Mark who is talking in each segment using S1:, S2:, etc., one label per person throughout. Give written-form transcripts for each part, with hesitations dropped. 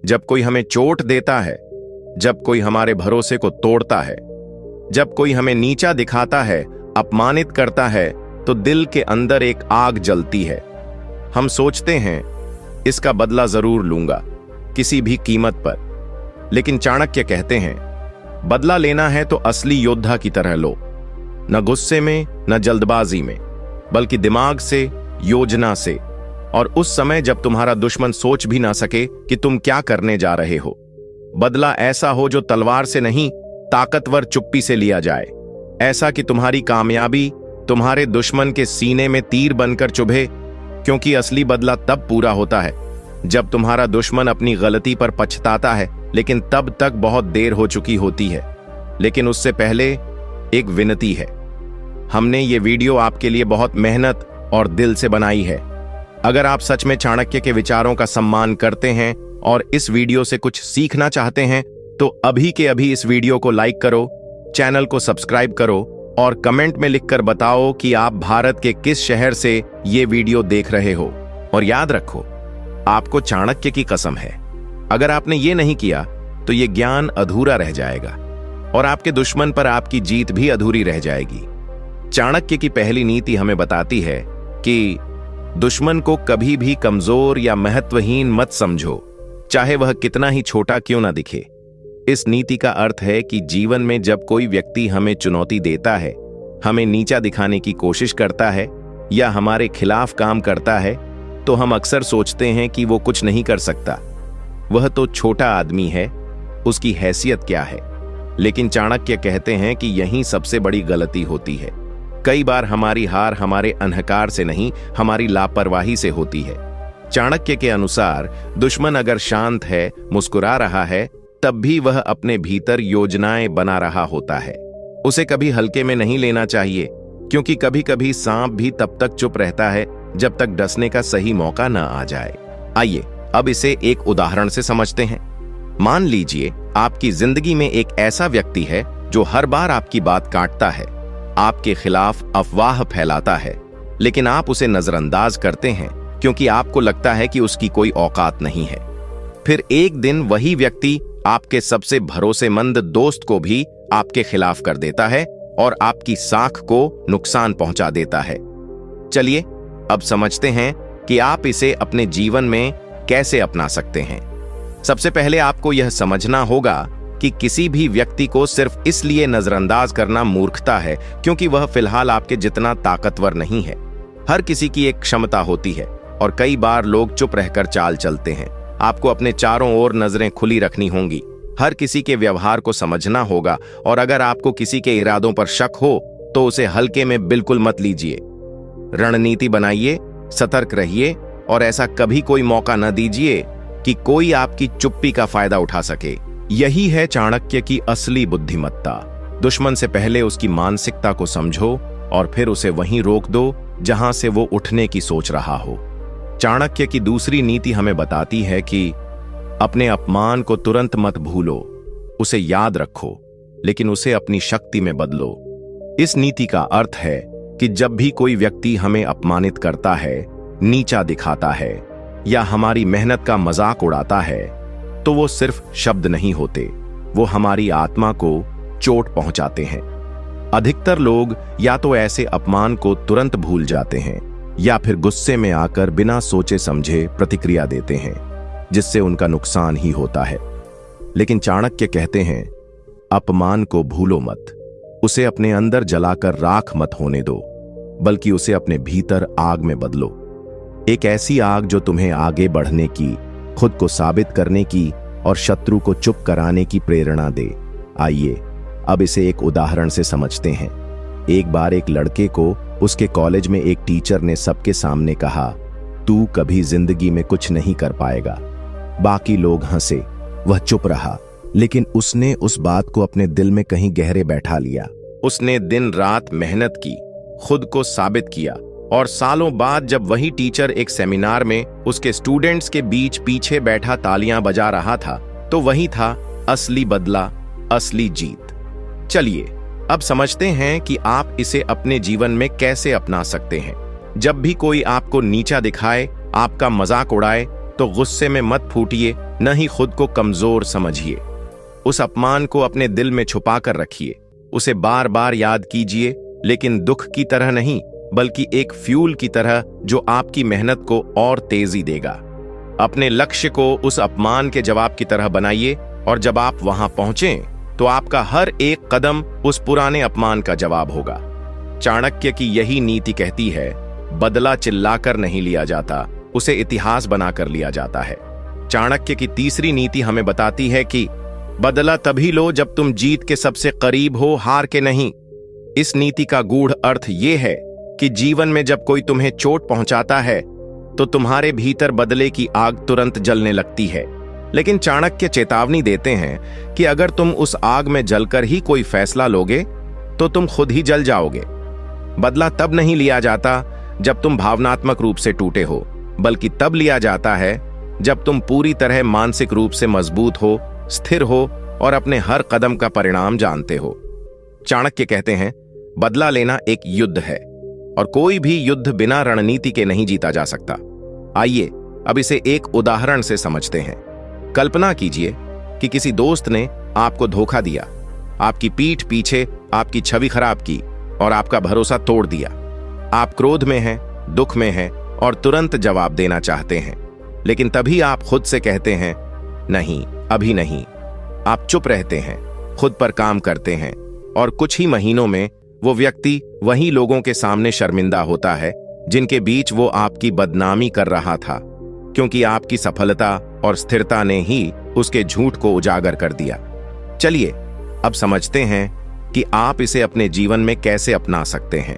S1: जब कोई हमें चोट देता है, जब कोई हमारे भरोसे को तोड़ता है, जब कोई हमें नीचा दिखाता है, अपमानित करता है, तो दिल के अंदर एक आग जलती है। हम सोचते हैं इसका बदला जरूर लूंगा, किसी भी कीमत पर। लेकिन चाणक्य कहते हैं बदला लेना है तो असली योद्धा की तरह लो, न गुस्से में न जल्दबाजी में, बल्कि दिमाग से, योजना से, और उस समय जब तुम्हारा दुश्मन सोच भी ना सके कि तुम क्या करने जा रहे हो। बदला ऐसा हो जो तलवार से नहीं, ताकतवर चुप्पी से लिया जाए। ऐसा कि तुम्हारी कामयाबी तुम्हारे दुश्मन के सीने में तीर बनकर चुभे, क्योंकि असली बदला तब पूरा होता है जब तुम्हारा दुश्मन अपनी गलती पर पछताता है, लेकिन तब तक बहुत देर हो चुकी होती है। लेकिन उससे पहले एक विनती है। हमने ये वीडियो आपके लिए बहुत मेहनत और दिल से बनाई है। अगर आप सच में चाणक्य के विचारों का सम्मान करते हैं और इस वीडियो से कुछ सीखना चाहते हैं, तो अभी के अभी इस वीडियो को लाइक करो, चैनल को सब्सक्राइब करो और कमेंट में लिखकर बताओ कि आप भारत के किस शहर से ये वीडियो देख रहे हो। और याद रखो, आपको चाणक्य की कसम है, अगर आपने ये नहीं किया तो ये ज्ञान अधूरा रह जाएगा और आपके दुश्मन पर आपकी जीत भी अधूरी रह जाएगी। चाणक्य की पहली नीति हमें बताती है कि दुश्मन को कभी भी कमजोर या महत्वहीन मत समझो, चाहे वह कितना ही छोटा क्यों ना दिखे। इस नीति का अर्थ है कि जीवन में जब कोई व्यक्ति हमें चुनौती देता है, हमें नीचा दिखाने की कोशिश करता है या हमारे खिलाफ काम करता है, तो हम अक्सर सोचते हैं कि वो कुछ नहीं कर सकता, वह तो छोटा आदमी है, उसकी हैसियत क्या है। लेकिन चाणक्य कहते हैं कि यही सबसे बड़ी गलती होती है। कई बार हमारी हार हमारे अहंकार से नहीं, हमारी लापरवाही से होती है। चाणक्य के अनुसार दुश्मन अगर शांत है, मुस्कुरा रहा है, तब भी वह अपने भीतर योजनाएं बना रहा होता है। उसे कभी हल्के में नहीं लेना चाहिए, क्योंकि कभी कभी सांप भी तब तक चुप रहता है जब तक डसने का सही मौका न आ जाए। आइए अब इसे एक उदाहरण से समझते हैं। मान लीजिए आपकी जिंदगी में एक ऐसा व्यक्ति है जो हर बार आपकी बात काटता है, आपके खिलाफ अफवाह फैलाता है, लेकिन आप उसे नजरअंदाज करते हैं क्योंकि आपको लगता है कि उसकी कोई औकात नहीं है। फिर एक दिन वही व्यक्ति आपके सबसे भरोसेमंद दोस्त को भी आपके खिलाफ कर देता है और आपकी साख को नुकसान पहुंचा देता है। चलिए अब समझते हैं कि आप इसे अपने जीवन में कैसे अपना सकते हैं। सबसे पहले आपको यह समझना होगा कि किसी भी व्यक्ति को सिर्फ इसलिए नजरअंदाज करना मूर्खता है क्योंकि वह फिलहाल आपके जितना ताकतवर नहीं है। हर किसी की एक क्षमता होती है और कई बार लोग चुप रहकर चाल चलते हैं। आपको अपने चारों ओर नजरें खुली रखनी होंगी, हर किसी के व्यवहार को समझना होगा, और अगर आपको किसी के इरादों पर शक हो तो उसे हल्के में बिल्कुल मत लीजिए। रणनीति बनाइए, सतर्क रहिए और ऐसा कभी कोई मौका न दीजिए कि कोई आपकी चुप्पी का फायदा उठा सके। यही है चाणक्य की असली बुद्धिमत्ता। दुश्मन से पहले उसकी मानसिकता को समझो और फिर उसे वहीं रोक दो जहां से वो उठने की सोच रहा हो। चाणक्य की दूसरी नीति हमें बताती है कि अपने अपमान को तुरंत मत भूलो, उसे याद रखो, लेकिन उसे अपनी शक्ति में बदलो। इस नीति का अर्थ है कि जब भी कोई व्यक्ति हमें अपमानित करता है, नीचा दिखाता है या हमारी मेहनत का मजाक उड़ाता है, तो वो सिर्फ शब्द नहीं होते, वो हमारी आत्मा को चोट पहुंचाते हैं। अधिकतर लोग या तो ऐसे अपमान को तुरंत भूल जाते हैं या फिर गुस्से में आकर बिना सोचे समझे प्रतिक्रिया देते हैं, जिससे उनका नुकसान ही होता है। लेकिन चाणक्य कहते हैं अपमान को भूलो मत, उसे अपने अंदर जलाकर राख मत होने दो, बल्कि उसे अपने भीतर आग में बदलो। एक ऐसी आग जो तुम्हें आगे बढ़ने की, खुद को साबित करने की और शत्रु को चुप कराने की प्रेरणा दे। आइए अब इसे एक उदाहरण से समझते हैं। एक बार एक लड़के को उसके कॉलेज में एक टीचर ने सबके सामने कहा, तू कभी जिंदगी में कुछ नहीं कर पाएगा। बाकी लोग हंसे, वह चुप रहा, लेकिन उसने उस बात को अपने दिल में कहीं गहरे बैठा लिया। उसने दिन रात मेहनत की, खुद को साबित किया, और सालों बाद जब वही टीचर एक सेमिनार में उसके स्टूडेंट्स के बीच पीछे बैठा तालियां बजा रहा था, तो वही था असली बदला, असली जीत। चलिए अब समझते हैं कि आप इसे अपने जीवन में कैसे अपना सकते हैं। जब भी कोई आपको नीचा दिखाए, आपका मजाक उड़ाए, तो गुस्से में मत फूटिए, न ही खुद को कमजोर समझिए। उस अपमान को अपने दिल में छुपा कर रखिए, उसे बार बार याद कीजिए, लेकिन दुख की तरह नहीं, बल्कि एक फ्यूल की तरह जो आपकी मेहनत को और तेजी देगा। अपने लक्ष्य को उस अपमान के जवाब की तरह बनाइए, और जब आप वहां पहुंचें तो आपका हर एक कदम उस पुराने अपमान का जवाब होगा। चाणक्य की यही नीति कहती है, बदला चिल्लाकर नहीं लिया जाता, उसे इतिहास बनाकर लिया जाता है। चाणक्य की तीसरी नीति हमें बताती है कि बदला तभी लो जब तुम जीत के सबसे करीब हो, हार के नहीं। इस नीति का गूढ़ अर्थ यह है कि जीवन में जब कोई तुम्हें चोट पहुंचाता है तो तुम्हारे भीतर बदले की आग तुरंत जलने लगती है, लेकिन चाणक्य चेतावनी देते हैं कि अगर तुम उस आग में जलकर ही कोई फैसला लोगे तो तुम खुद ही जल जाओगे। बदला तब नहीं लिया जाता जब तुम भावनात्मक रूप से टूटे हो, बल्कि तब लिया जाता है जब तुम पूरी तरह मानसिक रूप से मजबूत हो, स्थिर हो और अपने हर कदम का परिणाम जानते हो। चाणक्य कहते हैं, बदला लेना एक युद्ध है और कोई भी युद्ध बिना रणनीति के नहीं जीता जा सकता। आइए अब इसे एक उदाहरण से समझते हैं। कल्पना कीजिए कि किसी दोस्त ने आपको धोखा दिया, आपकी पीठ पीछे आपकी छवि खराब की और आपका भरोसा तोड़ दिया। आप क्रोध में हैं, दुख में हैं और तुरंत जवाब देना चाहते हैं, लेकिन तभी आप खुद से कहते हैं, नहीं, अभी नहीं। आप चुप रहते हैं, खुद पर काम करते हैं और कुछ ही महीनों में वो व्यक्ति वही लोगों के सामने शर्मिंदा होता है जिनके बीच वो आपकी बदनामी कर रहा था, क्योंकि आपकी सफलता और स्थिरता ने ही उसके झूठ को उजागर कर दिया। चलिए अब समझते हैं कि आप इसे अपने जीवन में कैसे अपना सकते हैं।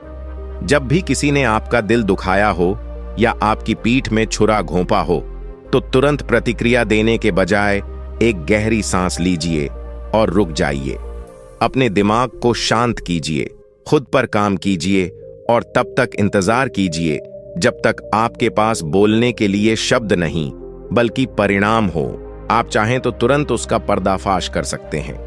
S1: जब भी किसी ने आपका दिल दुखाया हो या आपकी पीठ में छुरा घोंपा हो, तो तुरंत प्रतिक्रिया देने के बजाय एक गहरी सांस लीजिए और रुक जाइए। अपने दिमाग को शांत कीजिए, खुद पर काम कीजिए और तब तक इंतजार कीजिए जब तक आपके पास बोलने के लिए शब्द नहीं बल्कि परिणाम हो। आप चाहें तो तुरंत उसका पर्दाफाश कर सकते हैं,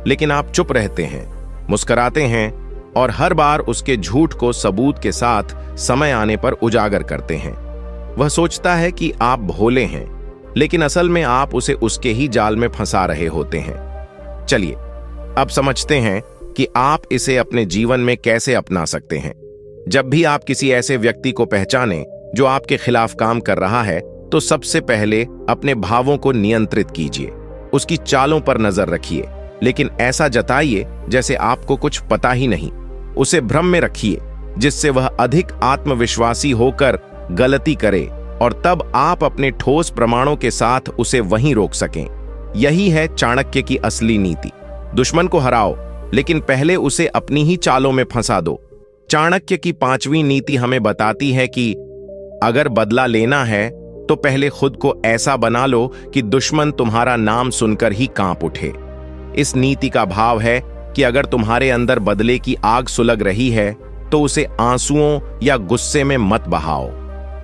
S1: लेकिन आप चुप रहते हैं, मुस्कुराते हैं और हर बार उसके झूठ को सबूत के साथ समय आने पर उजागर करते हैं। वह सोचता है कि आप भोले हैं, लेकिन असल में आप उसे उसके ही जाल में फंसा रहे होते हैं। चलिए अब समझते हैं कि आप इसे अपने जीवन में कैसे अपना सकते हैं। जब भी आप किसी ऐसे व्यक्ति को पहचानें जो आपके खिलाफ काम कर रहा है, तो सबसे पहले अपने भावों को नियंत्रित कीजिए। उसकी चालों पर नजर रखिए, लेकिन ऐसा जताइए जैसे आपको कुछ पता ही नहीं। उसे भ्रम में रखिए जिससे वह अधिक आत्मविश्वासी होकर गलती करे और तब आप अपने ठोस प्रमाणों के साथ उसे वहीं रोक सकें। यही है चाणक्य की असली नीति। दुश्मन को हराओ, लेकिन पहले उसे अपनी ही चालों में फंसा दो। चाणक्य की पांचवी नीति हमें बताती है कि अगर बदला लेना है तो पहले खुद को ऐसा बना लो कि दुश्मन तुम्हारा नाम सुनकर ही कांप उठे। इस नीति का भाव है कि अगर तुम्हारे अंदर बदले की आग सुलग रही है तो उसे आंसुओं या गुस्से में मत बहाओ,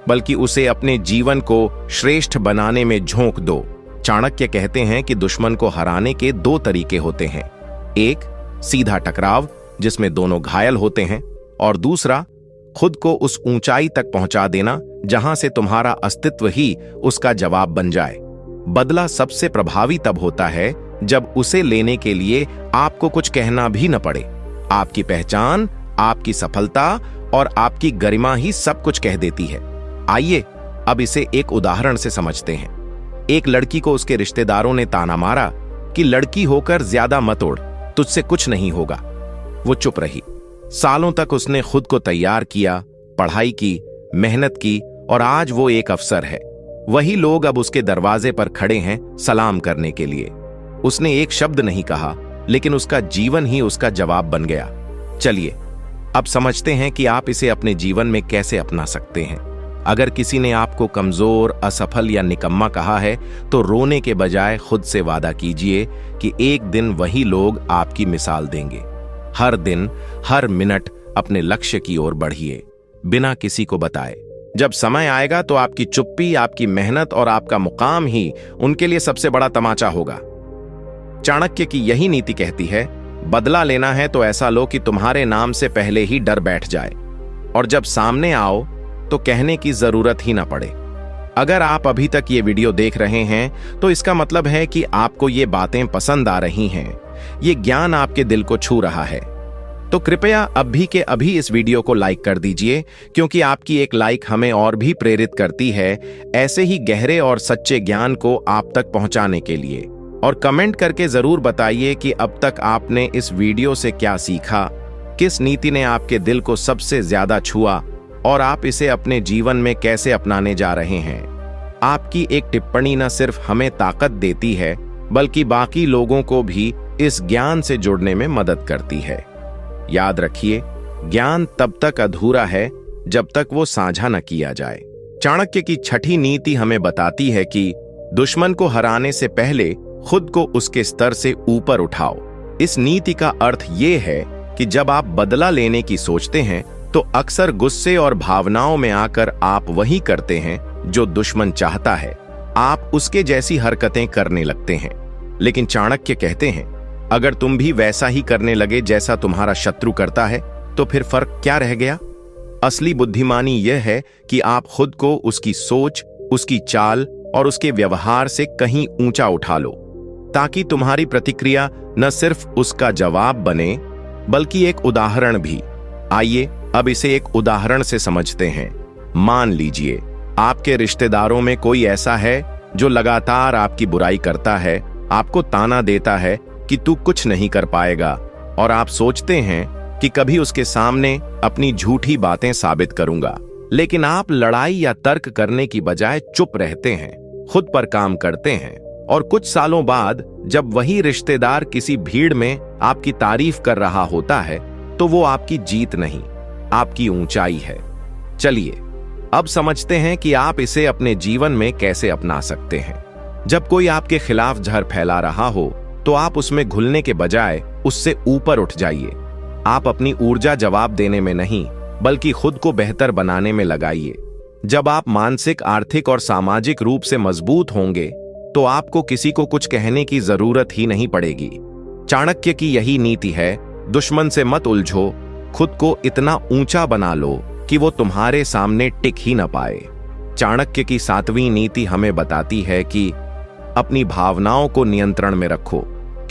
S1: बल्कि उसे अपने जीवन को श्रेष्ठ बनाने में झोंक दो। चाणक्य कहते हैं कि दुश्मन को हराने के दो तरीके होते हैं, एक सीधा टकराव जिसमें दोनों घायल होते हैं, और दूसरा खुद को उस ऊंचाई तक पहुंचा देना जहां से तुम्हारा अस्तित्व ही उसका जवाब बन जाए। बदला सबसे प्रभावी तब होता है जब उसे लेने के लिए आपको कुछ कहना भी न पड़े। आपकी पहचान, आपकी सफलता और आपकी गरिमा ही सब कुछ कह देती है। आइए अब इसे एक उदाहरण से समझते हैं। एक लड़की को उसके रिश्तेदारों ने ताना मारा कि लड़की होकर ज्यादा मत उड़, तुझसे कुछ नहीं होगा। वो चुप रही। सालों तक उसने खुद को तैयार किया, पढ़ाई की, मेहनत की और आज वो एक अफसर है। वही लोग अब उसके दरवाजे पर खड़े हैं सलाम करने के लिए। उसने एक शब्द नहीं कहा, लेकिन उसका जीवन ही उसका जवाब बन गया। चलिए अब समझते हैं कि आप इसे अपने जीवन में कैसे अपना सकते हैं। अगर किसी ने आपको कमजोर, असफल या निकम्मा कहा है तो रोने के बजाय खुद से वादा कीजिए कि एक दिन वही लोग आपकी मिसाल देंगे। हर दिन, हर मिनट अपने लक्ष्य की ओर बढ़िए, बिना किसी को बताए। जब समय आएगा तो आपकी चुप्पी, आपकी मेहनत और आपका मुकाम ही उनके लिए सबसे बड़ा तमाचा होगा। चाणक्य की यही नीति कहती है, बदला लेना है तो ऐसा लो कि तुम्हारे नाम से पहले ही डर बैठ जाए, और जब सामने आओ तो कहने की जरूरत ही ना पड़े। अगर आप अभी तक ये वीडियो देख रहे हैं तो इसका मतलब है कि आपको ये बातें पसंद आ रही हैं, ये ज्ञान आपके दिल को छू रहा है। तो कृपया अभी के अभी इस वीडियो को लाइक कर दीजिए, क्योंकि आपकी एक लाइक हमें और भी प्रेरित करती है ऐसे ही गहरे और सच्चे ज्ञान को आप तक पहुंचाने के लिए। और कमेंट करके जरूर बताइए कि अब तक आपने इस वीडियो से क्या सीखा, किस नीति ने आपके दिल को सबसे ज्यादा छुआ और आप इसे अपने जीवन में कैसे अपनाने जा रहे हैं। आपकी एक टिप्पणी न सिर्फ हमें ताकत देती है, बल्कि बाकी लोगों को भी इस ज्ञान से जुड़ने में मदद करती है। याद रखिए, ज्ञान तब तक अधूरा है जब तक वो साझा न किया जाए। चाणक्य की छठी नीति हमें बताती है कि दुश्मन को हराने से पहले खुद को उसके स्तर से ऊपर उठाओ। इस नीति का अर्थ ये है कि जब आप बदला लेने की सोचते हैं तो अक्सर गुस्से और भावनाओं में आकर आप वही करते हैं जो दुश्मन चाहता है। आप उसके जैसी हरकतें करने लगते हैं। लेकिन चाणक्य कहते हैं, अगर तुम भी वैसा ही करने लगे जैसा तुम्हारा शत्रु करता है तो फिर फर्क क्या रह गया। असली बुद्धिमानी यह है कि आप खुद को उसकी सोच, उसकी चाल और उसके व्यवहार से कहीं ऊंचा उठा लो, ताकि तुम्हारी प्रतिक्रिया न सिर्फ उसका जवाब बने बल्कि एक उदाहरण भी। आइए अब इसे एक उदाहरण से समझते हैं। मान लीजिए आपके रिश्तेदारों में कोई ऐसा है जो लगातार आपकी बुराई करता है, आपको ताना देता है कि तू कुछ नहीं कर पाएगा, और आप सोचते हैं कि कभी उसके सामने अपनी झूठी बातें साबित करूंगा। लेकिन आप लड़ाई या तर्क करने की बजाय चुप रहते हैं, खुद पर काम करते हैं, और कुछ सालों बाद जब वही रिश्तेदार किसी भीड़ में आपकी तारीफ कर रहा होता है तो वो आपकी जीत नहीं, आपकी ऊंचाई है। चलिए अब समझते हैं कि आप इसे अपने जीवन में कैसे अपना सकते हैं। जब कोई आपके खिलाफ जहर फैला रहा हो तो आप उसमें घुलने के बजाय उससे ऊपर उठ जाइए। आप अपनी ऊर्जा जवाब देने में नहीं बल्कि खुद को बेहतर बनाने में लगाइए। जब आप मानसिक, आर्थिक और सामाजिक रूप से मजबूत होंगे तो आपको किसी को कुछ कहने की जरूरत ही नहीं पड़ेगी। चाणक्य की यही नीति है, दुश्मन से मत उलझो, खुद को इतना ऊंचा बना लो कि वो तुम्हारे सामने टिक ही न पाए। चाणक्य की 7वीं नीति हमें बताती है कि अपनी भावनाओं को नियंत्रण में रखो,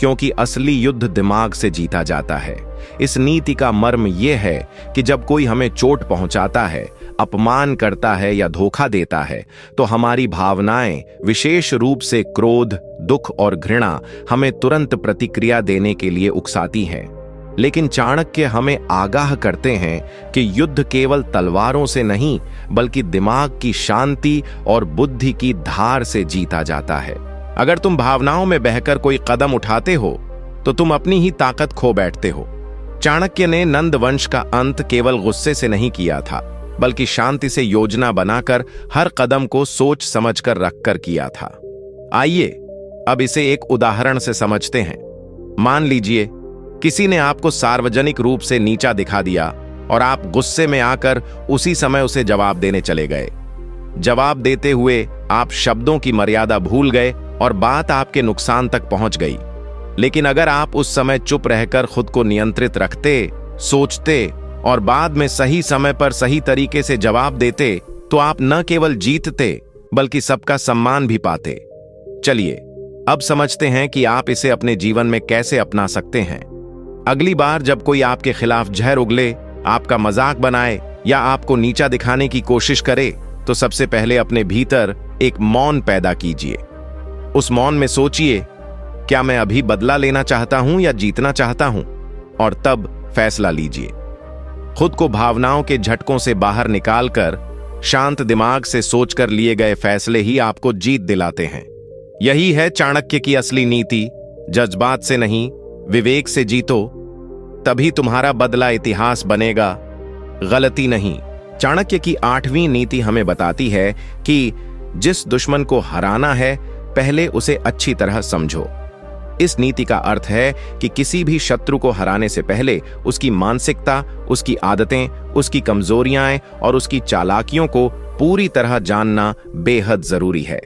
S1: क्योंकि असली युद्ध दिमाग से जीता जाता है। इस नीति का मर्म यह है कि जब कोई हमें चोट पहुंचाता है, अपमान करता है या धोखा देता है तो हमारी भावनाएं, विशेष रूप से क्रोध, दुख और घृणा, हमें तुरंत प्रतिक्रिया देने के लिए उकसाती हैं। लेकिन चाणक्य हमें आगाह करते हैं कि युद्ध केवल तलवारों से नहीं बल्कि दिमाग की शांति और बुद्धि की धार से जीता जाता है। अगर तुम भावनाओं में बहकर कोई कदम उठाते हो तो तुम अपनी ही ताकत खो बैठते हो। चाणक्य ने नंद वंश का अंत केवल गुस्से से नहीं किया था, बल्कि शांति से योजना बनाकर हर कदम को सोच समझकर रखकर किया था। आइए अब इसे एक उदाहरण से समझते हैं। मान लीजिए किसी ने आपको सार्वजनिक रूप से नीचा दिखा दिया और आप गुस्से में आकर उसी समय उसे जवाब देने चले गए। जवाब देते हुए आप शब्दों की मर्यादा भूल गए और बात आपके नुकसान तक पहुंच गई। लेकिन अगर आप उस समय चुप रहकर खुद को नियंत्रित रखते, सोचते और बाद में सही समय पर सही तरीके से जवाब देते तो आप न केवल जीतते बल्कि सबका सम्मान भी पाते। चलिए अब समझते हैं कि आप इसे अपने जीवन में कैसे अपना सकते हैं। अगली बार जब कोई आपके खिलाफ जहर उगले, आपका मजाक बनाए या आपको नीचा दिखाने की कोशिश करे तो सबसे पहले अपने भीतर एक मौन पैदा कीजिए। उस मौन में सोचिए, क्या मैं अभी बदला लेना चाहता हूं या जीतना चाहता हूं, और तब फैसला लीजिए। खुद को भावनाओं के झटकों से बाहर निकालकर शांत दिमाग से सोचकर लिए गए फैसले ही आपको जीत दिलाते हैं। यही है चाणक्य की असली नीति। जज्बात से नहीं, विवेक से जीतो, तभी तुम्हारा बदला इतिहास बनेगा, गलती नहीं। चाणक्य की 8वीं नीति हमें बताती है कि जिस दुश्मन को हराना है पहले उसे अच्छी तरह समझो। इस नीति का अर्थ है कि किसी भी शत्रु को हराने से पहले उसकी मानसिकता, उसकी आदतें, उसकी कमजोरियां और उसकी चालाकियों को पूरी तरह जानना बेहद जरूरी है।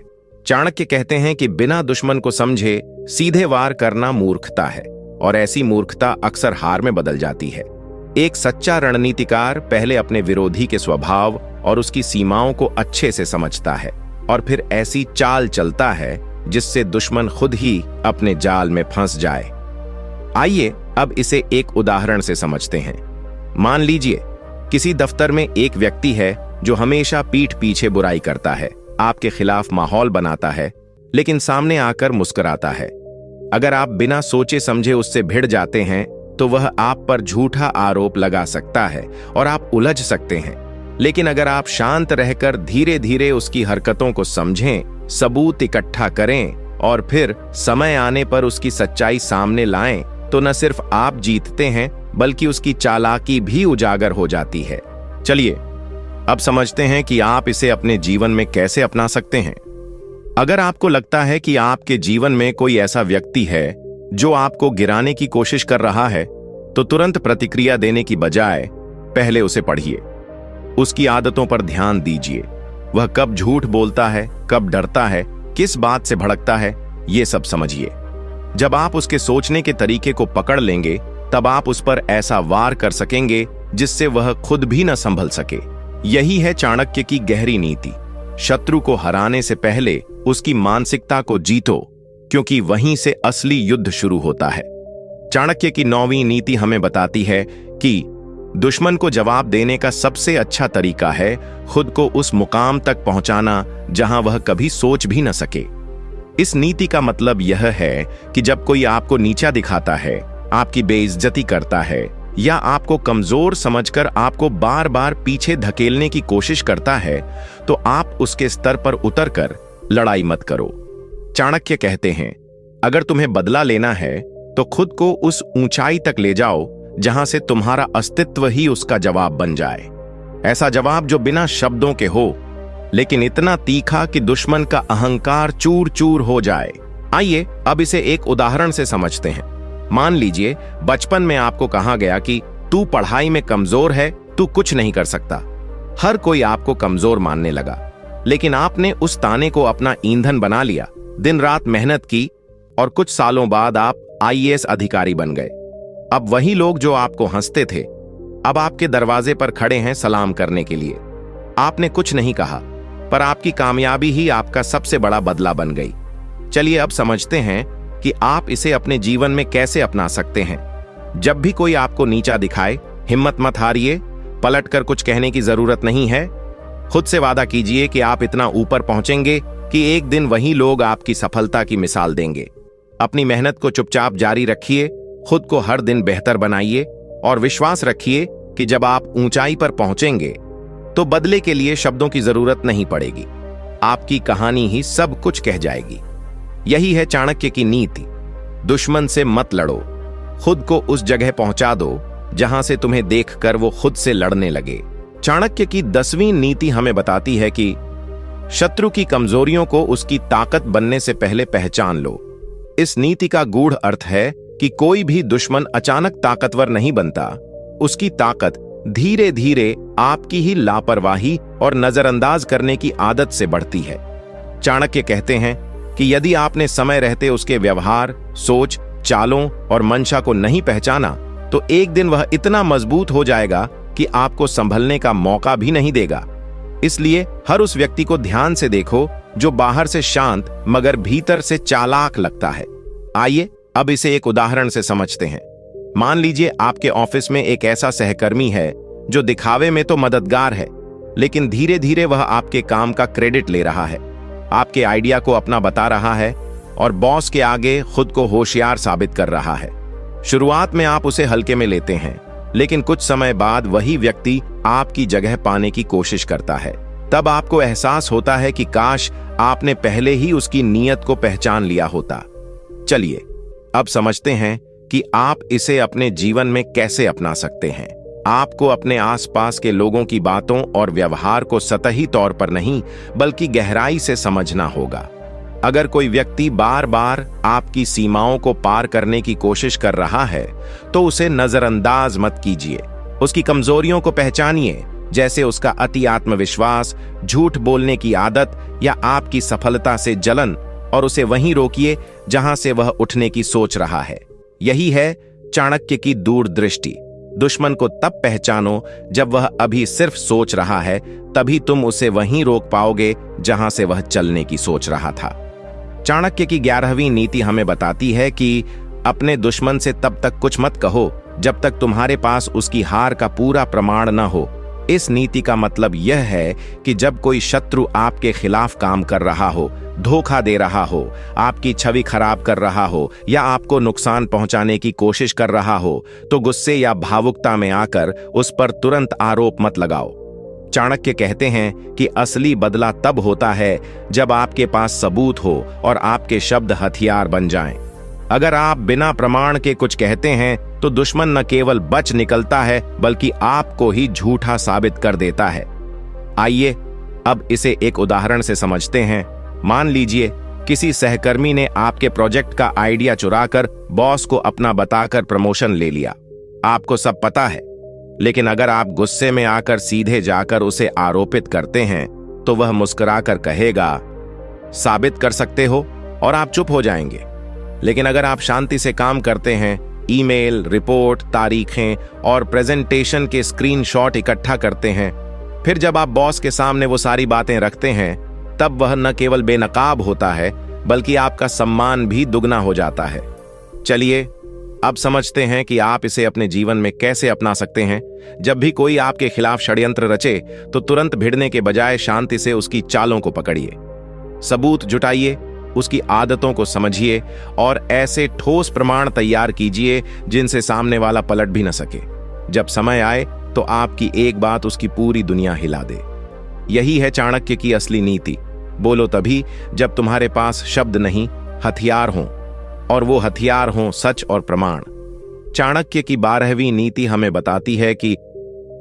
S1: चाणक्य कहते हैं कि बिना दुश्मन को समझे सीधे वार करना मूर्खता है, और ऐसी मूर्खता अक्सर हार में बदल जाती है। एक सच्चा रणनीतिकार पहले अपने विरोधी के स्वभाव और उसकी सीमाओं को अच्छे से समझता है, और फिर ऐसी चाल चलता है जिससे दुश्मन खुद ही अपने जाल में फंस जाए। आइए अब इसे एक उदाहरण से समझते हैं। मान लीजिए किसी दफ्तर में एक व्यक्ति है जो हमेशा पीठ पीछे बुराई करता है, आपके खिलाफ माहौल बनाता है, लेकिन सामने आकर मुस्कुराता है। अगर आप बिना सोचे समझे उससे भिड़ जाते हैं तो वह आप पर झूठा आरोप लगा सकता है और आप उलझ सकते हैं। लेकिन अगर आप शांत रहकर धीरे धीरे उसकी हरकतों को समझें, सबूत इकट्ठा करें और फिर समय आने पर उसकी सच्चाई सामने लाएं, तो न सिर्फ आप जीतते हैं बल्कि उसकी चालाकी भी उजागर हो जाती है। चलिए अब समझते हैं कि आप इसे अपने जीवन में कैसे अपना सकते हैं। अगर आपको लगता है कि आपके जीवन में कोई ऐसा व्यक्ति है जो आपको गिराने की कोशिश कर रहा है, तो तुरंत प्रतिक्रिया देने की बजाय पहले उसे पढ़िए। उसकी आदतों पर ध्यान दीजिए। वह कब झूठ बोलता है, कब डरता है, किस बात से भड़कता है, ये सब समझिए। जब आप उसके सोचने के तरीके को पकड़ लेंगे, तब आप उस पर ऐसा वार कर सकेंगे जिससे वह खुद भी न संभल सके। यही है चाणक्य की गहरी नीति। शत्रु को हराने से पहले उसकी मानसिकता को जीतो, क्योंकि वहीं से असली युद्ध शुरू होता है। चाणक्य की 9वीं नीति हमें बताती है कि दुश्मन को जवाब देने का सबसे अच्छा तरीका है खुद को उस मुकाम तक पहुंचाना जहां वह कभी सोच भी न सके। इस नीति का मतलब यह है कि जब कोई आपको नीचा दिखाता है, आपकी बेइज्जती करता है या आपको कमजोर समझकर आपको बार बार पीछे धकेलने की कोशिश करता है, तो आप उसके स्तर पर उतरकर लड़ाई मत करो। चाणक्य कहते हैं, अगर तुम्हें बदला लेना है तो खुद को उस ऊंचाई तक ले जाओ जहां से तुम्हारा अस्तित्व ही उसका जवाब बन जाए। ऐसा जवाब जो बिना शब्दों के हो, लेकिन इतना तीखा कि दुश्मन का अहंकार चूर चूर हो जाए। आइए अब इसे एक उदाहरण से समझते हैं। मान लीजिए बचपन में आपको कहा गया कि तू पढ़ाई में कमजोर है, तू कुछ नहीं कर सकता। हर कोई आपको कमजोर मानने लगा, लेकिन आपने उस ताने को अपना ईंधन बना लिया, दिन रात मेहनत की और कुछ सालों बाद आप आईएएस अधिकारी बन गए। अब वही लोग जो आपको हंसते थे, अब आपके दरवाजे पर खड़े हैं सलाम करने के लिए। आपने कुछ नहीं कहा, पर आपकी कामयाबी ही आपका सबसे बड़ा बदला बन गई। चलिए अब समझते हैं कि आप इसे अपने जीवन में कैसे अपना सकते हैं। जब भी कोई आपको नीचा दिखाए, हिम्मत मत हारिए। पलटकर कुछ कहने की जरूरत नहीं है। खुद से वादा कीजिए कि आप इतना ऊपर पहुंचेंगे कि एक दिन वही लोग आपकी सफलता की मिसाल देंगे। अपनी मेहनत को चुपचाप जारी रखिए, खुद को हर दिन बेहतर बनाइए और विश्वास रखिए कि जब आप ऊंचाई पर पहुंचेंगे तो बदले के लिए शब्दों की जरूरत नहीं पड़ेगी। आपकी कहानी ही सब कुछ कह जाएगी। यही है चाणक्य की नीति। दुश्मन से मत लड़ो, खुद को उस जगह पहुंचा दो जहां से तुम्हें देखकर वो खुद से लड़ने लगे। चाणक्य की 10वीं नीति हमें बताती है कि शत्रु की कमजोरियों को उसकी ताकत बनने से पहले पहचान लो। इस नीति का गूढ़ अर्थ है कि कोई भी दुश्मन अचानक ताकतवर नहीं बनता। उसकी ताकत धीरे धीरे आपकी ही लापरवाही और नजरअंदाज करने की आदत से बढ़ती है। चाणक्य कहते हैं कि यदि आपने समय रहते उसके व्यवहार, सोच, चालों और मंशा को नहीं पहचाना, तो एक दिन वह इतना मजबूत हो जाएगा कि आपको संभलने का मौका भी नहीं देगा। इसलिए हर उस व्यक्ति को ध्यान से देखो जो बाहर से शांत मगर भीतर से चालाक लगता है। आइए अब इसे एक उदाहरण से समझते हैं। मान लीजिए आपके ऑफिस में एक ऐसा सहकर्मी है जो दिखावे में तो मददगार है, लेकिन धीरे धीरे वह आपके काम का क्रेडिट ले रहा है, आपके आइडिया को अपना बता रहा है और बॉस के आगे खुद को होशियार साबित कर रहा है। शुरुआत में आप उसे हल्के में लेते हैं, लेकिन कुछ समय बाद वही व्यक्ति आपकी जगह पाने की कोशिश करता है। तब आपको एहसास होता है कि काश आपने पहले ही उसकी नीयत को पहचान लिया होता। चलिए अब समझते हैं कि आप इसे अपने जीवन में कैसे अपना सकते हैं। आपको अपने आसपास के लोगों की बातों और व्यवहार को सतही तौर पर नहीं बल्कि गहराई से समझना होगा। अगर कोई व्यक्ति बार बार आपकी सीमाओं को पार करने की कोशिश कर रहा है तो उसे नजरअंदाज मत कीजिए। उसकी कमजोरियों को पहचानिए, जैसे उसका अति आत्मविश्वास, झूठ बोलने की आदत या आपकी सफलता से जलन, और उसे वहीं रोकिए जहां से वह उठने की सोच रहा है। यही है चाणक्य की दूरदृष्टि। दुश्मन को तब पहचानो जब वह अभी सिर्फ सोच रहा है, तभी तुम उसे वहीं रोक पाओगे जहां से वह चलने की सोच रहा था। चाणक्य की 11वीं नीति हमें बताती है कि अपने दुश्मन से तब तक कुछ मत कहो जब तक तुम्हारे पास उसकी हार का पूरा प्रमाण न हो। इस नीति का मतलब यह है कि जब कोई शत्रु आपके खिलाफ काम कर रहा हो, धोखा दे रहा हो, आपकी छवि खराब कर रहा हो या आपको नुकसान पहुंचाने की कोशिश कर रहा हो, तो गुस्से या भावुकता में आकर उस पर तुरंत आरोप मत लगाओ। चाणक्य कहते हैं कि असली बदला तब होता है जब आपके पास सबूत हो और आपके शब्द हथियार बन जाएं। अगर आप बिना प्रमाण के कुछ कहते हैं तो दुश्मन न केवल बच निकलता है बल्कि आपको ही झूठा साबित कर देता है। आइए अब इसे एक उदाहरण से समझते हैं। मान लीजिए किसी सहकर्मी ने आपके प्रोजेक्ट का आइडिया चुराकर बॉस को अपना बताकर प्रमोशन ले लिया। आपको सब पता है, लेकिन अगर आप गुस्से में आकर सीधे जाकर उसे आरोपित करते हैं तो वह मुस्कुराकर कहेगा, साबित कर सकते हो, और आप चुप हो जाएंगे। लेकिन अगर आप शांति से काम करते हैं, ईमेल, रिपोर्ट, तारीखें और प्रेजेंटेशन के स्क्रीनशॉट इकट्ठा करते हैं, फिर जब आप बॉस के सामने वो सारी बातें रखते हैं, तब वह न केवल बेनकाब होता है बल्कि आपका सम्मान भी दुगना हो जाता है। चलिए अब समझते हैं कि आप इसे अपने जीवन में कैसे अपना सकते हैं। जब भी कोई आपके खिलाफ षड्यंत्र रचे तो तुरंत भिड़ने के बजाय शांति से उसकी चालों को पकड़िए, सबूत जुटाइए, उसकी आदतों को समझिए और ऐसे ठोस प्रमाण तैयार कीजिए जिनसे सामने वाला पलट भी न सके। जब समय आए तो आपकी एक बात उसकी पूरी दुनिया हिला दे। यही है चाणक्य की असली नीति। बोलो तभी जब तुम्हारे पास शब्द नहीं, हथियार हों, और वो हथियार हों सच और प्रमाण। चाणक्य की 12वीं नीति हमें बताती है कि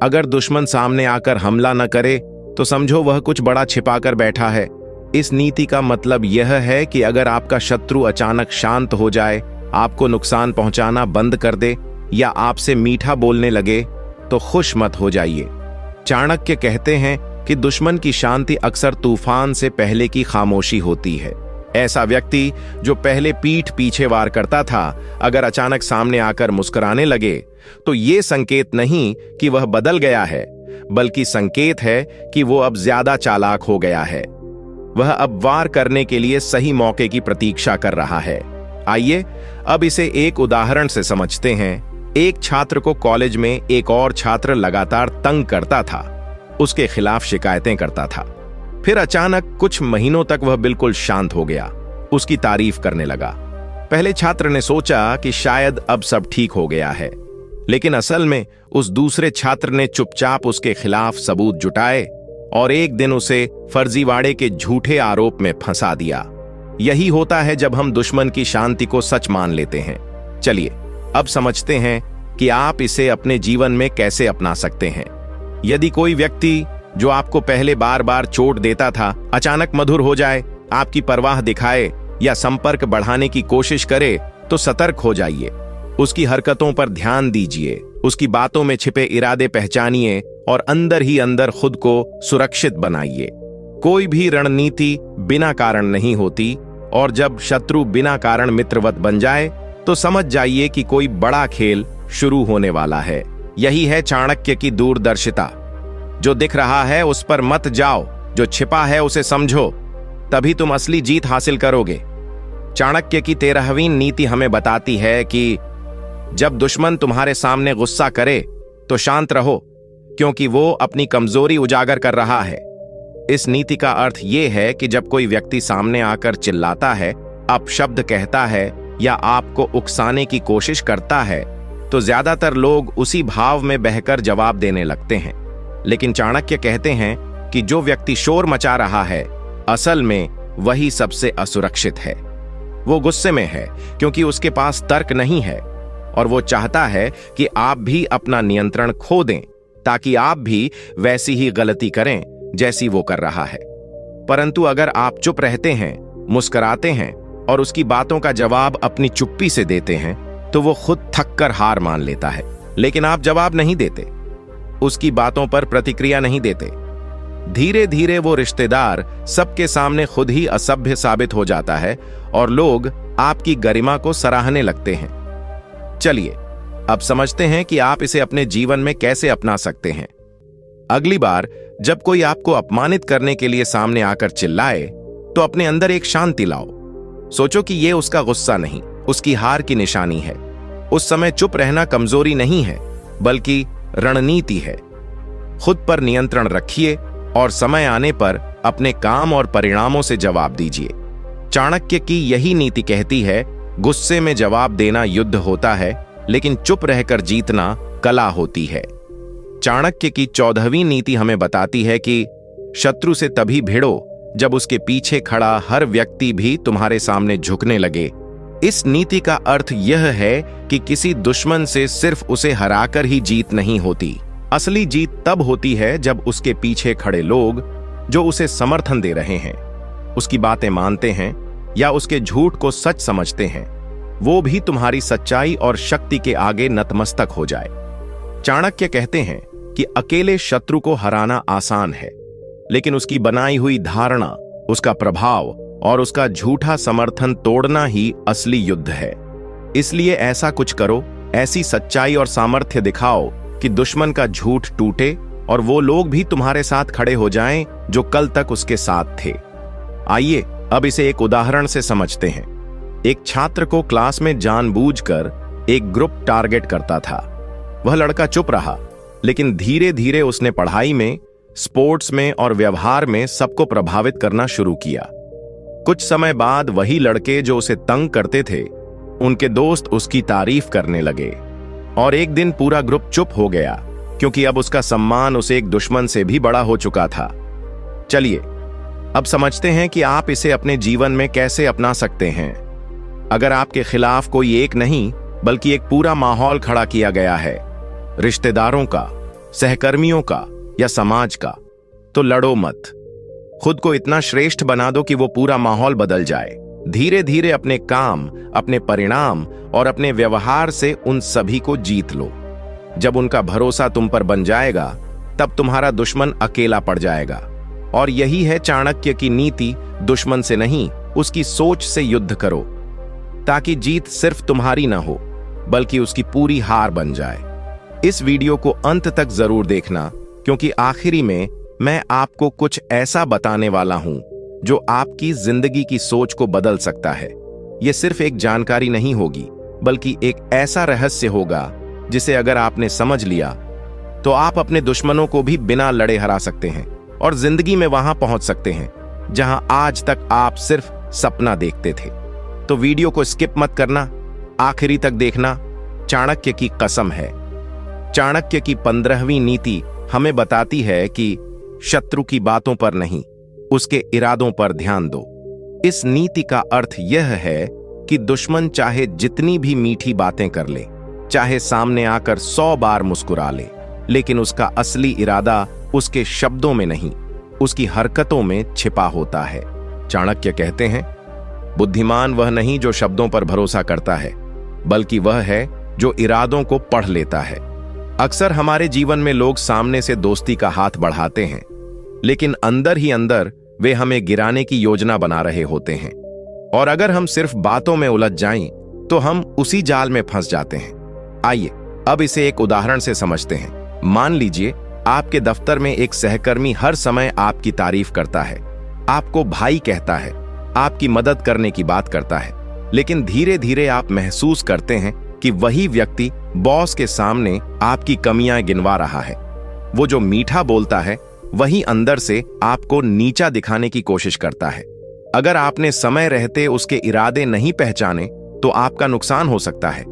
S1: अगर दुश्मन सामने आकर हमला न करे तो समझो वह कुछ बड़ा छिपाकर बैठा है। इस नीति का मतलब यह है कि अगर आपका शत्रु अचानक शांत हो जाए, आपको नुकसान पहुंचाना बंद कर दे या आपसे मीठा बोलने लगे तो खुश मत हो जाइए। चाणक्य कहते हैं कि दुश्मन की शांति अक्सर तूफान से पहले की खामोशी होती है। ऐसा व्यक्ति जो पहले पीठ पीछे वार करता था, अगर अचानक सामने आकर मुस्कुराने लगे तो ये संकेत नहीं कि वह बदल गया है, बल्कि संकेत है कि वो अब ज्यादा चालाक हो गया है। वह अब वार करने के लिए सही मौके की प्रतीक्षा कर रहा है। आइए अब इसे एक उदाहरण से समझते हैं। एक छात्र को कॉलेज में एक और छात्र लगातार तंग करता था, उसके खिलाफ शिकायतें करता था। फिर अचानक कुछ महीनों तक वह बिल्कुल शांत हो गया, उसकी तारीफ करने लगा। पहले छात्र ने सोचा कि शायद अब सब ठीक हो गया है, लेकिन असल में उस दूसरे छात्र ने चुपचाप उसके खिलाफ सबूत जुटाए और एक दिन उसे फर्जीवाड़े के झूठे आरोप में फंसा दिया। यही होता है जब हम दुश्मन की शांति को सच मान लेते हैं। चलिए अब समझते हैं कि आप इसे अपने जीवन में कैसे अपना सकते हैं। यदि कोई व्यक्ति जो आपको पहले बार बार चोट देता था अचानक मधुर हो जाए, आपकी परवाह दिखाए या संपर्क बढ़ाने की कोशिश करे, तो सतर्क हो जाइए। उसकी हरकतों पर ध्यान दीजिए, उसकी बातों में छिपे इरादे पहचानिए और अंदर ही अंदर खुद को सुरक्षित बनाइए। कोई भी रणनीति बिना कारण नहीं होती, और जब शत्रु बिना कारण मित्रवत बन जाए तो समझ जाइए कि कोई बड़ा खेल शुरू होने वाला है। यही है चाणक्य की दूरदर्शिता। जो दिख रहा है उस पर मत जाओ, जो छिपा है उसे समझो, तभी तुम असली जीत हासिल करोगे। चाणक्य की 13वीं नीति हमें बताती है कि जब दुश्मन तुम्हारे सामने गुस्सा करे तो शांत रहो, क्योंकि वो अपनी कमजोरी उजागर कर रहा है। इस नीति का अर्थ यह है कि जब कोई व्यक्ति सामने आकर चिल्लाता है, अपशब्द कहता है या आपको उकसाने की कोशिश करता है, तो ज्यादातर लोग उसी भाव में बहकर जवाब देने लगते हैं। लेकिन चाणक्य कहते हैं कि जो व्यक्ति शोर मचा रहा है, असल में वही सबसे असुरक्षित है। वो गुस्से में है क्योंकि उसके पास तर्क नहीं है, और वो चाहता है कि आप भी अपना नियंत्रण खो दें ताकि आप भी वैसी ही गलती करें जैसी वो कर रहा है। परंतु अगर आप चुप रहते हैं, मुस्कुराते हैं और उसकी बातों का जवाब अपनी चुप्पी से देते हैं, तो वो खुद थक कर हार मान लेता है। लेकिन आप जवाब नहीं देते, उसकी बातों पर प्रतिक्रिया नहीं देते। धीरे धीरे वो रिश्तेदार सबके सामने खुद ही असभ्य साबित हो जाता है और लोग आपकी गरिमा को सराहने लगते हैं। चलिए अब समझते हैं कि आप इसे अपने जीवन में कैसे अपना सकते हैं। अगली बार जब कोई आपको अपमानित करने के लिए सामने आकर चिल्लाए, तो अपने अंदर एक शांति लाओ। सोचो कि यह उसका गुस्सा नहीं, उसकी हार की निशानी है। उस समय चुप रहना कमजोरी नहीं है, बल्कि रणनीति है। खुद पर नियंत्रण रखिए और समय आने पर अपने काम और परिणामों से जवाब दीजिए। चाणक्य की यही नीति कहती है, गुस्से में जवाब देना युद्ध होता है, लेकिन चुप रहकर जीतना कला होती है। चाणक्य की 14वीं नीति हमें बताती है कि शत्रु से तभी भिड़ो जब उसके पीछे खड़ा हर व्यक्ति भी तुम्हारे सामने झुकने लगे। इस नीति का अर्थ यह है कि किसी दुश्मन से सिर्फ उसे हराकर ही जीत नहीं होती। असली जीत तब होती है जब उसके पीछे खड़े लोग जो उसे समर्थन दे रहे हैं, उसकी बातें मानते हैं या उसके झूठ को सच समझते हैं, वो भी तुम्हारी सच्चाई और शक्ति के आगे नतमस्तक हो जाए। चाणक्य कहते हैं कि अकेले शत्रु को हराना आसान है, लेकिन उसकी बनाई हुई धारणा, उसका प्रभाव और उसका झूठा समर्थन तोड़ना ही असली युद्ध है। इसलिए ऐसा कुछ करो, ऐसी सच्चाई और सामर्थ्य दिखाओ कि दुश्मन का झूठ टूटे और वो लोग भी तुम्हारे साथ खड़े हो जाएं जो कल तक उसके साथ थे। आइए अब इसे एक उदाहरण से समझते हैं। एक छात्र को क्लास में जानबूझकर एक ग्रुप टारगेट करता था। वह लड़का चुप रहा, लेकिन धीरे धीरे उसने पढ़ाई में, स्पोर्ट्स में और व्यवहार में सबको प्रभावित करना शुरू किया। कुछ समय बाद वही लड़के जो उसे तंग करते थे, उनके दोस्त उसकी तारीफ करने लगे और एक दिन पूरा ग्रुप चुप हो गया, क्योंकि अब उसका सम्मान उसे एक दुश्मन से भी बड़ा हो चुका था। चलिए अब समझते हैं कि आप इसे अपने जीवन में कैसे अपना सकते हैं। अगर आपके खिलाफ कोई एक नहीं बल्कि एक पूरा माहौल खड़ा किया गया है, रिश्तेदारों का, सहकर्मियों का या समाज का, तो लड़ो मत। खुद को इतना श्रेष्ठ बना दो कि वो पूरा माहौल बदल जाए। धीरे धीरे अपने काम, अपने परिणाम और अपने व्यवहार से उन सभी को जीत लो। जब उनका भरोसा तुम पर बन जाएगा, तब तुम्हारा दुश्मन अकेला पड़ जाएगा। और यही है चाणक्य की नीति, दुश्मन से नहीं, उसकी सोच से युद्ध करो, ताकि जीत सिर्फ तुम्हारी ना हो, बल्कि उसकी पूरी हार बन जाए। इस वीडियो को अंत तक जरूर देखना, क्योंकि आखिरी में मैं आपको कुछ ऐसा बताने वाला हूं जो आपकी जिंदगी की सोच को बदल सकता है। यह सिर्फ एक जानकारी नहीं होगी, बल्कि एक ऐसा रहस्य होगा जिसे अगर आपने समझ लिया तो आप अपने दुश्मनों को भी बिना लड़े हरा सकते हैं और जिंदगी में वहां पहुंच सकते हैं जहां आज तक आप सिर्फ सपना देखते थे। तो वीडियो को स्किप मत करना, आखिरी तक देखना। चाणक्य की कसम है। चाणक्य की 15वीं नीति हमें बताती है कि शत्रु की बातों पर नहीं, उसके इरादों पर ध्यान दो। इस नीति का अर्थ यह है कि दुश्मन चाहे जितनी भी मीठी बातें कर ले, चाहे सामने आकर 100 बार मुस्कुरा ले, लेकिन उसका असली इरादा उसके शब्दों में नहीं, उसकी हरकतों में छिपा होता है। चाणक्य कहते हैं, बुद्धिमान वह नहीं जो शब्दों पर भरोसा करता है, बल्कि वह है जो इरादों को पढ़ लेता है। अक्सर हमारे जीवन में लोग सामने से दोस्ती का हाथ बढ़ाते हैं, लेकिन अंदर ही अंदर वे हमें गिराने की योजना बना रहे होते हैं। और अगर हम सिर्फ बातों में उलझ जाएं, तो हम उसी जाल में फंस जाते हैं। आइए अब इसे एक उदाहरण से समझते हैं। मान लीजिए आपके दफ्तर में एक सहकर्मी हर समय आपकी तारीफ करता है, आपको भाई कहता है, आपकी मदद करने की बात करता है, लेकिन धीरे धीरे आप महसूस करते हैं कि वही व्यक्ति बॉस के सामने आपकी कमियां गिनवा रहा है। वो जो मीठा बोलता है, वही अंदर से आपको नीचा दिखाने की कोशिश करता है। अगर आपने समय रहते उसके इरादे नहीं पहचाने, तो आपका नुकसान हो सकता है।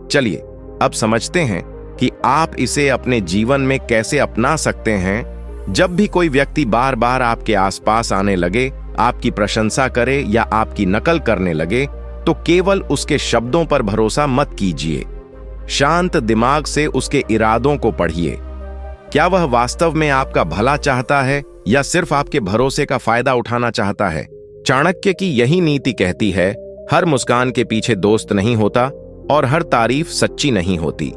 S1: चलिए अब समझते हैं कि आप इसे अपने जीवन में कैसे अपना सकते हैं। जब भी कोई व्यक्ति बार बार आपके आसपास आने लगे, आपकी प्रशंसा करे या आपकी नकल करने लगे, तो केवल उसके शब्दों पर भरोसा मत कीजिए। शांत दिमाग से उसके इरादों को पढ़िए। क्या वह वास्तव में आपका भला चाहता है या सिर्फ आपके भरोसे का फायदा उठाना चाहता है? चाणक्य की यही नीति कहती है, हर मुस्कान के पीछे दोस्त नहीं होता और हर तारीफ सच्ची नहीं होती।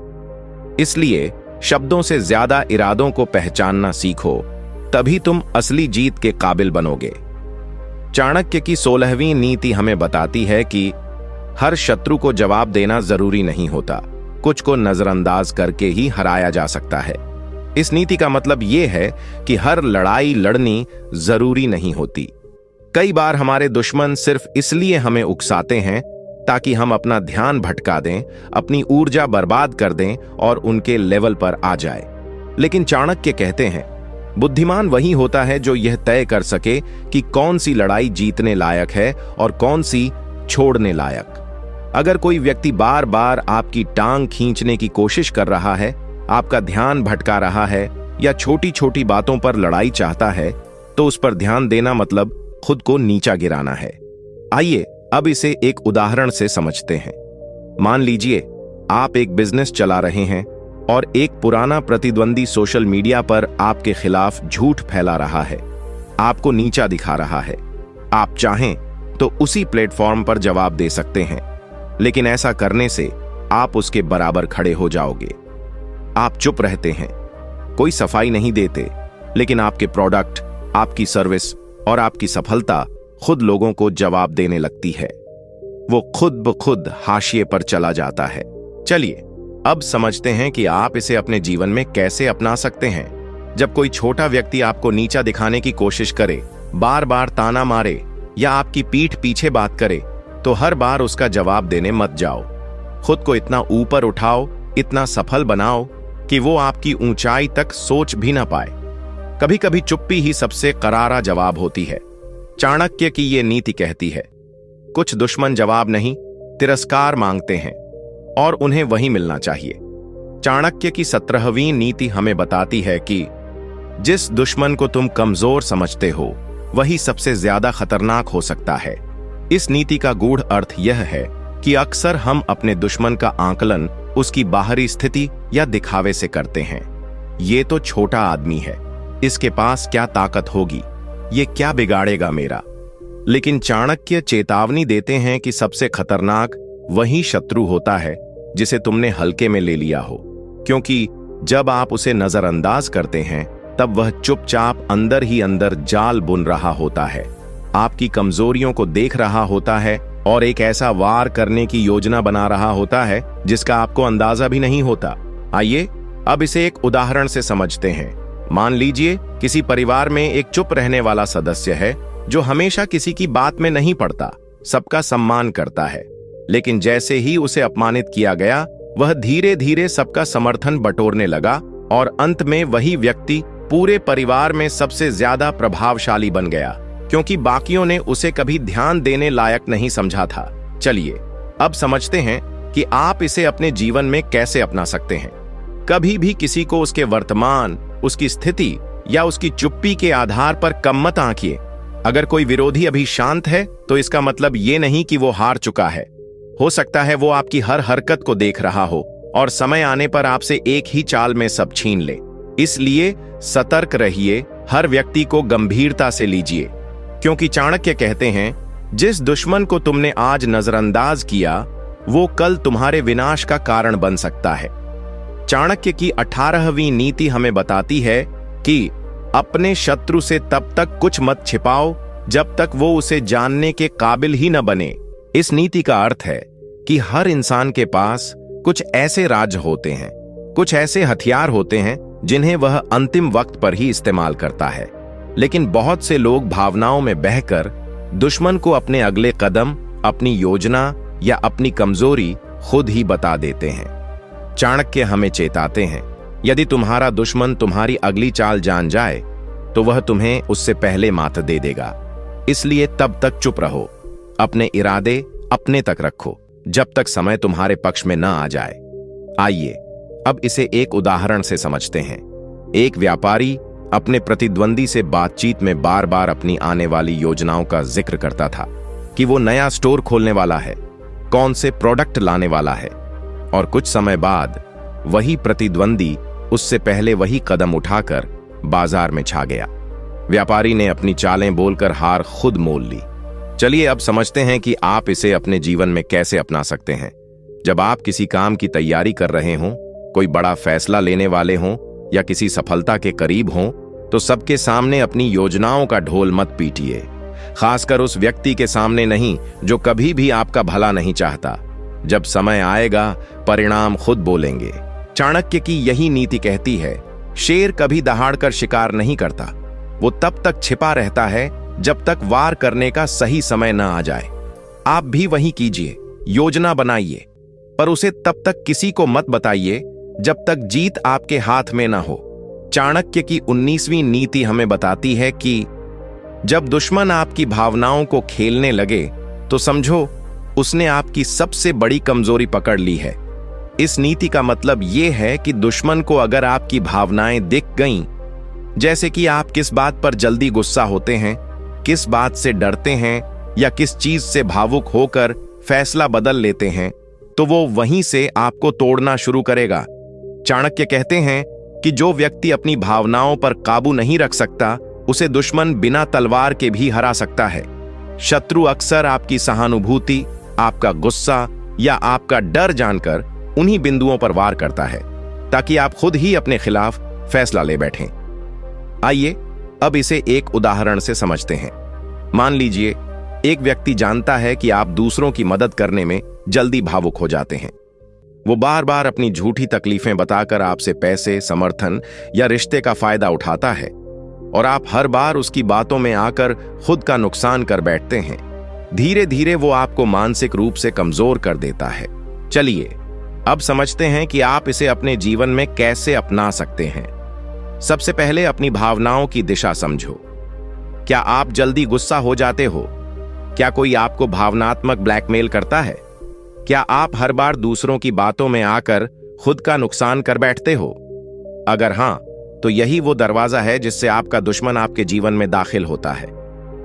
S1: इसलिए शब्दों से ज्यादा इरादों को पहचानना सीखो, तभी तुम असली जीत के काबिल बनोगे। चाणक्य की 16वीं नीति हमें बताती है कि हर शत्रु को जवाब देना जरूरी नहीं होता, कुछ को नजरअंदाज करके ही हराया जा सकता है। इस नीति का मतलब यह है कि हर लड़ाई लड़नी जरूरी नहीं होती। कई बार हमारे दुश्मन सिर्फ इसलिए हमें उकसाते हैं ताकि हम अपना ध्यान भटका दें, अपनी ऊर्जा बर्बाद कर दें और उनके लेवल पर आ जाए। लेकिन चाणक्य कहते हैं, बुद्धिमान वही होता है जो यह तय कर सके कि कौन सी लड़ाई जीतने लायक है और कौन सी छोड़ने लायक। अगर कोई व्यक्ति बार बार आपकी टांग खींचने की कोशिश कर रहा है, आपका ध्यान भटका रहा है या छोटी छोटी बातों पर लड़ाई चाहता है, तो उस पर ध्यान देना मतलब खुद को नीचा गिराना है। आइए अब इसे एक उदाहरण से समझते हैं। मान लीजिए आप एक बिजनेस चला रहे हैं और एक पुराना प्रतिद्वंदी सोशल मीडिया पर आपके खिलाफ झूठ फैला रहा है, आपको नीचा दिखा रहा है। आप चाहें तो उसी प्लेटफॉर्म पर जवाब दे सकते हैं, लेकिन ऐसा करने से आप उसके बराबर खड़े हो जाओगे। आप चुप रहते हैं, कोई सफाई नहीं देते, लेकिन आपके प्रोडक्ट, आपकी सर्विस और आपकी सफलता खुद लोगों को जवाब देने लगती है। वो खुद ब खुद हाशिए पर चला जाता है। चलिए अब समझते हैं कि आप इसे अपने जीवन में कैसे अपना सकते हैं। जब कोई छोटा व्यक्ति आपको नीचा दिखाने की कोशिश करे, बार बार ताना मारे या आपकी पीठ पीछे बात करे, तो हर बार उसका जवाब देने मत जाओ। खुद को इतना ऊपर उठाओ, इतना सफल बनाओ कि वो आपकी ऊंचाई तक सोच भी ना पाए। कभी कभी चुप्पी ही सबसे करारा जवाब होती है। चाणक्य की ये नीति कहती है, कुछ दुश्मन जवाब नहीं, तिरस्कार मांगते हैं और उन्हें वही मिलना चाहिए। चाणक्य की 17वीं नीति हमें बताती है कि जिस दुश्मन को तुम कमजोर समझते हो, वही सबसे ज्यादा खतरनाक हो सकता है। इस नीति का गूढ़ अर्थ यह है कि अक्सर हम अपने दुश्मन का आकलन उसकी बाहरी स्थिति या दिखावे से करते हैं। ये तो छोटा आदमी है, इसके पास क्या ताकत होगी, ये क्या बिगाड़ेगा मेरा। लेकिन चाणक्य चेतावनी देते हैं कि सबसे खतरनाक वही शत्रु होता है जिसे तुमने हल्के में ले लिया हो, क्योंकि जब आप उसे नजरअंदाज करते हैं तब वह चुपचाप अंदर ही अंदर जाल बुन रहा होता है, आपकी कमजोरियों को देख रहा होता है और एक ऐसा वार करने की योजना बना रहा होता है जिसका आपको अंदाजा भी नहीं होता। आइए अब इसे एक उदाहरण से समझते हैं। मान लीजिए किसी परिवार में एक चुप रहने वाला सदस्य है जो हमेशा किसी की बात में नहीं पड़ता, सबका सम्मान करता है, लेकिन जैसे ही उसे अपमानित किया गया, वह धीरे धीरे सबका समर्थन बटोरने लगा और अंत में वही व्यक्ति पूरे परिवार में सबसे ज्यादा प्रभावशाली बन गया, क्योंकि बाकियों ने उसे कभी ध्यान देने लायक नहीं समझा था। चलिए अब समझते हैं कि आप इसे अपने जीवन में कैसे अपना सकते हैं। कभी भी किसी को उसके वर्तमान, उसकी स्थिति या उसकी चुप्पी के आधार पर कम मत आंकिए। अगर कोई विरोधी अभी शांत है तो इसका मतलब ये नहीं कि वो हार चुका है। हो सकता है वो आपकी हर हरकत को देख रहा हो और समय आने पर आपसे एक ही चाल में सब छीन ले। इसलिए सतर्क रहिए, हर व्यक्ति को गंभीरता से लीजिए, क्योंकि चाणक्य कहते हैं, जिस दुश्मन को तुमने आज नजरअंदाज किया वो कल तुम्हारे विनाश का कारण बन सकता है। चाणक्य की 18वीं नीति हमें बताती है कि अपने शत्रु से तब तक कुछ मत छिपाओ जब तक वो उसे जानने के काबिल ही न बने। इस नीति का अर्थ है कि हर इंसान के पास कुछ ऐसे राज होते हैं, कुछ ऐसे हथियार होते हैं जिन्हें वह अंतिम वक्त पर ही इस्तेमाल करता है, लेकिन बहुत से लोग भावनाओं में बहकर दुश्मन को अपने अगले कदम, अपनी योजना या अपनी कमजोरी खुद ही बता देते हैं। चाणक्य हमें चेताते हैं, यदि तुम्हारा दुश्मन तुम्हारी अगली चाल जान जाए तो वह तुम्हें उससे पहले मात दे देगा। इसलिए तब तक चुप रहो, अपने इरादे अपने तक रखो जब तक समय तुम्हारे पक्ष में न आ जाए। आइए अब इसे एक उदाहरण से समझते हैं। एक व्यापारी अपने प्रतिद्वंदी से बातचीत में बार बार अपनी आने वाली योजनाओं का जिक्र करता था कि वो नया स्टोर खोलने वाला है, कौन से प्रोडक्ट लाने वाला है, और कुछ समय बाद वही प्रतिद्वंदी उससे पहले वही कदम उठाकर बाजार में छा गया। व्यापारी ने अपनी चालें बोलकर हार खुद मोल ली। चलिए अब समझते हैं कि आप इसे अपने जीवन में कैसे अपना सकते हैं। जब आप किसी काम की तैयारी कर रहे हों, कोई बड़ा फैसला लेने वाले हों या किसी सफलता के करीब हों, तो सबके सामने अपनी योजनाओं का ढोल मत पीटिए, खासकर उस व्यक्ति के सामने नहीं जो कभी भी आपका भला नहीं चाहता। जब समय आएगा परिणाम खुद बोलेंगे। चाणक्य की यही नीति कहती है, शेर कभी दहाड़कर शिकार नहीं करता, वो तब तक छिपा रहता है जब तक वार करने का सही समय न आ जाए। आप भी वही कीजिए, योजना बनाइए, पर उसे तब तक किसी को मत बताइए जब तक जीत आपके हाथ में ना हो। चाणक्य की 19वीं नीति हमें बताती है कि जब दुश्मन आपकी भावनाओं को खेलने लगे तो समझो उसने आपकी सबसे बड़ी कमजोरी पकड़ ली है। इस नीति का मतलब यह है कि दुश्मन को अगर आपकी भावनाएं दिख गईं, जैसे कि आप किस बात पर जल्दी गुस्सा होते हैं, किस बात से डरते हैं या किस चीज से भावुक होकर फैसला बदल लेते हैं, तो वो वहीं से आपको तोड़ना शुरू करेगा। चाणक्य कहते हैं कि जो व्यक्ति अपनी भावनाओं पर काबू नहीं रख सकता, उसे दुश्मन बिना तलवार के भी हरा सकता है। शत्रु अक्सर आपकी सहानुभूति, आपका गुस्सा या आपका डर जानकर उन्हीं बिंदुओं पर वार करता है ताकि आप खुद ही अपने खिलाफ फैसला ले बैठें। आइए अब इसे एक उदाहरण से समझते हैं। मान लीजिए एक व्यक्ति जानता है कि आप दूसरों की मदद करने में जल्दी भावुक हो जाते हैं। वो बार बार अपनी झूठी तकलीफें बताकर आपसे पैसे, समर्थन या रिश्ते का फायदा उठाता है और आप हर बार उसकी बातों में आकर खुद का नुकसान कर बैठते हैं। धीरे धीरे वो आपको मानसिक रूप से कमजोर कर देता है। चलिए अब समझते हैं कि आप इसे अपने जीवन में कैसे अपना सकते हैं। सबसे पहले अपनी भावनाओं की दिशा समझो। क्या आप जल्दी गुस्सा हो जाते हो? क्या कोई आपको भावनात्मक ब्लैकमेल करता है? क्या आप हर बार दूसरों की बातों में आकर खुद का नुकसान कर बैठते हो? अगर हां, तो यही वो दरवाजा है जिससे आपका दुश्मन आपके जीवन में दाखिल होता है।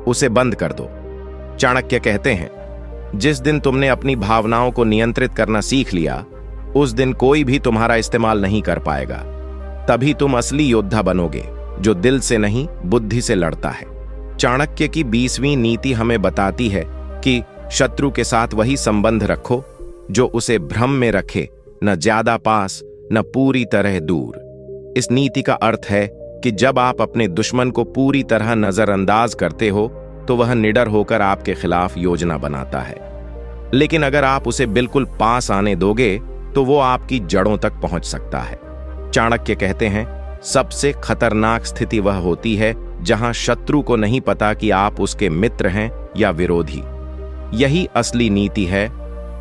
S1: उसे बंद कर दो। चाणक्य कहते हैं, जिस दिन तुमने अपनी भावनाओं को नियंत्रित करना सीख लिया, उस दिन कोई भी तुम्हारा इस्तेमाल नहीं कर पाएगा। तभी तुम असली योद्धा बनोगे, जो दिल से नहीं बुद्धि से लड़ता है। चाणक्य की 20वीं नीति हमें बताती है कि शत्रु के साथ वही संबंध रखो जो उसे भ्रम में रखे, न ज्यादा पास न पूरी तरह दूर। इस नीति का अर्थ है कि जब आप अपने दुश्मन को पूरी तरह नजरअंदाज करते हो तो वह निडर होकर आपके खिलाफ योजना बनाता है। लेकिन अगर आप उसे बिल्कुल पास आने दोगे तो वो आपकी जड़ों तक पहुंच सकता है। चाणक्य कहते हैं, सबसे खतरनाक स्थिति वह होती है जहां शत्रु को नहीं पता कि आप उसके मित्र हैं या विरोधी। यही असली नीति है,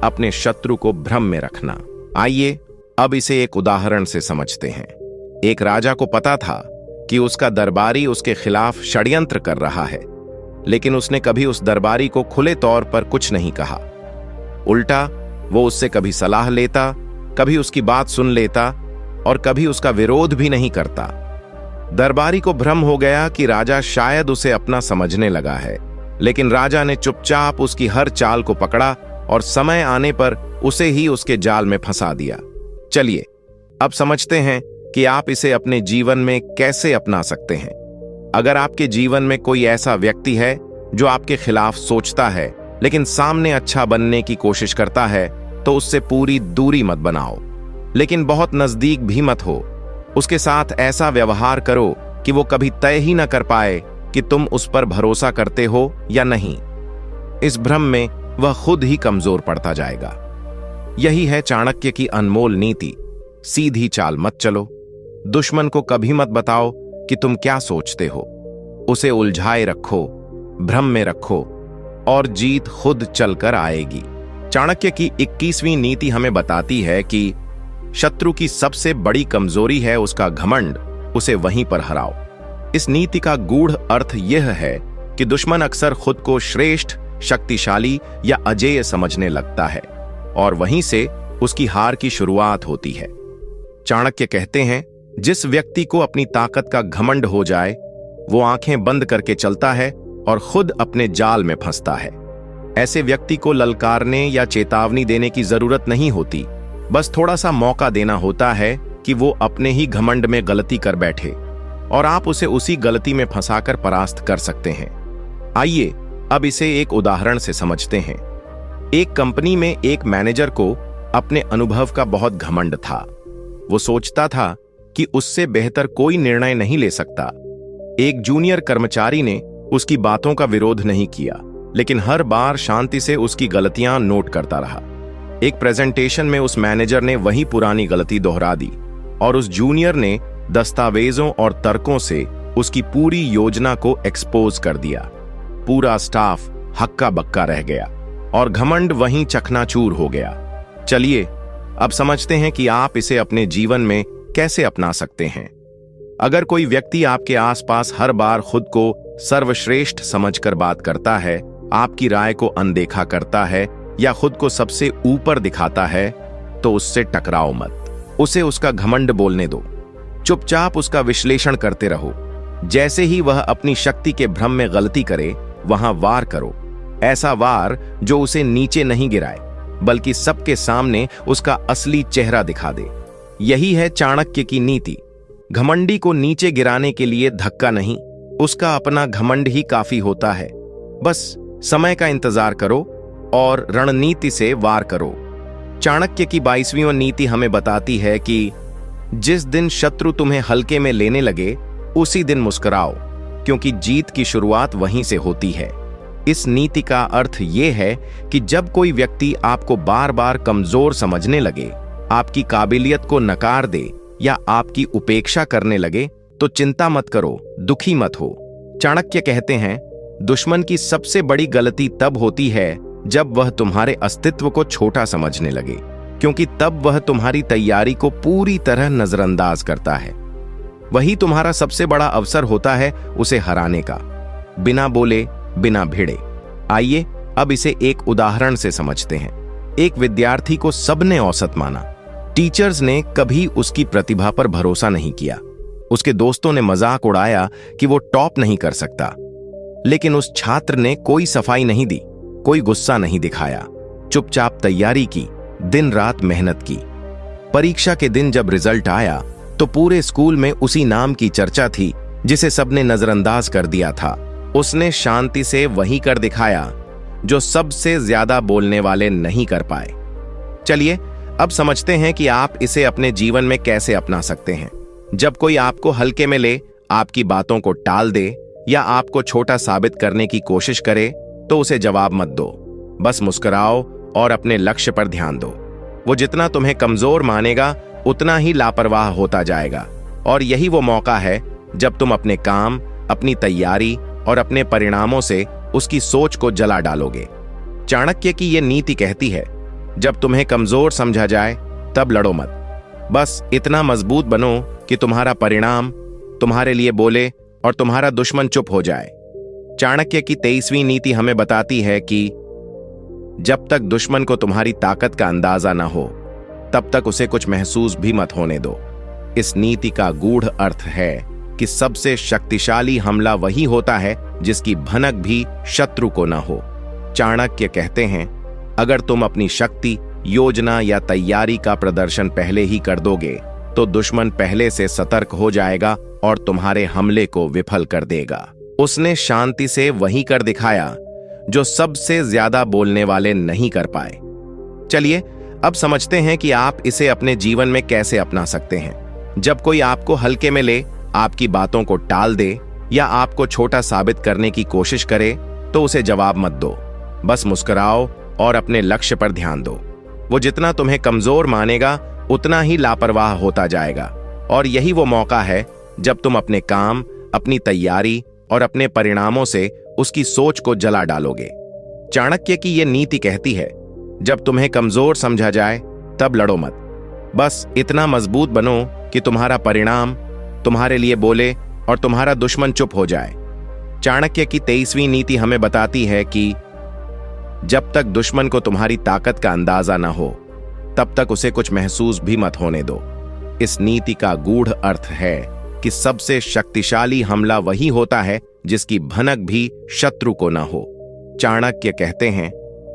S1: अपने शत्रु को भ्रम में रखना। आइए अब इसे एक उदाहरण से समझते हैं। एक राजा को पता था कि उसका दरबारी उसके खिलाफ षड्यंत्र कर रहा है, लेकिन उसने कभी उस दरबारी को खुले तौर पर कुछ नहीं कहा। उल्टा वो उससे कभी सलाह लेता, कभी उसकी बात सुन लेता और कभी उसका विरोध भी नहीं करता। दरबारी को भ्रम हो गया कि राजा शायद उसे अपना समझने लगा है, लेकिन राजा ने चुपचाप उसकी हर चाल को पकड़ा और समय आने पर उसे ही उसके जाल में फंसा दिया। चलिए अब समझते हैं कि आप इसे अपने जीवन में कैसे अपना सकते हैं। अगर आपके जीवन में कोई ऐसा व्यक्ति है जो आपके खिलाफ सोचता है लेकिन सामने अच्छा बनने की कोशिश करता है, तो उससे पूरी दूरी मत बनाओ, लेकिन बहुत नजदीक भी मत हो। उसके साथ ऐसा व्यवहार करो कि वो कभी तय ही न कर पाए कि तुम उस पर भरोसा करते हो या नहीं। इस भ्रम में वह खुद ही कमजोर पड़ता जाएगा। यही है चाणक्य की अनमोल नीति, सीधी चाल मत चलो। दुश्मन को कभी मत बताओ कि तुम क्या सोचते हो। उसे उलझाए रखो, भ्रम में रखो और जीत खुद चलकर आएगी। चाणक्य की 21वीं नीति हमें बताती है कि शत्रु की सबसे बड़ी कमजोरी है उसका घमंड, उसे वहीं पर हराओ। इस नीति का गूढ़ अर्थ यह है कि दुश्मन अक्सर खुद को श्रेष्ठ, शक्तिशाली या अजेय समझने लगता है और वहीं से उसकी हार की शुरुआत होती है। चाणक्य कहते हैं, जिस व्यक्ति को अपनी ताकत का घमंड हो जाए, वो आंखें बंद करके चलता है और खुद अपने जाल में फंसता है। ऐसे व्यक्ति को ललकारने या चेतावनी देने की जरूरत नहीं होती, बस थोड़ा सा मौका देना होता है कि वो अपने ही घमंड में गलती कर बैठे और आप उसे उसी गलती में फंसाकर परास्त कर सकते हैं। आइए अब इसे एक उदाहरण से समझते हैं। एक कंपनी में एक मैनेजर को अपने अनुभव का बहुत घमंड था। वो सोचता था कि उससे बेहतर कोई निर्णय नहीं ले सकता। एक जूनियर कर्मचारी ने उसकी बातों का विरोध नहीं किया, लेकिन हर बार शांति से उसकी गलतियां नोट करता रहा। एक प्रेजेंटेशन में उस मैनेजर ने वही पुरानी गलती दोहरा दी और उस जूनियर ने दस्तावेजों और तर्कों से उसकी पूरी योजना को एक्सपोज कर दिया। पूरा स्टाफ हक्का बक्का रह गया और घमंड वहीं चकनाचूर हो गया। चलिए अब समझते हैं कि आप इसे अपने जीवन में कैसे अपना सकते हैं। अगर कोई व्यक्ति आपके आसपास हर बार खुद को सर्वश्रेष्ठ समझकर बात करता है, आपकी राय को अनदेखा करता है या खुद को सबसे ऊपर दिखाता है, तो उससे टकराओ मत। उसे उसका घमंड बोलने दो। चुपचाप उसका विश्लेषण करते रहो। जैसे ही वह अपनी शक्ति के भ्रम में गलती करे, वहां वार करो। ऐसा वार जो उसे नीचे नहीं गिराए, बल्कि सबके सामने उसका असली चेहरा दिखा दे। यही है चाणक्य की नीति। घमंडी को नीचे गिराने के लिए धक्का नहीं, उसका अपना घमंड ही काफी होता है। बस समय का इंतजार करो और रणनीति से वार करो। चाणक्य की 22वीं नीति हमें बताती है कि जिस दिन शत्रु तुम्हें हल्के में लेने लगे, उसी दिन मुस्कुराओ, क्योंकि जीत की शुरुआत वहीं से होती है। इस नीति का अर्थ यह है कि जब कोई व्यक्ति आपको बार बार कमजोर समझने लगे, आपकी काबिलियत को नकार दे या आपकी उपेक्षा करने लगे, तो चिंता मत करो, दुखी मत हो। चाणक्य कहते हैं, दुश्मन की सबसे बड़ी गलती तब होती है जब वह तुम्हारे अस्तित्व को छोटा समझने लगे, क्योंकि तब वह तुम्हारी तैयारी को पूरी तरह नजरअंदाज करता है। वही तुम्हारा सबसे बड़ा अवसर होता है उसे हराने का, बिना बोले, बिना भिड़े। आइए अब इसे एक उदाहरण से समझते हैं। एक विद्यार्थी को सबने औसत माना। टीचर्स ने कभी उसकी प्रतिभा पर भरोसा नहीं किया। उसके दोस्तों ने मजाक उड़ाया कि वो टॉप नहीं कर सकता। लेकिन उस छात्र ने कोई सफाई नहीं दी, कोई गुस्सा नहीं दिखाया। चुपचाप तैयारी की, दिन रात मेहनत की। परीक्षा के दिन जब रिजल्ट आया तो पूरे स्कूल में उसी नाम की चर्चा थी जिसे सबने नजरअंदाज कर दिया था। उसने शांति से वही कर दिखाया जो सबसे ज्यादा बोलने वाले नहीं कर पाए। चलिए अब समझते हैं कि आप इसे अपने जीवन में कैसे अपना सकते हैं। जब कोई आपको हल्के में ले, आपकी बातों को टाल दे या आपको छोटा साबित करने की कोशिश करे, तो उसे जवाब मत दो। बस मुस्कुराओ और अपने लक्ष्य पर ध्यान दो। वो जितना तुम्हें कमजोर मानेगा, उतना ही लापरवाह होता जाएगा। और यही वो मौका है जब तुम अपने काम, अपनी तैयारी और अपने परिणामों से उसकी सोच को जला डालोगे। चाणक्य की यह नीति कहती है, जब तुम्हें कमजोर समझा जाए तब लड़ो मत। बस इतना मजबूत बनो कि तुम्हारा परिणाम तुम्हारे लिए बोले और तुम्हारा दुश्मन चुप हो जाए। चाणक्य की 23वीं नीति हमें बताती है कि जब तक दुश्मन को तुम्हारी ताकत का अंदाजा ना हो, तब तक उसे कुछ महसूस भी मत होने दो। इस नीति का गूढ़ अर्थ है कि सबसे शक्तिशाली हमला वही होता है जिसकी भनक भी शत्रु को न हो। चाणक्य कहते हैं, अगर तुम अपनी शक्ति, योजना या तैयारी का प्रदर्शन पहले ही कर दोगे, तो दुश्मन पहले से सतर्क हो जाएगा और तुम्हारे हमले को विफल कर देगा। उसने शांति से वही कर दिखाया जो सबसे ज्यादा बोलने वाले नहीं कर पाए। चलिए अब समझते हैं कि आप इसे अपने जीवन में कैसे अपना सकते हैं। जब कोई आपको हल्के में ले, आपकी बातों को टाल दे या आपको छोटा साबित करने की कोशिश करे, तो उसे जवाब मत दो। बस मुस्कुराओ और अपने लक्ष्य पर ध्यान दो। वो जितना तुम्हें कमजोर मानेगा, उतना ही लापरवाह होता जाएगा। और यही वो मौका है जब तुम अपने काम, अपनी तैयारी और अपने परिणामों से उसकी सोच को जला डालोगे। चाणक्य की यह नीति कहती है, जब तुम्हें कमजोर समझा जाए तब लड़ो मत। बस इतना मजबूत बनो कि तुम्हारा परिणाम तुम्हारे लिए बोले और तुम्हारा दुश्मन चुप हो जाए। चाणक्य की 23वीं नीति हमें बताती है कि जब तक दुश्मन को तुम्हारी ताकत का अंदाजा न हो, तब तक उसे कुछ महसूस भी मत होने दो। इस नीति का गूढ़ अर्थ है कि सबसे शक्तिशाली हमला वही होता है जिसकी भनक भी शत्रु को न हो। चाणक्य कहते हैं,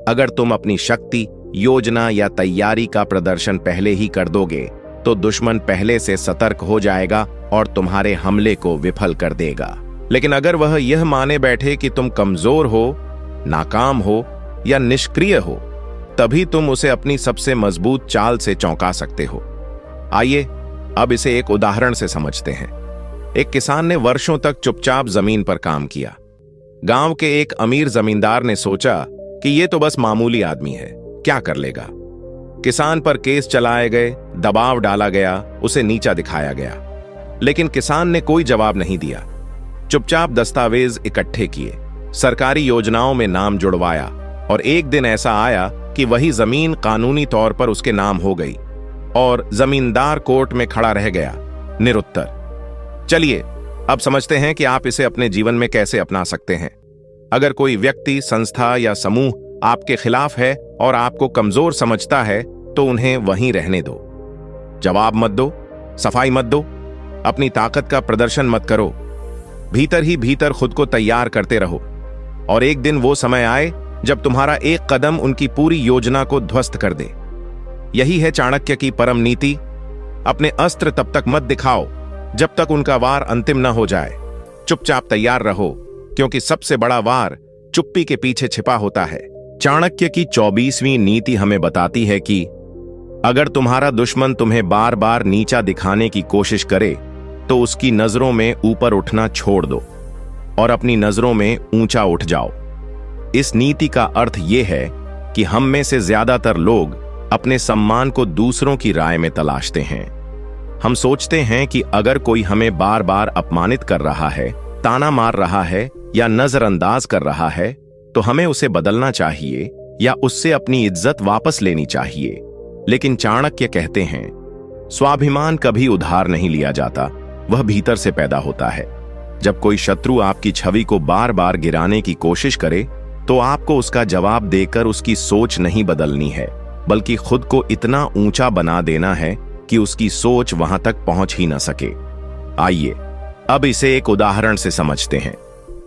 S1: अगर तुम अपनी शक्ति, योजना या तैयारी का प्रदर्शन पहले ही कर दोगे, तो दुश्मन पहले से सतर्क हो जाएगा और तुम्हारे हमले को विफल कर देगा। लेकिन अगर वह यह माने बैठे कि तुम कमजोर हो, नाकाम हो या निष्क्रिय हो, तभी तुम उसे अपनी सबसे मजबूत चाल से चौंका सकते हो। आइए अब इसे एक उदाहरण से समझते हैं। एक किसान ने वर्षों तक चुपचाप जमीन पर काम किया। गांव के एक अमीर जमींदार ने सोचा कि ये तो बस मामूली आदमी है, क्या कर लेगा। किसान पर केस चलाए गए, दबाव डाला गया, उसे नीचा दिखाया गया। लेकिन किसान ने कोई जवाब नहीं दिया। चुपचाप दस्तावेज इकट्ठे किए, सरकारी योजनाओं में नाम जुड़वाया, और एक दिन ऐसा आया कि वही जमीन कानूनी तौर पर उसके नाम हो गई और जमींदार कोर्ट में खड़ा रह गया, निरुत्तर। चलिए अब समझते हैं कि आप इसे अपने जीवन में कैसे अपना सकते हैं। अगर कोई व्यक्ति, संस्था या समूह आपके खिलाफ है और आपको कमजोर समझता है तो उन्हें वहीं रहने दो। जवाब मत दो, सफाई मत दो, अपनी ताकत का प्रदर्शन मत करो। भीतर ही भीतर खुद को तैयार करते रहो, और एक दिन वो समय आए जब तुम्हारा एक कदम उनकी पूरी योजना को ध्वस्त कर दे। यही है चाणक्य की परम नीति। अपने अस्त्र तब तक मत दिखाओ जब तक उनका वार अंतिम न हो जाए। चुपचाप तैयार रहो, क्योंकि सबसे बड़ा वार चुप्पी के पीछे छिपा होता है। चाणक्य की 24वीं नीति हमें बताती है कि अगर तुम्हारा दुश्मन तुम्हें बार बार नीचा दिखाने की कोशिश करे तो उसकी नजरों में ऊपर उठना छोड़ दो और अपनी नजरों में ऊंचा उठ जाओ। इस नीति का अर्थ यह है कि हम में से ज्यादातर लोग अपने सम्मान को दूसरों की राय में तलाशते हैं। हम सोचते हैं कि अगर कोई हमें बार बार अपमानित कर रहा है, ताना मार रहा है या नजरअंदाज कर रहा है तो हमें उसे बदलना चाहिए या उससे अपनी इज्जत वापस लेनी चाहिए। लेकिन चाणक्य कहते हैं, स्वाभिमान कभी उधार नहीं लिया जाता, वह भीतर से पैदा होता है। जब कोई शत्रु आपकी छवि को बार बार गिराने की कोशिश करे तो आपको उसका जवाब देकर उसकी सोच नहीं बदलनी है, बल्कि खुद को इतना ऊंचा बना देना है कि उसकी सोच वहां तक पहुंच ही न सके। आइए अब इसे एक उदाहरण से समझते हैं।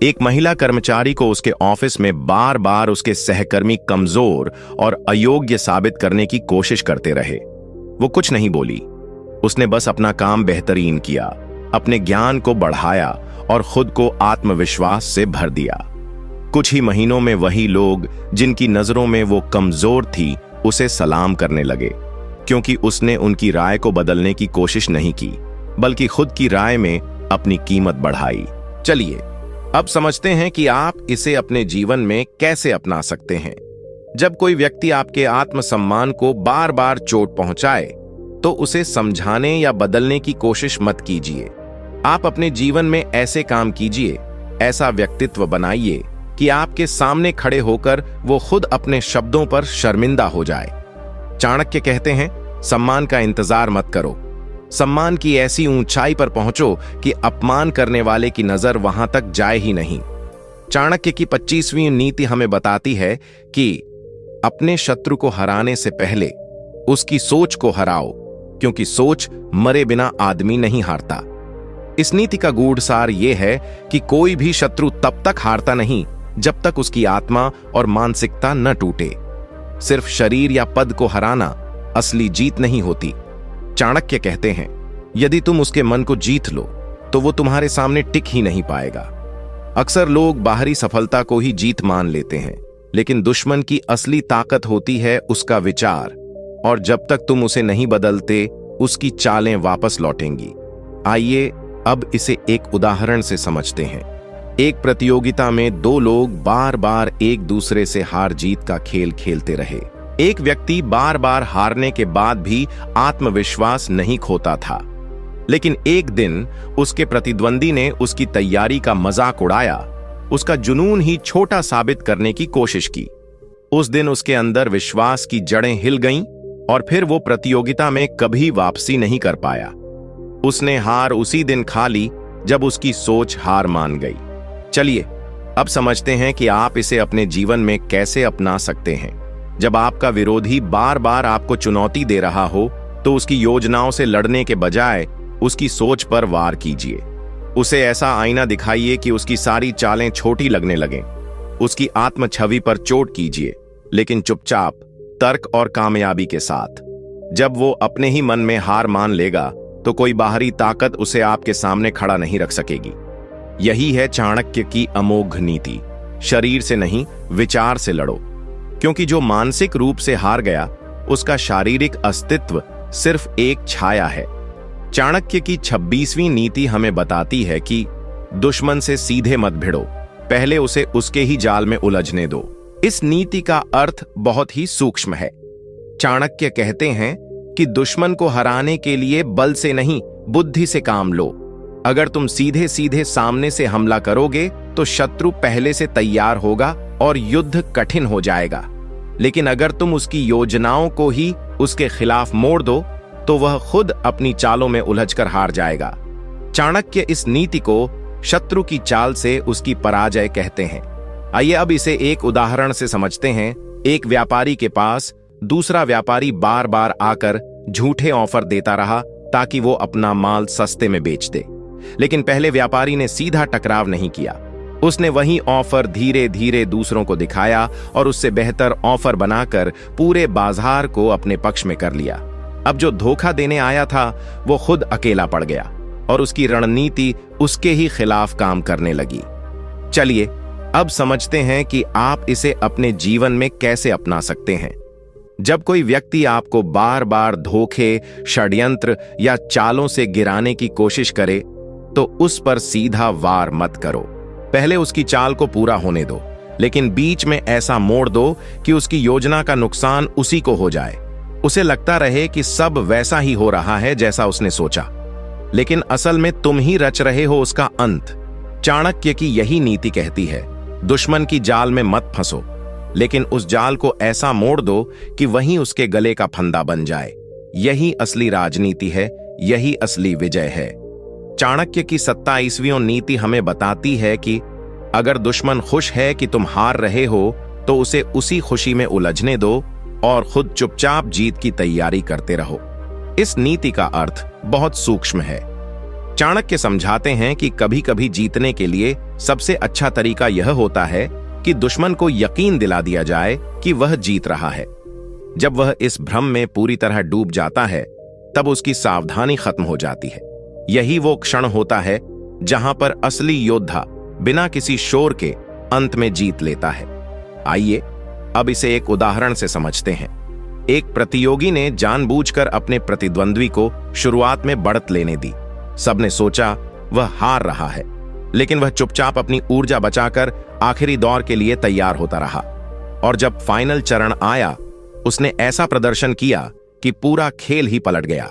S1: एक महिला कर्मचारी को उसके ऑफिस में बार बार उसके सहकर्मी कमजोर और अयोग्य साबित करने की कोशिश करते रहे। वो कुछ नहीं बोली, उसने बस अपना काम बेहतरीन किया, अपने ज्ञान को बढ़ाया और खुद को आत्मविश्वास से भर दिया। कुछ ही महीनों में वही लोग जिनकी नजरों में वो कमजोर थी उसे सलाम करने लगे, क्योंकि उसने उनकी राय को बदलने की कोशिश नहीं की, बल्कि खुद की राय में अपनी कीमत बढ़ाई। चलिए अब समझते हैं कि आप इसे अपने जीवन में कैसे अपना सकते हैं। जब कोई व्यक्ति आपके आत्मसम्मान को बार बार चोट पहुंचाए तो उसे समझाने या बदलने की कोशिश मत कीजिए। आप अपने जीवन में ऐसे काम कीजिए, ऐसा व्यक्तित्व बनाइए कि आपके सामने खड़े होकर वो खुद अपने शब्दों पर शर्मिंदा हो जाए। चाणक्य कहते हैं, सम्मान का इंतजार मत करो, सम्मान की ऐसी ऊंचाई पर पहुंचो कि अपमान करने वाले की नजर वहां तक जाए ही नहीं। चाणक्य की 25वीं नीति हमें बताती है कि अपने शत्रु को हराने से पहले उसकी सोच को हराओ, क्योंकि सोच मरे बिना आदमी नहीं हारता। इस नीति का गूढ़ सार यह है कि कोई भी शत्रु तब तक हारता नहीं जब तक उसकी आत्मा और मानसिकता न टूटे। सिर्फ शरीर या पद को हराना असली जीत नहीं होती। चाणक्य कहते हैं, यदि तुम उसके मन को जीत लो तो वो तुम्हारे सामने टिक ही नहीं पाएगा। अक्सर लोग बाहरी सफलता को ही जीत मान लेते हैं, लेकिन दुश्मन की असली ताकत होती है उसका विचार, और जब तक तुम उसे नहीं बदलते उसकी चालें वापस लौटेंगी। आइए अब इसे एक उदाहरण से समझते हैं। एक प्रतियोगिता में दो लोग बार बार एक दूसरे से हार जीत का खेल खेलते रहे। एक व्यक्ति बार बार हारने के बाद भी आत्मविश्वास नहीं खोता था, लेकिन एक दिन उसके प्रतिद्वंदी ने उसकी तैयारी का मजाक उड़ाया, उसका जुनून ही छोटा साबित करने की कोशिश की। उस दिन उसके अंदर विश्वास की जड़ें हिल गईं और फिर वो प्रतियोगिता में कभी वापसी नहीं कर पाया। उसने हार उसी दिन खा ली जब उसकी सोच हार मान गई। चलिए अब समझते हैं कि आप इसे अपने जीवन में कैसे अपना सकते हैं। जब आपका विरोधी बार बार आपको चुनौती दे रहा हो तो उसकी योजनाओं से लड़ने के बजाय उसकी सोच पर वार कीजिए। उसे ऐसा आईना दिखाइए कि उसकी सारी चालें छोटी लगने लगें। उसकी आत्म छवि पर चोट कीजिए, लेकिन चुपचाप, तर्क और कामयाबी के साथ। जब वो अपने ही मन में हार मान लेगा तो कोई बाहरी ताकत उसे आपके सामने खड़ा नहीं रख सकेगी। यही है चाणक्य की अमोघ नीति। शरीर से नहीं, विचार से लड़ो, क्योंकि जो मानसिक रूप से हार गया उसका शारीरिक अस्तित्व सिर्फ एक छाया है। चाणक्य की 26वीं नीति हमें बताती है कि दुश्मन से सीधे मत भिड़ो, पहले उसे उसके ही जाल में उलझने दो। इस नीति का अर्थ बहुत ही सूक्ष्म है। चाणक्य कहते हैं कि दुश्मन को हराने के लिए बल से नहीं, बुद्धि से काम लो। अगर तुम सीधे सीधे सामने से हमला करोगे तो शत्रु पहले से तैयार होगा और युद्ध कठिन हो जाएगा। लेकिन अगर तुम उसकी योजनाओं को ही उसके खिलाफ मोड़ दो तो वह खुद अपनी चालों में उलझकर हार जाएगा। चाणक्य इस नीति को शत्रु की चाल से उसकी पराजय कहते हैं। आइए अब इसे एक उदाहरण से समझते हैं। एक व्यापारी के पास दूसरा व्यापारी बार बार आकर झूठे ऑफर देता रहा ताकि वो अपना माल सस्ते में बेच दे। लेकिन पहले व्यापारी ने सीधा टकराव नहीं किया। उसने वही ऑफर धीरे धीरे दूसरों को दिखाया और उससे बेहतर ऑफर बनाकर पूरे बाजार को अपने पक्ष में कर लिया। अब जो धोखा देने आया था वो खुद अकेला पड़ गया और उसकी रणनीति उसके ही खिलाफ काम करने लगी। चलिए अब समझते हैं कि आप इसे अपने जीवन में कैसे अपना सकते हैं। जब कोई व्यक्ति आपको बार बार धोखे, षड्यंत्र या चालों से गिराने की कोशिश करे तो उस पर सीधा वार मत करो। पहले उसकी चाल को पूरा होने दो, लेकिन बीच में ऐसा मोड़ दो कि उसकी योजना का नुकसान उसी को हो जाए। उसे लगता रहे कि सब वैसा ही हो रहा है जैसा उसने सोचा, लेकिन असल में तुम ही रच रहे हो उसका अंत। चाणक्य की यही नीति कहती है, दुश्मन की जाल में मत फंसो, लेकिन उस जाल को ऐसा मोड़ दो कि वही उसके गले का फंदा बन जाए। यही असली राजनीति है, यही असली विजय है। चाणक्य की 27वीं नीति हमें बताती है कि अगर दुश्मन खुश है कि तुम हार रहे हो तो उसे उसी खुशी में उलझने दो और खुद चुपचाप जीत की तैयारी करते रहो। इस नीति का अर्थ बहुत सूक्ष्म है। चाणक्य समझाते हैं कि कभी कभी जीतने के लिए सबसे अच्छा तरीका यह होता है कि दुश्मन को यकीन दिला दिया जाए कि वह जीत रहा है। जब वह इस भ्रम में पूरी तरह डूब जाता है तब उसकी सावधानी खत्म हो जाती है। यही वो क्षण होता है जहां पर असली योद्धा बिना किसी शोर के अंत में जीत लेता है। आइए अब इसे एक उदाहरण से समझते हैं। एक प्रतियोगी ने जानबूझकर अपने प्रतिद्वंद्वी को शुरुआत में बढ़त लेने दी। सबने सोचा वह हार रहा है, लेकिन वह चुपचाप अपनी ऊर्जा बचाकर आखिरी दौर के लिए तैयार होता रहा। और जब फाइनल चरण आया उसने ऐसा प्रदर्शन किया कि पूरा खेल ही पलट गया।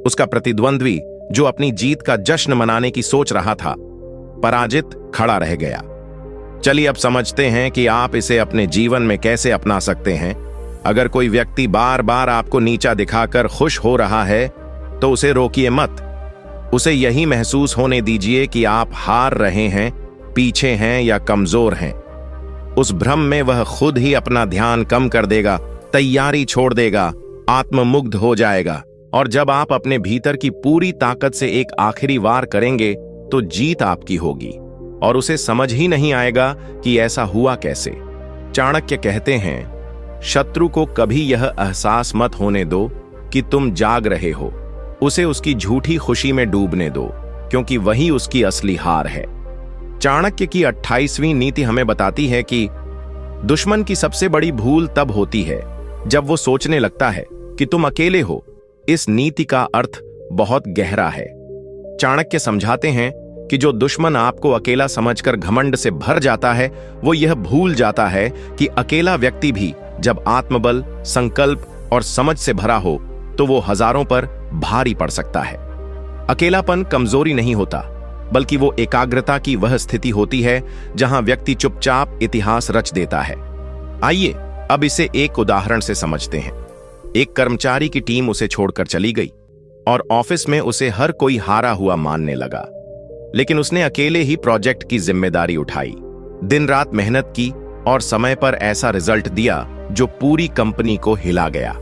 S1: उसका प्रतिद्वंद्वी जो अपनी जीत का जश्न मनाने की सोच रहा था, पराजित खड़ा रह गया। चलिए अब समझते हैं कि आप इसे अपने जीवन में कैसे अपना सकते हैं। अगर कोई व्यक्ति बार बार आपको नीचा दिखाकर खुश हो रहा है तो उसे रोकिए मत। उसे यही महसूस होने दीजिए कि आप हार रहे हैं, पीछे हैं या कमजोर हैं। उस भ्रम में वह खुद ही अपना ध्यान कम कर देगा, तैयारी छोड़ देगा, आत्ममुग्ध हो जाएगा। और जब आप अपने भीतर की पूरी ताकत से एक आखिरी वार करेंगे तो जीत आपकी होगी और उसे समझ ही नहीं आएगा कि ऐसा हुआ कैसे। चाणक्य कहते हैं, शत्रु को कभी यह एहसास मत होने दो कि तुम जाग रहे हो। उसे उसकी झूठी खुशी में डूबने दो, क्योंकि वही उसकी असली हार है। चाणक्य की 28वीं नीति हमें बताती है कि दुश्मन की सबसे बड़ी भूल तब होती है जब वो सोचने लगता है कि तुम अकेले हो। इस नीति का अर्थ बहुत गहरा है। चाणक्य समझाते हैं कि जो दुश्मन आपको अकेला समझकर घमंड से भर जाता है वो यह भूल जाता है कि अकेला व्यक्ति भी जब आत्मबल, संकल्प और समझ से भरा हो तो वो हजारों पर भारी पड़ सकता है। अकेलापन कमजोरी नहीं होता, बल्कि वो एकाग्रता की वह स्थिति होती है जहां व्यक्ति चुपचाप इतिहास रच देता है। आइए अब इसे एक उदाहरण से समझते हैं। एक कर्मचारी की टीम उसे छोड़कर चली गई और ऑफिस में उसे हर कोई हारा हुआ मानने लगा, लेकिन उसने अकेले ही प्रोजेक्ट की जिम्मेदारी उठाई, दिन रात मेहनत की और समय पर ऐसा रिजल्ट दिया जो पूरी कंपनी को हिला गया।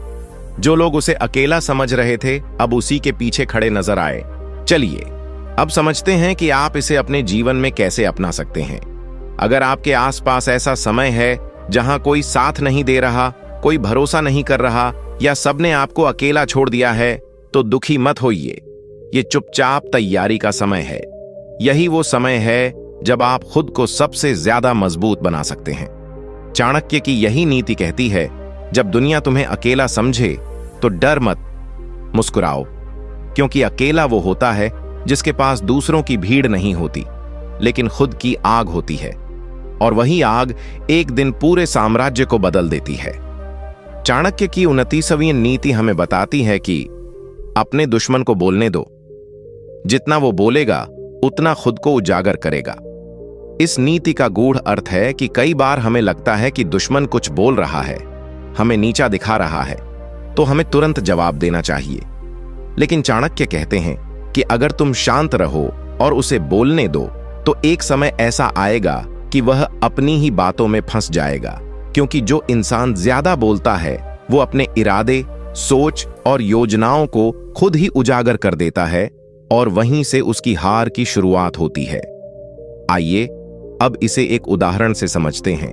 S1: जो लोग उसे अकेला समझ रहे थे अब उसी के पीछे खड़े नजर आए। चलिए अब समझते हैं कि आप इसे अपने जीवन में कैसे अपना सकते हैं। अगर आपके आसपास ऐसा समय है जहां कोई साथ नहीं दे रहा, कोई भरोसा नहीं कर रहा या सबने आपको अकेला छोड़ दिया है तो दुखी मत होइए। ये चुपचाप तैयारी का समय है। यही वो समय है जब आप खुद को सबसे ज्यादा मजबूत बना सकते हैं। चाणक्य की यही नीति कहती है, जब दुनिया तुम्हें अकेला समझे तो डर मत, मुस्कुराओ, क्योंकि अकेला वो होता है जिसके पास दूसरों की भीड़ नहीं होती, लेकिन खुद की आग होती है, और वही आग एक दिन पूरे साम्राज्य को बदल देती है। चाणक्य की 29वीं नीति हमें बताती है कि अपने दुश्मन को बोलने दो। जितना वो बोलेगा उतना खुद को उजागर करेगा। इस नीति का गूढ़ अर्थ है कि कई बार हमें लगता है कि दुश्मन कुछ बोल रहा है, हमें नीचा दिखा रहा है, तो हमें तुरंत जवाब देना चाहिए। लेकिन चाणक्य कहते हैं कि अगर तुम शांत रहो और उसे बोलने दो तो एक समय ऐसा आएगा कि वह अपनी ही बातों में फंस जाएगा, क्योंकि जो इंसान ज्यादा बोलता है वो अपने इरादे, सोच और योजनाओं को खुद ही उजागर कर देता है और वहीं से उसकी हार की शुरुआत होती है। आइए अब इसे एक उदाहरण से समझते हैं।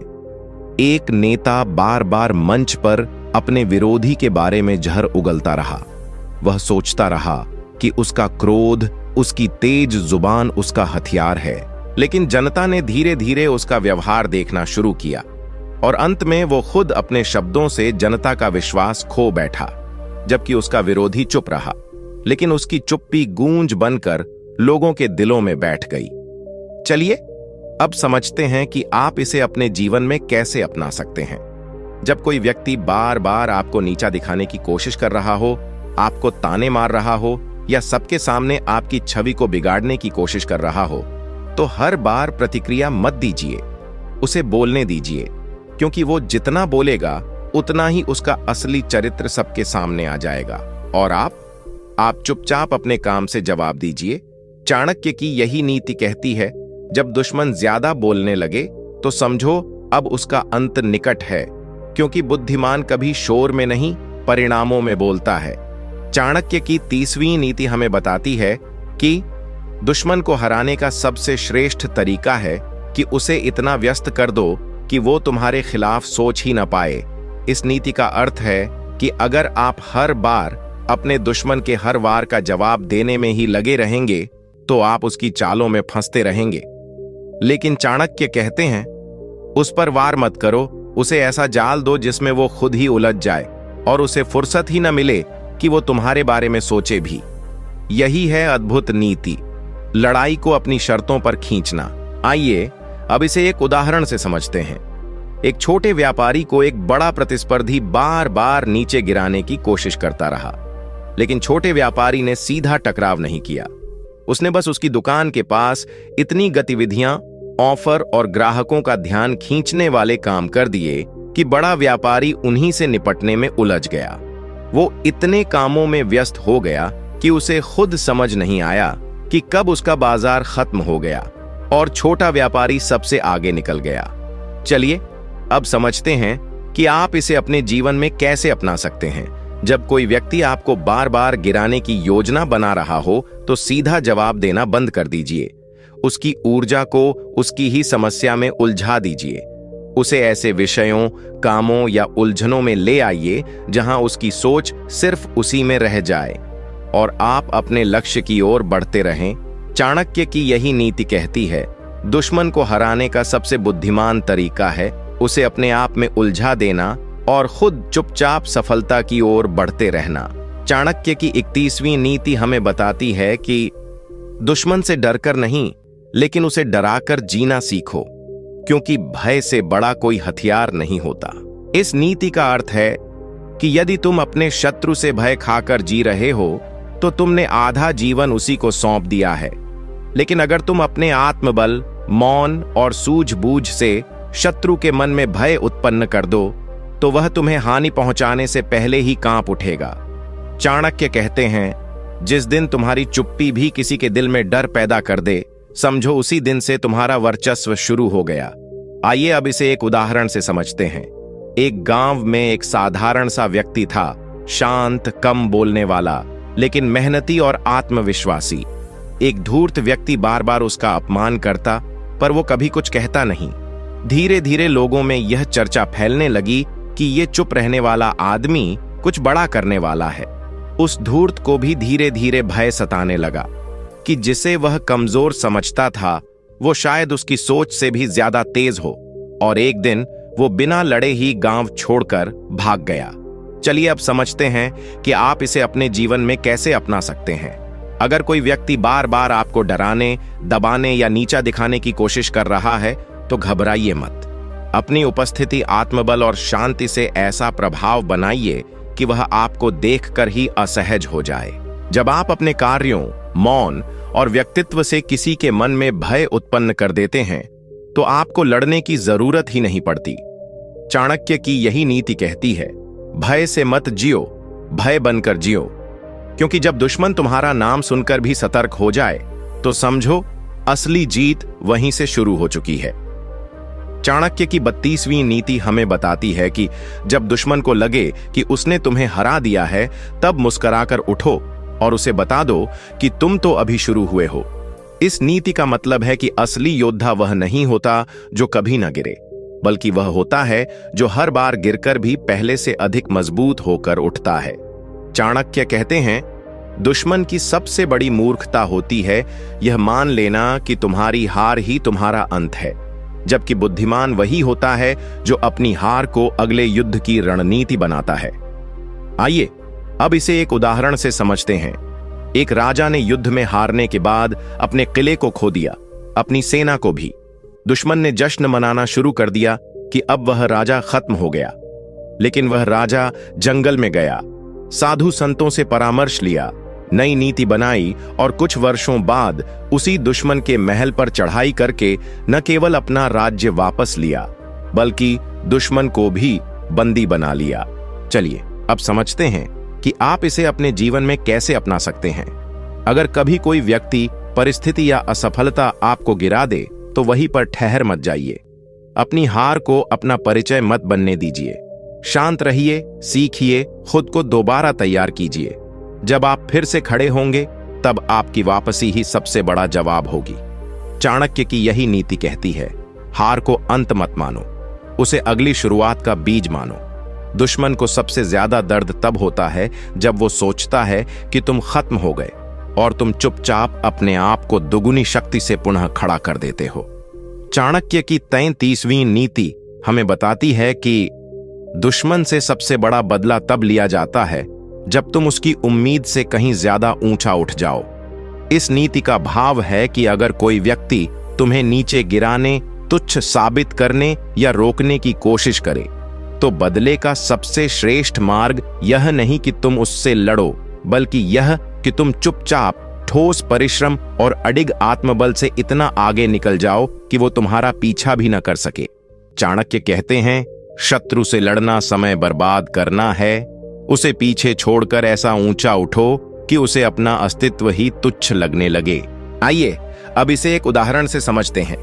S1: एक नेता बार बार मंच पर अपने विरोधी के बारे में जहर उगलता रहा। वह सोचता रहा कि उसका क्रोध, उसकी तेज जुबान उसका हथियार है। लेकिन जनता ने धीरे धीरे उसका व्यवहार देखना शुरू किया और अंत में वो खुद अपने शब्दों से जनता का विश्वास खो बैठा, जबकि उसका विरोधी चुप रहा। लेकिन उसकी चुप्पी गूंज बनकर लोगों के दिलों में बैठ गई। चलिए अब समझते हैं कि आप इसे अपने जीवन में कैसे अपना सकते हैं। जब कोई व्यक्ति बार बार आपको नीचा दिखाने की कोशिश कर रहा हो, आपको ताने मार रहा हो या सबके सामने आपकी छवि को बिगाड़ने की कोशिश कर रहा हो, तो हर बार प्रतिक्रिया मत दीजिए, उसे बोलने दीजिए, क्योंकि वो जितना बोलेगा उतना ही उसका असली चरित्र सबके सामने आ जाएगा। और आप चुपचाप अपने काम से जवाब दीजिए। चाणक्य की यही नीति कहती है, जब दुश्मन ज्यादा बोलने लगे तो समझो अब उसका अंत निकट है, क्योंकि बुद्धिमान कभी शोर में नहीं, परिणामों में बोलता है। चाणक्य की 30वीं नीति हमें बताती है कि दुश्मन को हराने का सबसे श्रेष्ठ तरीका है कि उसे इतना व्यस्त कर दो कि वो तुम्हारे खिलाफ सोच ही न पाए। इस नीति का अर्थ है कि अगर आप हर बार अपने दुश्मन के हर वार का जवाब देने में ही लगे रहेंगे तो आप उसकी चालों में फंसते रहेंगे। लेकिन चाणक्य कहते हैं, उस पर वार मत करो, उसे ऐसा जाल दो जिसमें वो खुद ही उलझ जाए और उसे फुर्सत ही न मिले कि वो तुम्हारे बारे में सोचे भी। यही है अद्भुत नीति, लड़ाई को अपनी शर्तों पर खींचना। आइए अब इसे एक उदाहरण से समझते हैं। एक छोटे व्यापारी को एक बड़ा प्रतिस्पर्धी बार बार नीचे गिराने की कोशिश करता रहा, लेकिन छोटे व्यापारी ने सीधा टकराव नहीं किया। उसने बस उसकी दुकान के पास इतनी गतिविधियां, ऑफर और ग्राहकों का ध्यान खींचने वाले काम कर दिए कि बड़ा व्यापारी उन्हीं से निपटने में उलझ गया। वो इतने कामों में व्यस्त हो गया कि उसे खुद समझ नहीं आया कि कब उसका बाजार खत्म हो गया और छोटा व्यापारी सबसे आगे निकल गया। चलिए अब समझते हैं कि आप इसे अपने जीवन में कैसे अपना सकते हैं। जब कोई व्यक्ति आपको बार बार गिराने की योजना बना रहा हो तो सीधा जवाब देना बंद कर दीजिए। उसकी ऊर्जा को उसकी ही समस्या में उलझा दीजिए। उसे ऐसे विषयों, कामों या उलझनों में ले आइए जहां उसकी सोच सिर्फ उसी में रह जाए और आप अपने लक्ष्य की ओर बढ़ते रहें। चाणक्य की यही नीति कहती है, दुश्मन को हराने का सबसे बुद्धिमान तरीका है उसे अपने आप में उलझा देना और खुद चुपचाप सफलता की ओर बढ़ते रहना। चाणक्य की 31वीं नीति हमें बताती है कि दुश्मन से डरकर नहीं, लेकिन उसे डराकर जीना सीखो, क्योंकि भय से बड़ा कोई हथियार नहीं होता। इस नीति का अर्थ है कि यदि तुम अपने शत्रु से भय खाकर जी रहे हो तो तुमने आधा जीवन उसी को सौंप दिया है। लेकिन अगर तुम अपने आत्मबल, मौन और सूझबूझ से शत्रु के मन में भय उत्पन्न कर दो तो वह तुम्हें हानि पहुंचाने से पहले ही कांप उठेगा। चाणक्य कहते हैं, जिस दिन तुम्हारी चुप्पी भी किसी के दिल में डर पैदा कर दे, समझो उसी दिन से तुम्हारा वर्चस्व शुरू हो गया। आइए अब इसे एक उदाहरण से समझते हैं। एक गांव में एक साधारण सा व्यक्ति था, शांत, कम बोलने वाला, लेकिन मेहनती और आत्मविश्वासी। एक धूर्त व्यक्ति बार बार उसका अपमान करता, पर वो कभी कुछ कहता नहीं। धीरे धीरे लोगों में यह चर्चा फैलने लगी कि ये चुप रहने वाला आदमी कुछ बड़ा करने वाला है। उस धूर्त को भी धीरे धीरे भय सताने लगा कि जिसे वह कमजोर समझता था वो शायद उसकी सोच से भी ज्यादा तेज हो, और एक दिन वो बिना लड़े ही गांव छोड़कर भाग गया। चलिए अब समझते हैं कि आप इसे अपने जीवन में कैसे अपना सकते हैं। अगर कोई व्यक्ति बार बार आपको डराने, दबाने या नीचा दिखाने की कोशिश कर रहा है तो घबराइए मत। अपनी उपस्थिति, आत्मबल और शांति से ऐसा प्रभाव बनाइए कि वह आपको देखकर ही असहज हो जाए। जब आप अपने कार्यों, मौन और व्यक्तित्व से किसी के मन में भय उत्पन्न कर देते हैं तो आपको लड़ने की जरूरत ही नहीं पड़ती। चाणक्य की यही नीति कहती है, भय से मत जियो, भय बनकर जियो। क्योंकि जब दुश्मन तुम्हारा नाम सुनकर भी सतर्क हो जाए तो समझो असली जीत वहीं से शुरू हो चुकी है। चाणक्य की 32वीं नीति हमें बताती है कि जब दुश्मन को लगे कि उसने तुम्हें हरा दिया है, तब मुस्कुराकर उठो और उसे बता दो कि तुम तो अभी शुरू हुए हो। इस नीति का मतलब है कि असली योद्धा वह नहीं होता जो कभी न गिरे, बल्कि वह होता है जो हर बार गिरकर भी पहले से अधिक मजबूत होकर उठता है। चाणक्य कहते हैं, दुश्मन की सबसे बड़ी मूर्खता होती है यह मान लेना कि तुम्हारी हार ही तुम्हारा अंत है, जबकि बुद्धिमान वही होता है जो अपनी हार को अगले युद्ध की रणनीति बनाता है। आइए अब इसे एक उदाहरण से समझते हैं। एक राजा ने युद्ध में हारने के बाद अपने किले को खो दिया, अपनी सेना को भी। दुश्मन ने जश्न मनाना शुरू कर दिया कि अब वह राजा खत्म हो गया। लेकिन वह राजा जंगल में गया, साधु संतों से परामर्श लिया, नई नीति बनाई और कुछ वर्षों बाद उसी दुश्मन के महल पर चढ़ाई करके न केवल अपना राज्य वापस लिया, बल्कि दुश्मन को भी बंदी बना लिया। चलिए अब समझते हैं कि आप इसे अपने जीवन में कैसे अपना सकते हैं। अगर कभी कोई व्यक्ति, परिस्थिति या असफलता आपको गिरा दे तो वहीं पर ठहर मत जाइए। अपनी हार को अपना परिचय मत बनने दीजिए। शांत रहिए, सीखिए, खुद को दोबारा तैयार कीजिए। जब आप फिर से खड़े होंगे तब आपकी वापसी ही सबसे बड़ा जवाब होगी। चाणक्य की यही नीति कहती है, हार को अंत मत मानो, उसे अगली शुरुआत का बीज मानो। दुश्मन को सबसे ज्यादा दर्द तब होता है जब वो सोचता है कि तुम खत्म हो गए और तुम चुपचाप अपने आप को दुगुनी शक्ति से पुनः खड़ा कर देते हो। चाणक्य की 33वीं नीति हमें बताती है कि दुश्मन से सबसे बड़ा बदला तब लिया जाता है जब तुम उसकी उम्मीद से कहीं ज्यादा ऊंचा उठ जाओ। इस नीति का भाव है कि अगर कोई व्यक्ति तुम्हें नीचे गिराने, तुच्छ साबित करने या रोकने की कोशिश करे तो बदले का सबसे श्रेष्ठ मार्ग यह नहीं कि तुम उससे लड़ो, बल्कि यह कि तुम चुपचाप ठोस परिश्रम और अडिग आत्मबल से इतना आगे निकल जाओ कि वो तुम्हारा पीछा भी न कर सके। चाणक्य कहते हैं, शत्रु से लड़ना समय बर्बाद करना है, उसे पीछे छोड़कर ऐसा ऊंचा उठो कि उसे अपना अस्तित्व ही तुच्छ लगने लगे। आइए अब इसे एक उदाहरण से समझते हैं।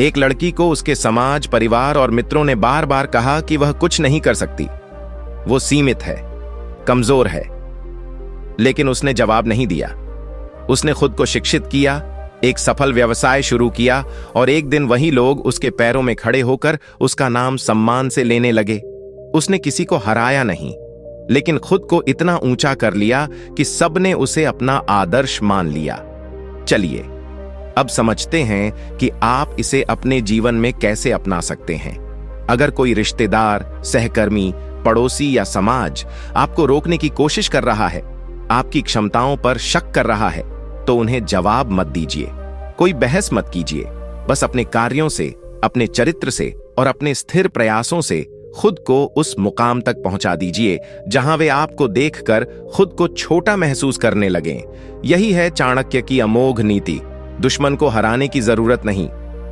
S1: एक लड़की को उसके समाज, परिवार और मित्रों ने बार बार कहा कि वह कुछ नहीं कर सकती, वो सीमित है, कमजोर है। लेकिन उसने जवाब नहीं दिया। उसने खुद को शिक्षित किया, एक सफल व्यवसाय शुरू किया और एक दिन वही लोग उसके पैरों में खड़े होकर उसका नाम सम्मान से लेने लगे। उसने किसी को हराया नहीं, लेकिन खुद को इतना ऊंचा कर लिया कि सबने उसे अपना आदर्श मान लिया। चलिए अब समझते हैं कि आप इसे अपने जीवन में कैसे अपना सकते हैं। अगर कोई रिश्तेदार, सहकर्मी, पड़ोसी या समाज आपको रोकने की कोशिश कर रहा है, आपकी क्षमताओं पर शक कर रहा है, तो उन्हें जवाब मत दीजिए, कोई बहस मत कीजिए। बस अपने कार्यों से, अपने चरित्र से और अपने स्थिर प्रयासों से खुद को उस मुकाम तक पहुंचा दीजिए जहां वे आपको देखकर खुद को छोटा महसूस करने लगें। यही है चाणक्य की अमोघ नीति। दुश्मन को हराने की जरूरत नहीं,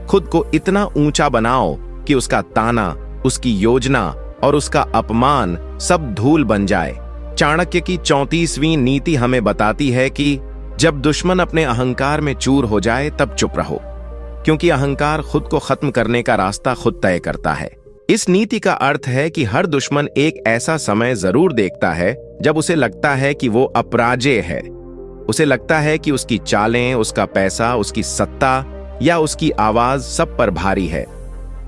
S1: खुद को इतना ऊंचा बनाओ कि उसका ताना, उसकी योजना और उसका अपमान सब धूल बन जाए। चाणक्य की 34वीं नीति हमें बताती है कि जब दुश्मन अपने अहंकार में चूर हो जाए तब चुप रहो, क्योंकि अहंकार खुद को खत्म करने का रास्ता खुद तय करता है। इस नीति का अर्थ है कि हर दुश्मन एक ऐसा समय जरूर देखता है जब उसे लगता है कि वो अपराजेय है। उसे लगता है कि उसकी चालें, उसका पैसा, उसकी सत्ता या उसकी आवाज सब पर भारी है।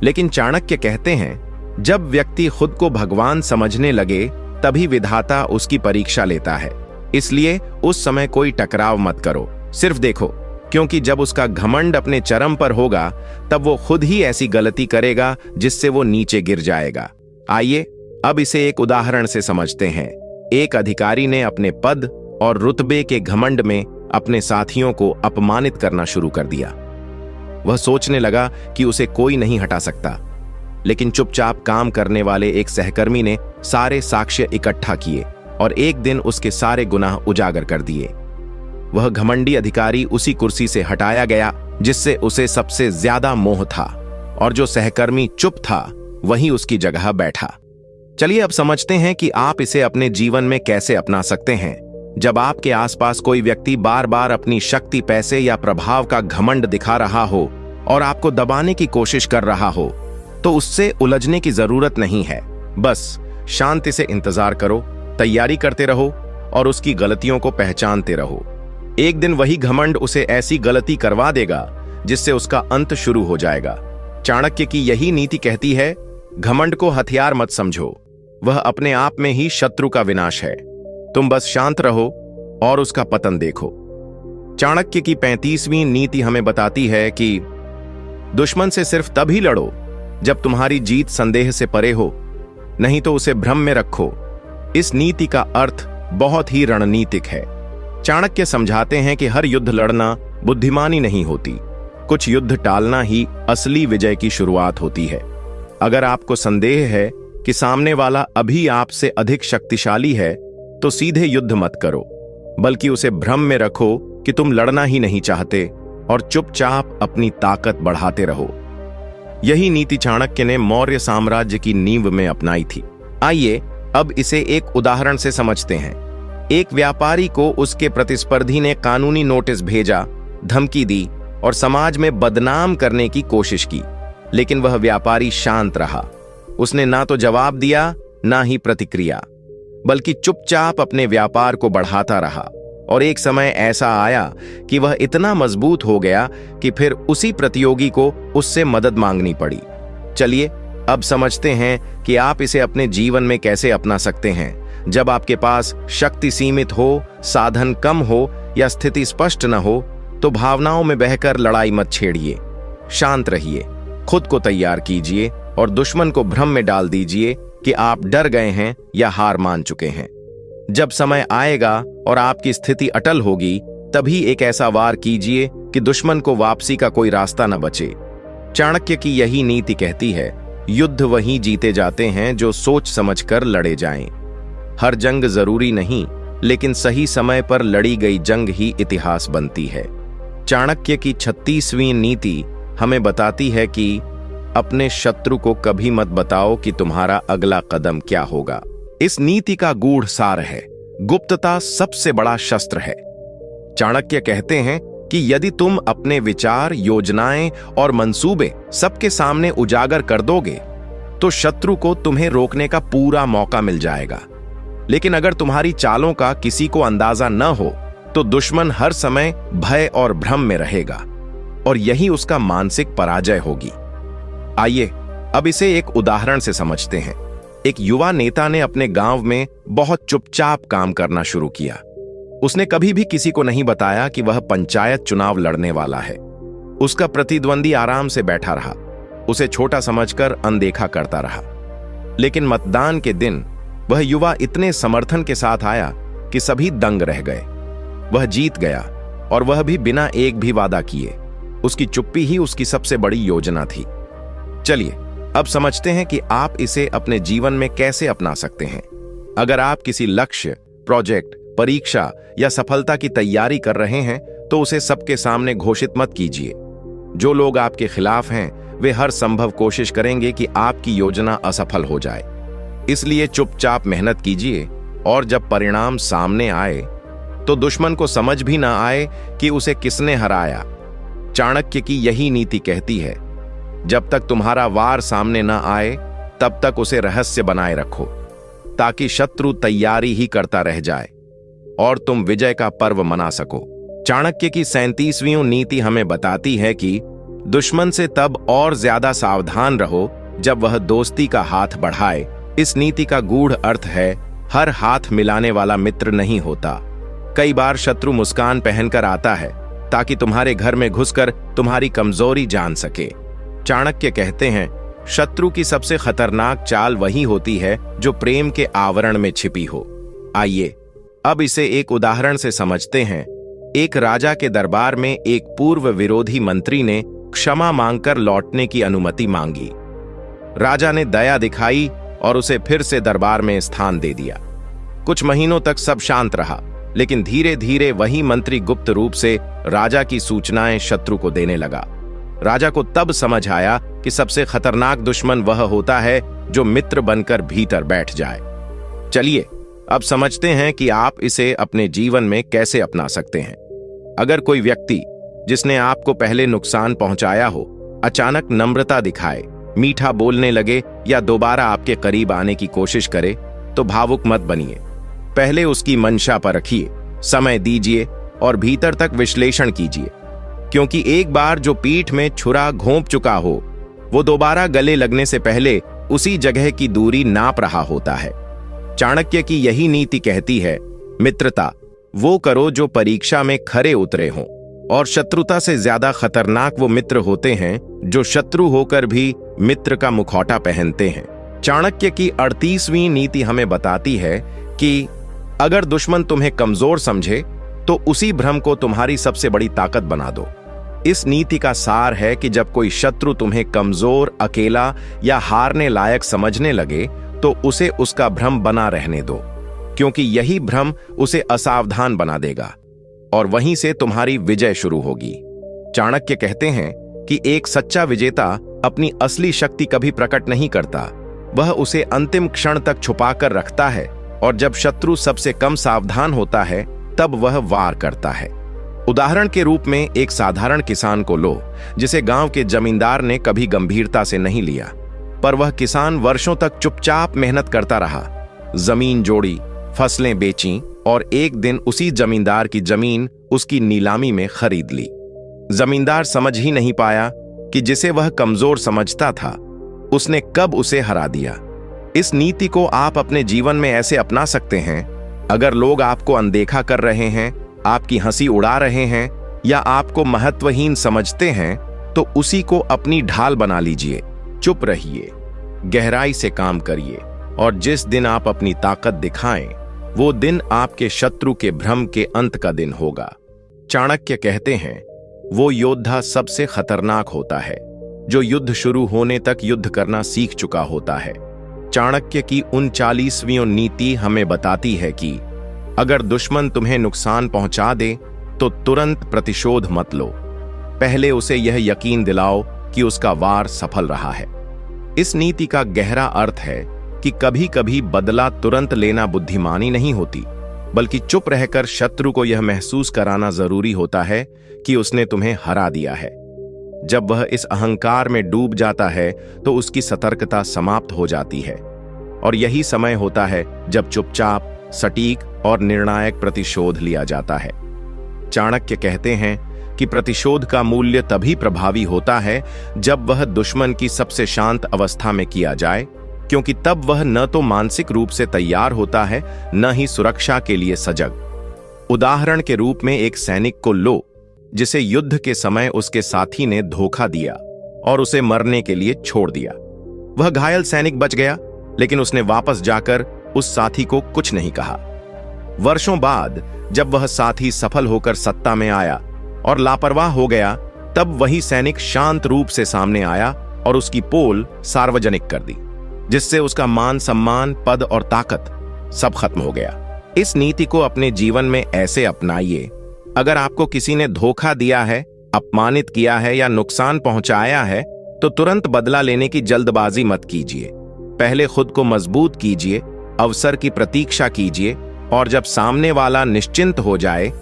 S1: लेकिन चाणक्य कहते हैं, जब व्यक्ति खुद को भगवान समझने लगे तभी विधाता उसकी परीक्षा लेता है। इसलिए उस समय कोई टकराव मत करो, सिर्फ देखो, क्योंकि जब उसका घमंड अपने चरम पर होगा तब वो खुद ही ऐसी गलती करेगा जिससे वो नीचे गिर जाएगा। आइए अब इसे एक उदाहरण से समझते हैं। एक अधिकारी ने अपने पद और रुतबे के घमंड में अपने साथियों को अपमानित करना शुरू कर दिया। वह सोचने लगा कि उसे कोई नहीं हटा सकता। लेकिन चुपचाप काम करने वाले एक सहकर्मी ने सारे साक्ष्य इकट्ठा किए और एक दिन उसके सारे गुनाह उजागर कर दिए। वह घमंडी अधिकारी उसी कुर्सी से हटाया गया जिससे उसे सबसे ज्यादा मोह था, और जो सहकर्मी चुप था वही उसकी जगह बैठा। चलिए अब समझते हैं कि आप इसे अपने जीवन में कैसे अपना सकते हैं। जब आपके आसपास कोई व्यक्ति बार बार अपनी शक्ति, पैसे या प्रभाव का घमंड दिखा रहा हो और आपको दबाने की कोशिश कर रहा हो, तो उससे उलझने की जरूरत नहीं है। बस शांति से इंतजार करो, तैयारी करते रहो और उसकी गलतियों को पहचानते रहो। एक दिन वही घमंड उसे ऐसी गलती करवा देगा जिससे उसका अंत शुरू हो जाएगा। चाणक्य की यही नीति कहती है, घमंड को हथियार मत समझो, वह अपने आप में ही शत्रु का विनाश है। तुम बस शांत रहो और उसका पतन देखो। चाणक्य की 35वीं नीति हमें बताती है कि दुश्मन से सिर्फ तभी लड़ो जब तुम्हारी जीत संदेह से परे हो, नहीं तो उसे भ्रम में रखो। इस नीति का अर्थ बहुत ही रणनीतिक है। चाणक्य समझाते हैं कि हर युद्ध लड़ना बुद्धिमानी नहीं होती, कुछ युद्ध टालना ही असली विजय की शुरुआत होती है। अगर आपको संदेह है कि सामने वाला अभी आपसे अधिक शक्तिशाली है, तो सीधे युद्ध मत करो, बल्कि उसे भ्रम में रखो कि तुम लड़ना ही नहीं चाहते और चुपचाप अपनी ताकत बढ़ाते रहो। यही नीति चाणक्य ने मौर्य साम्राज्य की नींव में अपनाई थी। आइए अब इसे एक उदाहरण से समझते हैं। एक व्यापारी को उसके प्रतिस्पर्धी ने कानूनी नोटिस भेजा, धमकी दी और समाज में बदनाम करने की कोशिश की, लेकिन वह व्यापारी शांत रहा। उसने ना तो जवाब दिया ना ही प्रतिक्रिया, बल्कि चुपचाप अपने व्यापार को बढ़ाता रहा। और एक समय ऐसा आया कि वह इतना मजबूत हो गया कि फिर उसी प्रतियोगी को उससे मदद मांगनी पड़ी। चलिए अब समझते हैं कि आप इसे अपने जीवन में कैसे अपना सकते हैं। जब आपके पास शक्ति सीमित हो, साधन कम हो या स्थिति स्पष्ट न हो, तो भावनाओं में बहकर लड़ाई मत छेड़िए। शांत रहिए, खुद को तैयार कीजिए और दुश्मन को भ्रम में डाल दीजिए कि आप डर गए हैं या हार मान चुके हैं। जब समय आएगा और आपकी स्थिति अटल होगी, तभी एक ऐसा वार कीजिए कि दुश्मन को वापसी का कोई रास्ता न बचे। चाणक्य की यही नीति कहती है, युद्ध वही जीते जाते हैं जो सोच समझकर लड़े जाएं। हर जंग जरूरी नहीं, लेकिन सही समय पर लड़ी गई जंग ही इतिहास बनती है। चाणक्य की 36वीं नीति हमें बताती है कि अपने शत्रु को कभी मत बताओ कि तुम्हारा अगला कदम क्या होगा। इस नीति का गूढ़ सार है, गुप्तता सबसे बड़ा शस्त्र है। चाणक्य कहते हैं कि यदि तुम अपने विचार, योजनाएं और मंसूबे सबके सामने उजागर कर दोगे, तो शत्रु को तुम्हें रोकने का पूरा मौका मिल जाएगा। लेकिन अगर तुम्हारी चालों का किसी को अंदाजा न हो, तो दुश्मन हर समय भय और भ्रम में रहेगा और यही उसका मानसिक पराजय होगी। आइए अब इसे एक उदाहरण से समझते हैं। एक युवा नेता ने अपने गांव में बहुत चुपचाप काम करना शुरू किया। उसने कभी भी किसी को नहीं बताया कि वह पंचायत चुनाव लड़ने वाला है। उसका प्रतिद्वंदी आराम से बैठा रहा, उसे छोटा समझकर अनदेखा करता रहा। लेकिन मतदान के दिन वह युवा इतने समर्थन के साथ आया कि सभी दंग रह गए। वह जीत गया और वह भी बिना एक भी वादा किए। उसकी चुप्पी ही उसकी सबसे बड़ी योजना थी। चलिए अब समझते हैं कि आप इसे अपने जीवन में कैसे अपना सकते हैं। अगर आप किसी लक्ष्य, प्रोजेक्ट, परीक्षा या सफलता की तैयारी कर रहे हैं, तो उसे सबके सामने घोषित मत कीजिए। जो लोग आपके खिलाफ हैं, वे हर संभव कोशिश करेंगे कि आपकी योजना असफल हो जाए। इसलिए चुपचाप मेहनत कीजिए और जब परिणाम सामने आए, तो दुश्मन को समझ भी ना आए कि उसे किसने हराया। चाणक्य की यही नीति कहती है, जब तक तुम्हारा वार सामने ना आए, तब तक उसे रहस्य बनाए रखो, ताकि शत्रु तैयारी ही करता रह जाए और तुम विजय का पर्व मना सको। चाणक्य की 37वीं नीति हमें बताती है कि दुश्मन से तब और ज्यादा सावधान रहो जब वह दोस्ती का हाथ बढ़ाए। इस नीति का गूढ़ अर्थ है, हर हाथ मिलाने वाला मित्र नहीं होता। कई बार शत्रु मुस्कान पहनकर आता है ताकि तुम्हारे घर में घुसकर तुम्हारी कमजोरी जान सके। चाणक्य कहते हैं, शत्रु की सबसे खतरनाक चाल वही होती है जो प्रेम के आवरण में छिपी हो। आइए अब इसे एक उदाहरण से समझते हैं। एक राजा के दरबार में एक पूर्व विरोधी मंत्री ने क्षमा मांगकर लौटने की अनुमति मांगी। राजा ने दया दिखाई और उसे फिर से दरबार में स्थान दे दिया। कुछ महीनों तक सब शांत रहा, लेकिन धीरे धीरे वही मंत्री गुप्त रूप से राजा की सूचनाएं शत्रु को देने लगा। राजा को तब समझ आया कि सबसे खतरनाक दुश्मन वह होता है जो मित्र बनकर भीतर बैठ जाए। चलिए अब समझते हैं कि आप इसे अपने जीवन में कैसे अपना सकते हैं। अगर कोई व्यक्ति जिसने आपको पहले नुकसान पहुंचाया हो अचानक नम्रता दिखाए, मीठा बोलने लगे या दोबारा आपके करीब आने की कोशिश करे, तो भावुक मत बनिए। पहले उसकी मंशा पर रखिए, समय दीजिए और भीतर तक विश्लेषण कीजिए, क्योंकि एक बार जो पीठ में छुरा घोंप चुका हो वो दोबारा गले लगने से पहले उसी जगह की दूरी नाप रहा होता है। चाणक्य की यही नीति कहती है, मित्रता वो करो जो परीक्षा में खरे उतरे हों, और शत्रुता से ज्यादा खतरनाक वो मित्र होते हैं जो शत्रु होकर भी मित्र का मुखौटा पहनते हैं। चाणक्य की 38वीं नीति हमें बताती है कि अगर दुश्मन तुम्हें कमजोर समझे तो उसी भ्रम को तुम्हारी सबसे बड़ी ताकत बना दो। इस नीति का सार है कि जब कोई शत्रु तुम्हें कमजोर, अकेला या हारने लायक समझने लगे तो उसे उसका भ्रम बना रहने दो, क्योंकि यही भ्रम उसे असावधान बना देगा और वहीं से तुम्हारी विजय शुरू होगी। चाणक्य कहते हैं कि एक सच्चा विजेता अपनी असली शक्ति कभी प्रकट नहीं करता, वह उसे अंतिम क्षण तक छुपाकर रखता है, और जब शत्रु सबसे कम सावधान होता है तब वह वार करता है। उदाहरण के रूप में एक साधारण किसान को लो, जिसे गांव के जमींदार ने कभी गंभीरता से नहीं लिया, पर वह किसान वर्षों तक चुपचाप मेहनत करता रहा, जमीन जोड़ी, फसलें बेचीं और एक दिन उसी जमींदार की जमीन उसकी नीलामी में खरीद ली। जमींदार समझ ही नहीं पाया कि जिसे वह कमजोर समझता था उसने कब उसे हरा दिया। इस नीति को आप अपने जीवन में ऐसे अपना सकते हैं। अगर लोग आपको अनदेखा कर रहे हैं, आपकी हंसी उड़ा रहे हैं या आपको महत्वहीन समझते हैं, तो उसी को अपनी ढाल बना लीजिए। चुप रहिए, गहराई से काम करिए, और जिस दिन आप अपनी ताकत दिखाएं वो दिन आपके शत्रु के भ्रम के अंत का दिन होगा। चाणक्य कहते हैं, वो योद्धा सबसे खतरनाक होता है जो युद्ध शुरू होने तक युद्ध करना सीख चुका होता है। चाणक्य की 39वीं नीति हमें बताती है कि अगर दुश्मन तुम्हें नुकसान पहुंचा दे तो तुरंत प्रतिशोध मत लो, पहले उसे यह यकीन दिलाओ कि उसका वार सफल रहा है। इस नीति का गहरा अर्थ है कि कभी कभी बदला तुरंत लेना बुद्धिमानी नहीं होती, बल्कि चुप रहकर शत्रु को यह महसूस कराना जरूरी होता है कि उसने तुम्हें हरा दिया है। जब वह इस अहंकार में डूब जाता है तो उसकी सतर्कता समाप्त हो जाती है, और यही समय होता है जब चुपचाप, सटीक और निर्णायक प्रतिशोध लिया जाता है। चाणक्य कहते हैं कि प्रतिशोध का मूल्य तभी प्रभावी होता है जब वह दुश्मन की सबसे शांत अवस्था में किया जाए, क्योंकि तब वह न तो मानसिक रूप से तैयार होता है, न ही सुरक्षा के लिए सजग। उदाहरण के रूप में एक सैनिक को लो जिसे युद्ध के समय उसके साथी ने धोखा दिया और उसे मरने के लिए छोड़ दिया। वह घायल सैनिक बच गया, लेकिन उसने वापस जाकर उस साथी को कुछ नहीं कहा। वर्षों बाद जब वह साथी सफल होकर सत्ता में आया और लापरवाह हो गया, तब वही सैनिक शांत रूप से सामने आया और उसकी पोल सार्वजनिक कर दी, जिससे उसका मान सम्मान, पद और ताकत सब खत्म हो गया। इस नीति को अपने जीवन में ऐसे अपनाइए। अगर आपको किसी ने धोखा दिया है, अपमानित किया है या नुकसान पहुंचाया है, तो तुरंत बदला लेने की जल्दबाजी मत कीजिए। पहले खुद को मजबूत कीजिए, अवसर की प्रतीक्षा कीजिए, और जब सामने वाला निश्चिंत हो जाए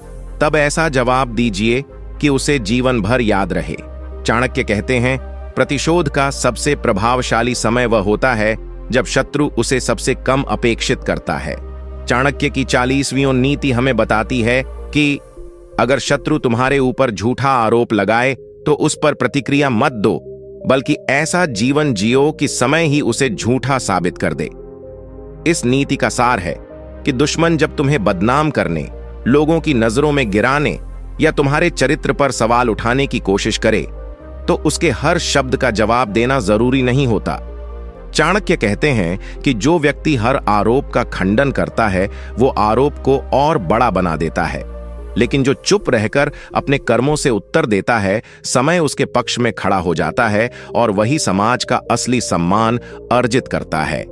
S1: तब ऐसा जवाब दीजिए कि उसे जीवन भर याद रहे। चाणक्य कहते हैं, प्रतिशोध का सबसे प्रभावशाली समय वह होता है जब शत्रु उसे सबसे कम अपेक्षित करता है। चाणक्य की 40वीं नीति हमें बताती है कि अगर शत्रु तुम्हारे ऊपर झूठा आरोप लगाए तो उस पर प्रतिक्रिया मत दो, बल्कि ऐसा जीवन जियो कि समय ही उसे झूठा साबित कर दे। इस नीति का सार है कि दुश्मन जब तुम्हें बदनाम करने, लोगों की नजरों में गिराने या तुम्हारे चरित्र पर सवाल उठाने की कोशिश करे, तो उसके हर शब्द का जवाब देना जरूरी नहीं होता। चाणक्य कहते हैं कि जो व्यक्ति हर आरोप का खंडन करता है वो आरोप को और बड़ा बना देता है। लेकिन जो चुप रहकर अपने कर्मों से उत्तर देता है, समय उसके पक्ष में खड़ा हो जाता है और वही समाज का असली सम्मान अर्जित करता है।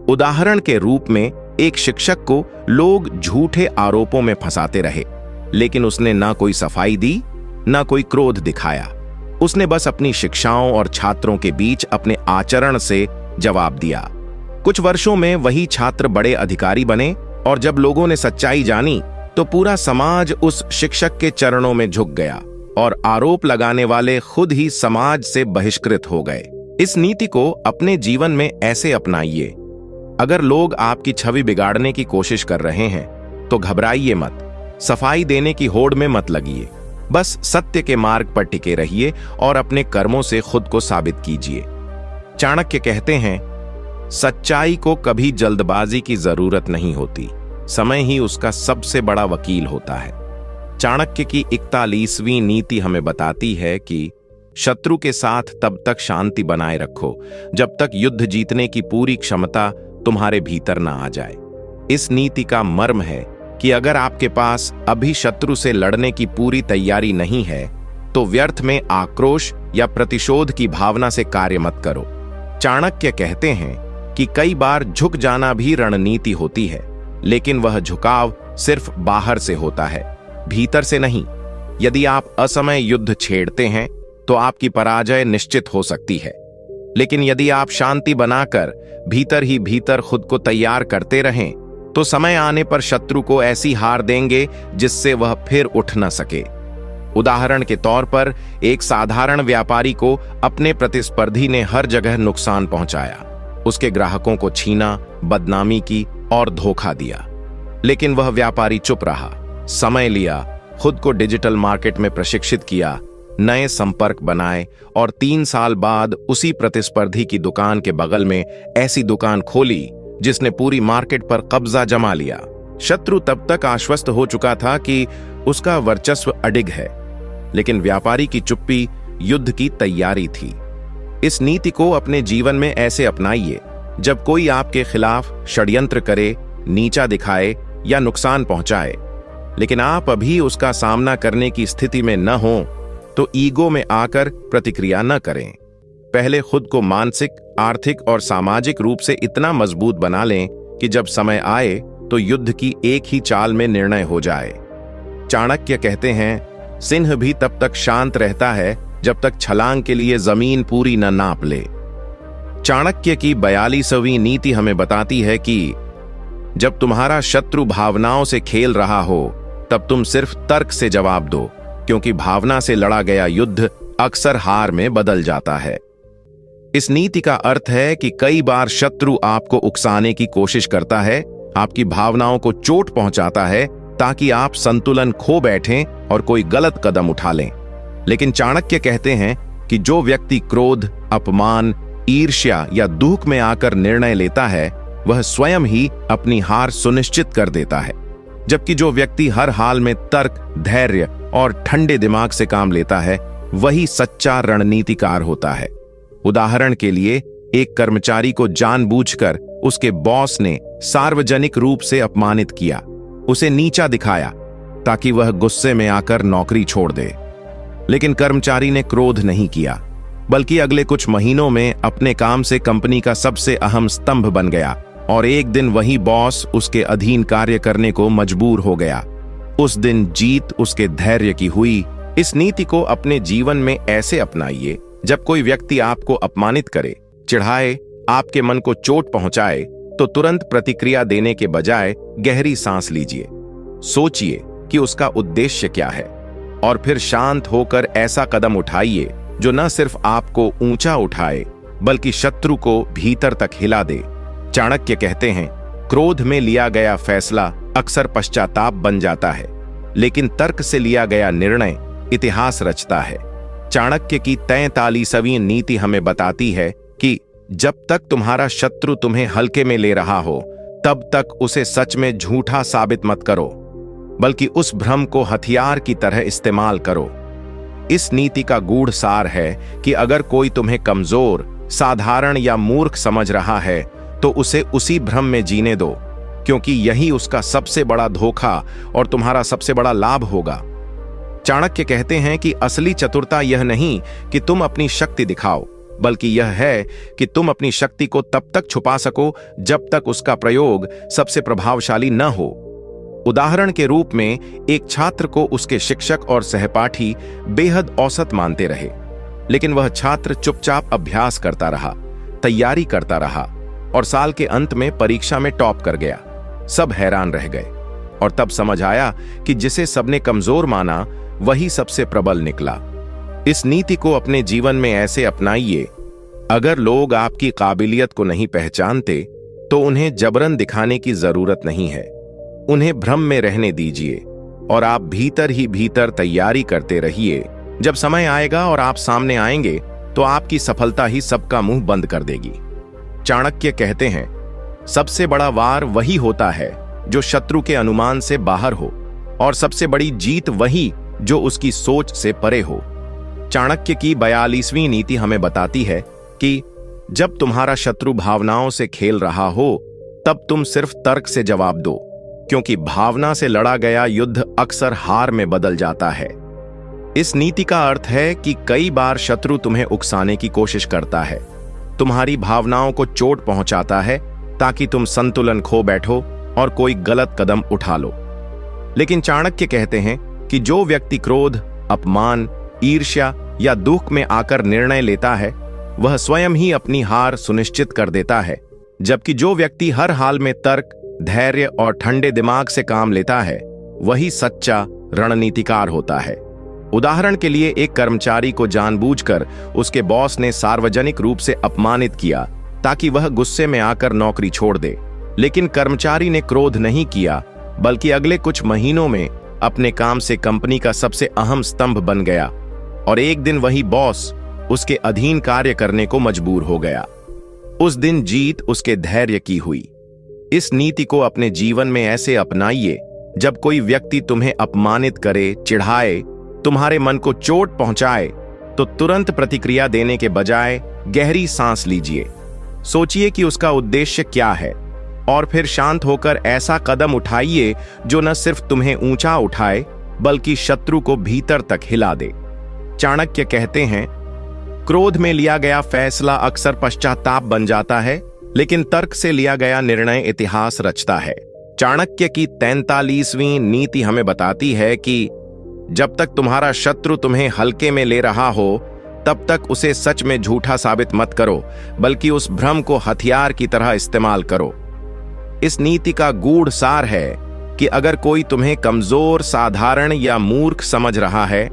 S1: उदाहरण के रूप में एक शिक्षक को लोग झूठे आरोपों में फंसाते रहे, लेकिन उसने ना कोई सफाई दी, ना कोई क्रोध दिखाया। उसने बस अपनी शिक्षाओं और छात्रों के बीच अपने आचरण से जवाब दिया। कुछ वर्षों में वही छात्र बड़े अधिकारी बने और जब लोगों ने सच्चाई जानी तो पूरा समाज उस शिक्षक के चरणों में झुक गया और आरोप लगाने वाले खुद ही समाज से बहिष्कृत हो गए। इस नीति को अपने जीवन में ऐसे अपनाइए। अगर लोग आपकी छवि बिगाड़ने की कोशिश कर रहे हैं तो घबराइए मत, सफाई देने की होड़ में मत लगिए। बस सत्य के मार्ग पर टिके रहिए और अपने कर्मों से खुद को साबित कीजिए। चाणक्य कहते हैं, सच्चाई को कभी जल्दबाजी की जरूरत नहीं होती, समय ही उसका सबसे बड़ा वकील होता है। चाणक्य की 41वीं नीति हमें बताती है कि शत्रु के साथ तब तक शांति बनाए रखो जब तक युद्ध जीतने की पूरी क्षमता तुम्हारे भीतर ना आ जाए। इस नीति का मर्म है कि अगर आपके पास अभी शत्रु से लड़ने की पूरी तैयारी नहीं है तो व्यर्थ में आक्रोश या प्रतिशोध की भावना से कार्य मत करो। चाणक्य कहते हैं कि कई बार झुक जाना भी रणनीति होती है, लेकिन वह झुकाव सिर्फ बाहर से होता है, भीतर से नहीं। यदि आप असमय युद्ध छेड़ते हैं तो आपकी पराजय निश्चित हो सकती है, लेकिन यदि आप शांति बनाकर भीतर ही भीतर खुद को तैयार करते रहें तो समय आने पर शत्रु को ऐसी हार देंगे जिससे वह फिर उठ न सके। उदाहरण के तौर पर एक साधारण व्यापारी को अपने प्रतिस्पर्धी ने हर जगह नुकसान पहुंचाया, उसके ग्राहकों को छीना, बदनामी की और धोखा दिया, लेकिन वह व्यापारी चुप रहा, समय लिया, खुद को डिजिटल मार्केट में प्रशिक्षित किया, नए संपर्क बनाए और 3 साल बाद उसी प्रतिस्पर्धी की दुकान के बगल में ऐसी दुकान खोली जिसने पूरी मार्केट पर कब्जा जमा लिया। शत्रु तब तक आश्वस्त हो चुका था कि उसका वर्चस्व अडिग है, लेकिन व्यापारी की चुप्पी युद्ध की तैयारी थी। इस नीति को अपने जीवन में ऐसे अपनाइए, जब कोई आपके खिलाफ षड्यंत्र करे, नीचा दिखाए या नुकसान पहुंचाए, लेकिन आप अभी उसका सामना करने की स्थिति में न हो तो ईगो में आकर प्रतिक्रिया न करें। पहले खुद को मानसिक, आर्थिक और सामाजिक रूप से इतना मजबूत बना लें कि जब समय आए तो युद्ध की एक ही चाल में निर्णय हो जाए। चाणक्य कहते हैं, सिंह भी तब तक शांत रहता है जब तक छलांग के लिए जमीन पूरी न नाप ले। चाणक्य की 42वीं नीति हमें बताती है कि जब तुम्हारा शत्रु भावनाओं से खेल रहा हो तब तुम सिर्फ तर्क से जवाब दो, क्योंकि भावना से लड़ा गया युद्ध अक्सर हार में बदल जाता है। इस नीति का अर्थ है कि कई बार शत्रु आपको उकसाने की कोशिश करता है, आपकी भावनाओं को चोट पहुंचाता है ताकि आप संतुलन खो बैठें और कोई गलत कदम उठा लें। लेकिन चाणक्य कहते हैं कि जो व्यक्ति क्रोध, अपमान, ईर्ष्या या दुख में आकर निर्णय लेता है वह स्वयं ही अपनी हार सुनिश्चित कर देता है, जबकि जो व्यक्ति हर हाल में तर्क, धैर्य और ठंडे दिमाग से काम लेता है वही सच्चा रणनीतिकार होता है। उदाहरण के लिए, एक कर्मचारी को जानबूझकर उसके बॉस ने सार्वजनिक रूप से अपमानित किया, उसे नीचा दिखाया ताकि वह गुस्से में आकर नौकरी छोड़ दे। लेकिन कर्मचारी ने क्रोध नहीं किया, बल्कि अगले कुछ महीनों में अपने काम से कंपनी का सबसे अहम स्तंभ बन गया और एक दिन वही बॉस उसके अधीन कार्य करने को मजबूर हो गया। उस दिन जीत उसके धैर्य की हुई। इस नीति को अपने जीवन में ऐसे अपनाइए, जब कोई व्यक्ति आपको अपमानित करे, चिढ़ाए, आपके मन को चोट पहुंचाए तो तुरंत प्रतिक्रिया देने के बजाय गहरी सांस लीजिए, सोचिए कि उसका उद्देश्य क्या है और फिर शांत होकर ऐसा कदम उठाइए जो न सिर्फ आपको ऊंचा उठाए बल्कि शत्रु को भीतर तक हिला दे। चाणक्य कहते हैं, क्रोध में लिया गया फैसला अक्सर पश्चाताप बन जाता है, लेकिन तर्क से लिया गया निर्णय इतिहास रचता है। चाणक्य की 43वीं नीति हमें बताती है कि जब तक तुम्हारा शत्रु तुम्हें हल्के में ले रहा हो तब तक उसे सच में झूठा साबित मत करो, बल्कि उस भ्रम को हथियार की तरह इस्तेमाल करो। इस नीति का गूढ़ सार है कि अगर कोई तुम्हें कमजोर, साधारण या मूर्ख समझ रहा है तो उसे उसी भ्रम में जीने दो। क्योंकि यही उसका सबसे बड़ा धोखा और तुम्हारा सबसे बड़ा लाभ होगा। चाणक्य कहते हैं कि असली चतुरता यह नहीं कि तुम अपनी शक्ति दिखाओ, बल्कि यह है कि तुम अपनी शक्ति को तब तक छुपा सको जब तक उसका प्रयोग सबसे प्रभावशाली न हो। उदाहरण के रूप में एक छात्र को उसके शिक्षक और सहपाठी बेहद औसत मानते रहे, लेकिन वह छात्र चुपचाप अभ्यास करता रहा, तैयारी करता रहा और साल के अंत में परीक्षा में टॉप कर गया। सब हैरान रह गए और तब समझ आया कि जिसे सबने कमजोर माना वही सबसे प्रबल निकला। इस नीति को अपने जीवन में ऐसे अपनाइए, अगर लोग आपकी काबिलियत को नहीं पहचानते तो उन्हें जबरन दिखाने की जरूरत नहीं है। उन्हें भ्रम में रहने दीजिए और आप भीतर ही भीतर तैयारी करते रहिए। जब समय आएगा और आप सामने आएंगे तो आपकी सफलता ही सबका मुंह बंद कर देगी। चाणक्य कहते हैं, सबसे बड़ा वार वही होता है जो शत्रु के अनुमान से बाहर हो, और सबसे बड़ी जीत वही जो उसकी सोच से परे हो। चाणक्य की 42वीं नीति हमें बताती है कि जब तुम्हारा शत्रु भावनाओं से खेल रहा हो तब तुम सिर्फ तर्क से जवाब दो, क्योंकि भावना से लड़ा गया युद्ध अक्सर हार में बदल जाता है। इस नीति का अर्थ है कि कई बार शत्रु तुम्हें उकसाने की कोशिश करता है, तुम्हारी भावनाओं को चोट पहुंचाता है ताकि तुम संतुलन खो बैठो और कोई गलत कदम उठा लो। लेकिन चाणक्य कहते हैं कि जो व्यक्ति क्रोध, अपमान, ईर्ष्या या दुख में आकर निर्णय लेता है वह स्वयं ही अपनी हार सुनिश्चित कर देता है, जबकि जो व्यक्ति हर हाल में तर्क, धैर्य और ठंडे दिमाग से काम लेता है वही सच्चा रणनीतिकार होता है। उदाहरण के लिए एक कर्मचारी को जानबूझकर उसके बॉस ने सार्वजनिक रूप से अपमानित किया ताकि वह गुस्से में आकर नौकरी छोड़ दे, लेकिन कर्मचारी ने क्रोध नहीं किया बल्कि अगले कुछ महीनों में अपने काम से कंपनी का सबसे अहम स्तंभ बन गया और एक दिन वही बॉस उसके अधीन कार्य करने को मजबूर हो गया। उस दिन जीत उसके धैर्य की हुई। इस नीति को अपने जीवन में ऐसे अपनाइए, जब कोई व्यक्ति तुम्हें अपमानित करे, चिढ़ाए, तुम्हारे मन को चोट पहुंचाए तो तुरंत प्रतिक्रिया देने के बजाय गहरी सांस लीजिए, सोचिए कि उसका उद्देश्य क्या है और फिर शांत होकर ऐसा कदम उठाइए जो न सिर्फ तुम्हें ऊंचा उठाए बल्कि शत्रु को भीतर तक हिला दे। चाणक्य कहते हैं, क्रोध में लिया गया फैसला अक्सर पश्चाताप बन जाता है, लेकिन तर्क से लिया गया निर्णय इतिहास रचता है। चाणक्य की 43वीं नीति हमें बताती है कि जब तक तुम्हारा शत्रु तुम्हें हल्के में ले रहा हो तब तक उसे सच में झूठा साबित मत करो, बल्कि उस भ्रम को हथियार की तरह इस्तेमाल करो। इस नीति का गूढ़ सार है कि अगर कोई तुम्हें कमजोर, साधारण या मूर्ख समझ रहा है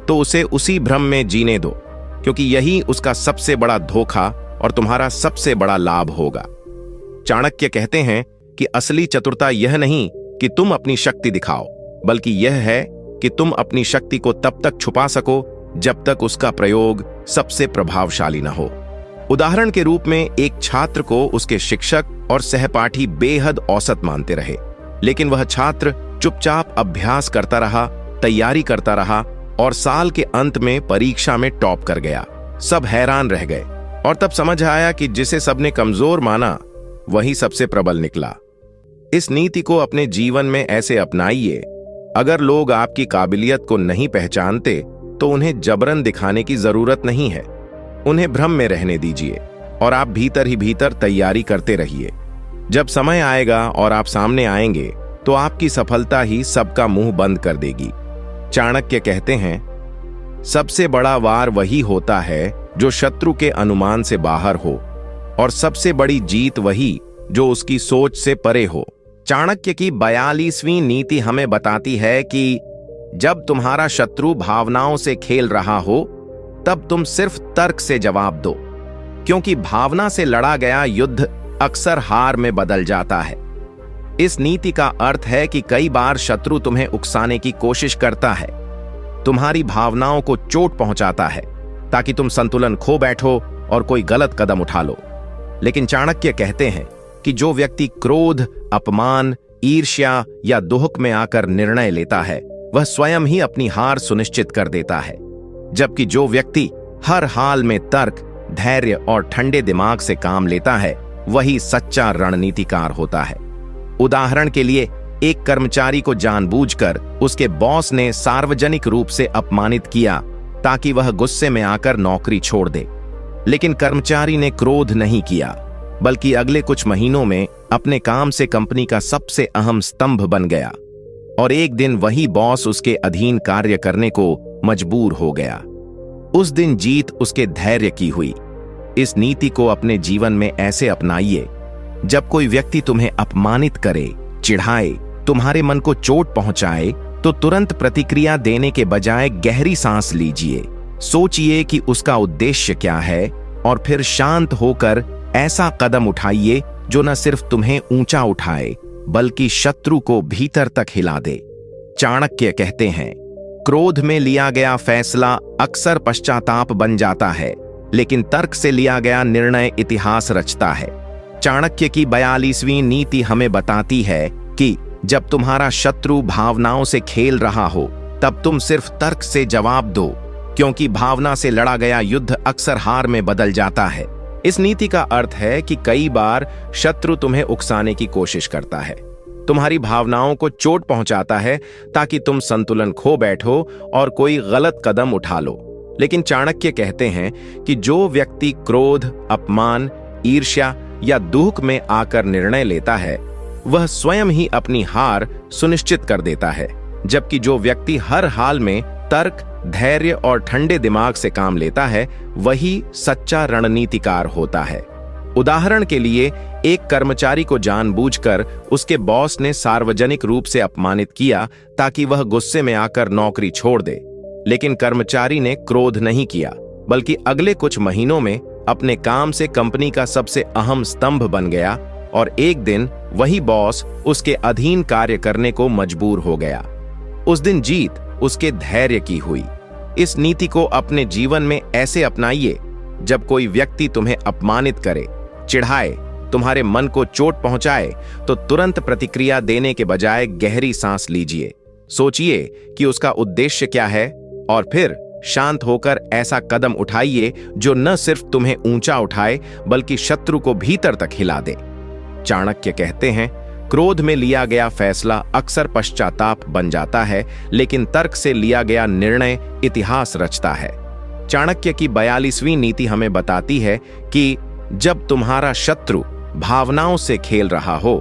S1: तो उसे उसी भ्रम में जीने दो, क्योंकि यही उसका सबसे बड़ा धोखा और तुम्हारा सबसे बड़ा लाभ होगा। चाणक्य कहते हैं कि असली चतुरता यह नहीं कि तुम अपनी शक्ति दिखाओ, बल्कि यह है कि तुम अपनी शक्ति को तब तक छुपा सको जब तक उसका प्रयोग सबसे प्रभावशाली न हो। उदाहरण के रूप में एक छात्र को उसके शिक्षक और सहपाठी बेहद औसत मानते रहे, लेकिन वह छात्र चुपचाप अभ्यास करता रहा, तैयारी करता रहा और साल के अंत में परीक्षा में टॉप कर गया। सब हैरान रह गए और तब समझ आया कि जिसे सबने कमजोर माना वही सबसे प्रबल निकला। इस नीति को अपने जीवन में ऐसे अपनाइए, अगर लोग आपकी काबिलियत को नहीं पहचानते तो उन्हें जबरन दिखाने की जरूरत नहीं है। उन्हें भ्रम में रहने दीजिए और आप भीतर ही भीतर तैयारी करते रहिए। जब समय आएगा और आप सामने आएंगे तो आपकी सफलता ही सबका मुंह बंद कर देगी। चाणक्य कहते हैं, सबसे बड़ा वार वही होता है जो शत्रु के अनुमान से बाहर हो, और सबसे बड़ी जीत वही जो उसकी सोच से परे हो। चाणक्य की 42वीं नीति हमें बताती है कि जब तुम्हारा शत्रु भावनाओं से खेल रहा हो तब तुम सिर्फ तर्क से जवाब दो, क्योंकि भावना से लड़ा गया युद्ध अक्सर हार में बदल जाता है। इस नीति का अर्थ है कि कई बार शत्रु तुम्हें उकसाने की कोशिश करता है, तुम्हारी भावनाओं को चोट पहुंचाता है ताकि तुम संतुलन खो बैठो और कोई गलत कदम उठा लो। लेकिन चाणक्य कहते हैं कि जो व्यक्ति क्रोध, अपमान, ईर्ष्या या दुख में आकर निर्णय लेता है वह स्वयं ही अपनी हार सुनिश्चित कर देता है, जबकि जो व्यक्ति हर हाल में तर्क, धैर्य और ठंडे दिमाग से काम लेता है वही सच्चा रणनीतिकार होता है। उदाहरण के लिए, एक कर्मचारी को जानबूझकर उसके बॉस ने सार्वजनिक रूप से अपमानित किया ताकि वह गुस्से में आकर नौकरी छोड़ दे। लेकिन कर्मचारी ने क्रोध नहीं किया, बल्कि अगले कुछ महीनों में अपने काम से कंपनी का सबसे अहम स्तंभ बन गया और एक दिन वही बॉस उसके अधीन कार्य करने को मजबूर हो गया। उस दिन जीत उसके धैर्य की हुई। इस नीति को अपने जीवन में ऐसे अपनाइए, जब कोई व्यक्ति तुम्हें अपमानित करे, चिढ़ाए, तुम्हारे मन को चोट पहुंचाए, तो तुरंत प्रतिक्रिया देने के बजाय गहरी सांस लीजिए। सोचिए कि उसका उद्देश्य क्या है और फिर शांत होकर ऐसा कदम उठाइए जो न सिर्फ तुम्हें ऊंचा उठाए, बल्कि शत्रु को भीतर तक हिला दे। चाणक्य कहते हैं, क्रोध में लिया गया फैसला अक्सर पश्चाताप बन जाता है, लेकिन तर्क से लिया गया निर्णय इतिहास रचता है। चाणक्य की 42वीं नीति हमें बताती है कि जब तुम्हारा शत्रु भावनाओं से खेल रहा हो, तब तुम सिर्फ तर्क से जवाब दो, क्योंकि भावना से लड़ा गया युद्ध अक्सर हार में बदल जाता है। इस नीति का अर्थ है कि कई बार शत्रु तुम्हें उकसाने की कोशिश करता है, तुम्हारी भावनाओं को चोट पहुंचाता है ताकि तुम संतुलन खो बैठो और कोई गलत कदम उठा लो। लेकिन चाणक्य कहते हैं कि जो व्यक्ति क्रोध, अपमान, ईर्ष्या या दुख में आकर निर्णय लेता है, वह स्वयं ही अपनी हार सुनिश्चित कर देता है, जबकि जो व्यक्ति हर हाल में तर्क, धैर्य और ठंडे दिमाग से काम लेता है, वही सच्चा रणनीतिकार होता है। उदाहरण के लिए, एक कर्मचारी को जानबूझकर उसके बॉस ने सार्वजनिक रूप से अपमानित किया ताकि वह गुस्से में आकर नौकरी छोड़ दे। लेकिन कर्मचारी ने क्रोध नहीं किया, बल्कि अगले कुछ महीनों में अपने काम से कंपनी का सबसे अहम स्तंभ बन गया और एक दिन वही बॉस उसके अधीन कार्य करने को मजबूर हो गया। उस दिन जीत उसके धैर्य की हुई। इस नीति को अपने जीवन में ऐसे अपनाइए, जब कोई व्यक्ति तुम्हें अपमानित करे, चिढ़ाए, तुम्हारे मन को चोट पहुंचाए, तो तुरंत प्रतिक्रिया देने के बजाय गहरी सांस लीजिए। सोचिए कि उसका उद्देश्य क्या है और फिर शांत होकर ऐसा कदम उठाइए जो न सिर्फ तुम्हें ऊंचा उठाए, बल्कि शत्रु को भीतर तक हिला दे। चाणक्य कहते हैं, क्रोध में लिया गया फैसला अक्सर पश्चाताप बन जाता है, लेकिन तर्क से लिया गया निर्णय इतिहास रचता है। चाणक्य की 42वीं नीति हमें बताती है कि जब तुम्हारा शत्रु भावनाओं से खेल रहा हो,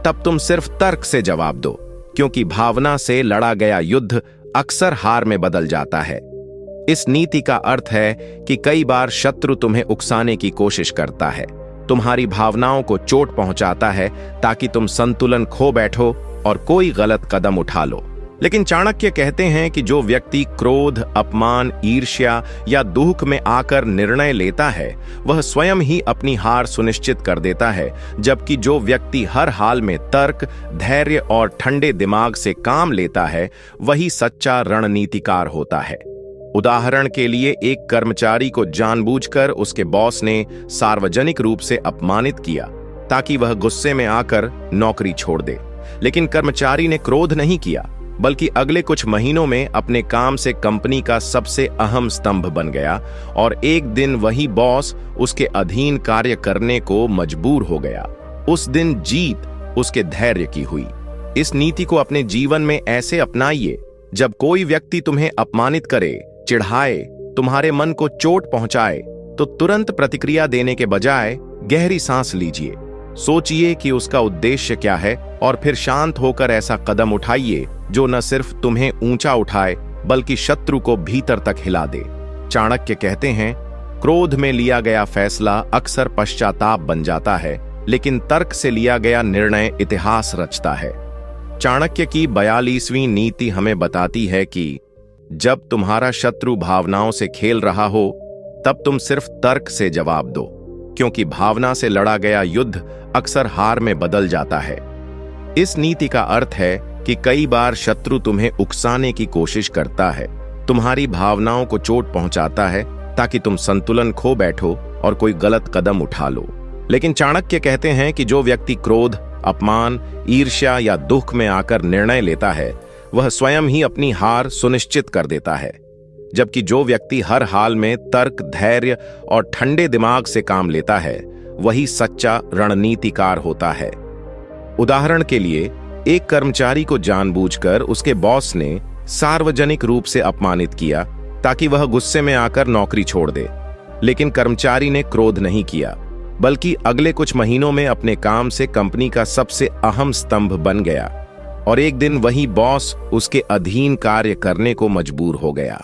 S1: तब तुम सिर्फ तर्क से जवाब दो, क्योंकि भावना से लड़ा गया युद्ध अक्सर हार में बदल जाता है। इस नीति का अर्थ है कि कई बार शत्रु तुम्हें उकसाने की कोशिश करता है, तुम्हारी भावनाओं को चोट पहुंचाता है ताकि तुम संतुलन खो बैठो और कोई गलत कदम उठा लो। लेकिन चाणक्य कहते हैं कि जो व्यक्ति क्रोध, अपमान, ईर्ष्या या दुख में आकर निर्णय लेता है, वह स्वयं ही अपनी हार सुनिश्चित कर देता है, जबकि जो व्यक्ति हर हाल में तर्क, धैर्य और ठंडे दिमाग से काम लेता है, वही सच्चा रणनीतिकार होता है। उदाहरण के लिए, एक कर्मचारी को जानबूझकर उसके बॉस ने सार्वजनिक रूप से अपमानित किया ताकि वह गुस्से में आकर नौकरी छोड़ दे। लेकिन कर्मचारी ने क्रोध नहीं किया, बल्कि अगले कुछ महीनों में अपने काम से कंपनी का सबसे अहम स्तंभ बन गया और एक दिन वही बॉस उसके अधीन कार्य करने को मजबूर हो गया। उस दिन जीत उसके धैर्य की हुई। इस नीति को अपने जीवन में ऐसे अपनाइए, जब कोई व्यक्ति तुम्हें अपमानित करे, चिढ़ाए, तुम्हारे मन को चोट पहुंचाए, तो तुरंत प्रतिक्रिया देने के बजाय गहरी सांस लीजिए। सोचिए कि उसका उद्देश्य क्या है और फिर शांत होकर ऐसा कदम उठाइए जो न सिर्फ तुम्हें ऊंचा उठाए, बल्कि शत्रु को भीतर तक हिला दे। चाणक्य कहते हैं, क्रोध में लिया गया फैसला अक्सर पश्चाताप बन जाता है, लेकिन तर्क से लिया गया निर्णय इतिहास रचता है। चाणक्य की 42वीं नीति हमें बताती है कि जब तुम्हारा शत्रु भावनाओं से खेल रहा हो, तब तुम सिर्फ तर्क से जवाब दो, क्योंकि भावना से लड़ा गया युद्ध अक्सर हार में बदल जाता है। इस नीति का अर्थ है कि कई बार शत्रु तुम्हें उकसाने की कोशिश करता है, तुम्हारी भावनाओं को चोट पहुंचाता है ताकि तुम संतुलन खो बैठो और कोई गलत कदम उठा लो। लेकिन चाणक्य कहते हैं कि जो व्यक्ति क्रोध, अपमान, ईर्ष्या या दुख में आकर निर्णय लेता है, वह स्वयं ही अपनी हार सुनिश्चित कर देता है, जबकि जो व्यक्ति हर हाल में तर्क, धैर्य और ठंडे दिमाग से काम लेता है, वही सच्चा रणनीतिकार होता है। उदाहरण के लिए, एक कर्मचारी को जानबूझकर उसके बॉस ने सार्वजनिक रूप से अपमानित किया ताकि वह गुस्से में आकर नौकरी छोड़ दे। लेकिन कर्मचारी ने क्रोध नहीं किया, बल्कि अगले कुछ महीनों में अपने काम से कंपनी का सबसे अहम स्तंभ बन गया और एक दिन वही बॉस उसके अधीन कार्य करने को मजबूर हो गया।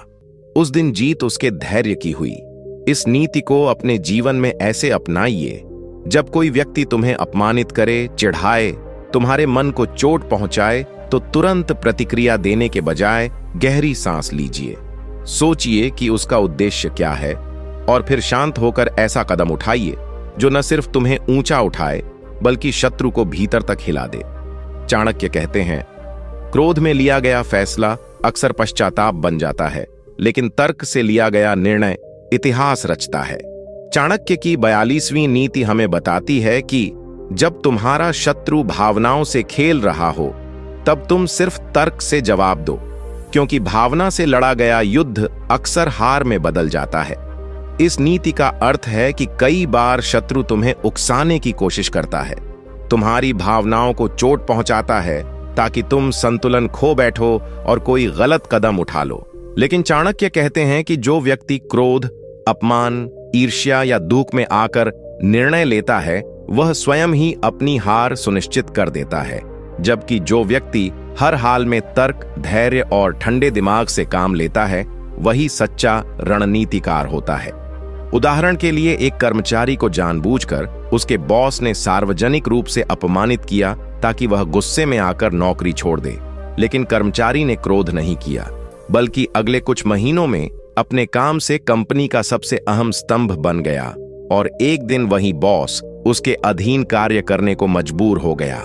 S1: उस दिन जीत उसके धैर्य की हुई। इस नीति को अपने जीवन में ऐसे अपनाइए, जब कोई व्यक्ति तुम्हें अपमानित करे, चिढ़ाए, तुम्हारे मन को चोट पहुंचाए, तो तुरंत प्रतिक्रिया देने के बजाय गहरी सांस लीजिए। सोचिए कि उसका उद्देश्य क्या है और फिर शांत होकर ऐसा कदम उठाइए जो न सिर्फ तुम्हें ऊंचा उठाए बल्कि शत्रु को भीतर तक हिला दे। चाणक्य कहते हैं, क्रोध में लिया गया फैसला अक्सर पश्चाताप बन जाता है, लेकिन तर्क से लिया गया निर्णय इतिहास रचता है। चाणक्य की 42वीं नीति हमें बताती है कि जब तुम्हारा शत्रु भावनाओं से खेल रहा हो, तब तुम सिर्फ तर्क से जवाब दो, क्योंकि भावना से लड़ा गया युद्ध अक्सर हार में बदल जाता है। इस नीति का अर्थ है कि कई बार शत्रु तुम्हें उकसाने की कोशिश करता है, तुम्हारी भावनाओं को चोट पहुंचाता है ताकि तुम संतुलन खो बैठो और कोई गलत कदम उठा लो। लेकिन चाणक्य कहते हैं कि जो व्यक्ति क्रोध, अपमान, ईर्ष्या या दुख में आकर निर्णय लेता है, वह स्वयं ही अपनी हार सुनिश्चित कर देता है, जबकि जो व्यक्ति हर हाल में तर्क, धैर्य और ठंडे दिमाग से काम लेता है, वही सच्चा रणनीतिकार होता है। उदाहरण के लिए, एक कर्मचारी को जानबूझकर उसके बॉस ने सार्वजनिक रूप से अपमानित किया ताकि वह गुस्से में आकर नौकरी छोड़ दे। लेकिन कर्मचारी ने क्रोध नहीं किया, बल्कि अगले कुछ महीनों में अपने काम से कंपनी का सबसे अहम स्तंभ बन गया और एक दिन वही बॉस उसके अधीन कार्य करने को मजबूर हो गया।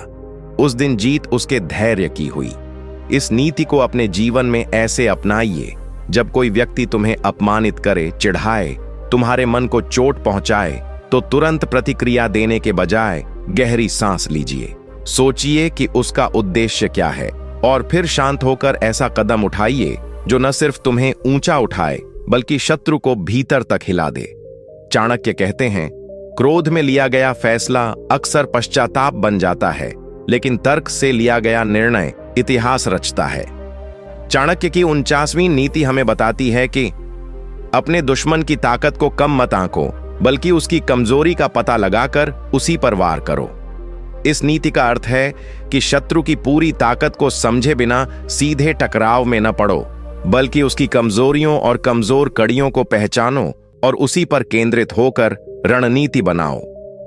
S1: उस दिन जीत उसके धैर्य की हुई। इस नीति को अपने जीवन में ऐसे अपनाइए, जब कोई व्यक्ति तुम्हें अपमानित करे, चिढ़ाए, तुम्हारे मन को चोट पहुंचाए, तो तुरंत प्रतिक्रिया देने के बजाय गहरी सांस लीजिए। सोचिए कि उसका उद्देश्य क्या है और फिर शांत होकर ऐसा कदम उठाइए जो न सिर्फ तुम्हें ऊंचा उठाए बल्कि शत्रु को भीतर तक हिला दे। चाणक्य कहते हैं, क्रोध में लिया गया फैसला अक्सर पश्चाताप बन जाता है, लेकिन तर्क से लिया गया निर्णय इतिहास रचता है। चाणक्य की 49वीं नीति हमें बताती है कि अपने दुश्मन की ताकत को कम मत आंको, बल्कि उसकी कमजोरी का पता लगाकर उसी पर वार करो। इस नीति का अर्थ है कि शत्रु की पूरी ताकत को समझे बिना सीधे टकराव में न पड़ो, बल्कि उसकी कमजोरियों और कमजोर कड़ियों को पहचानो और उसी पर केंद्रित होकर रणनीति बनाओ।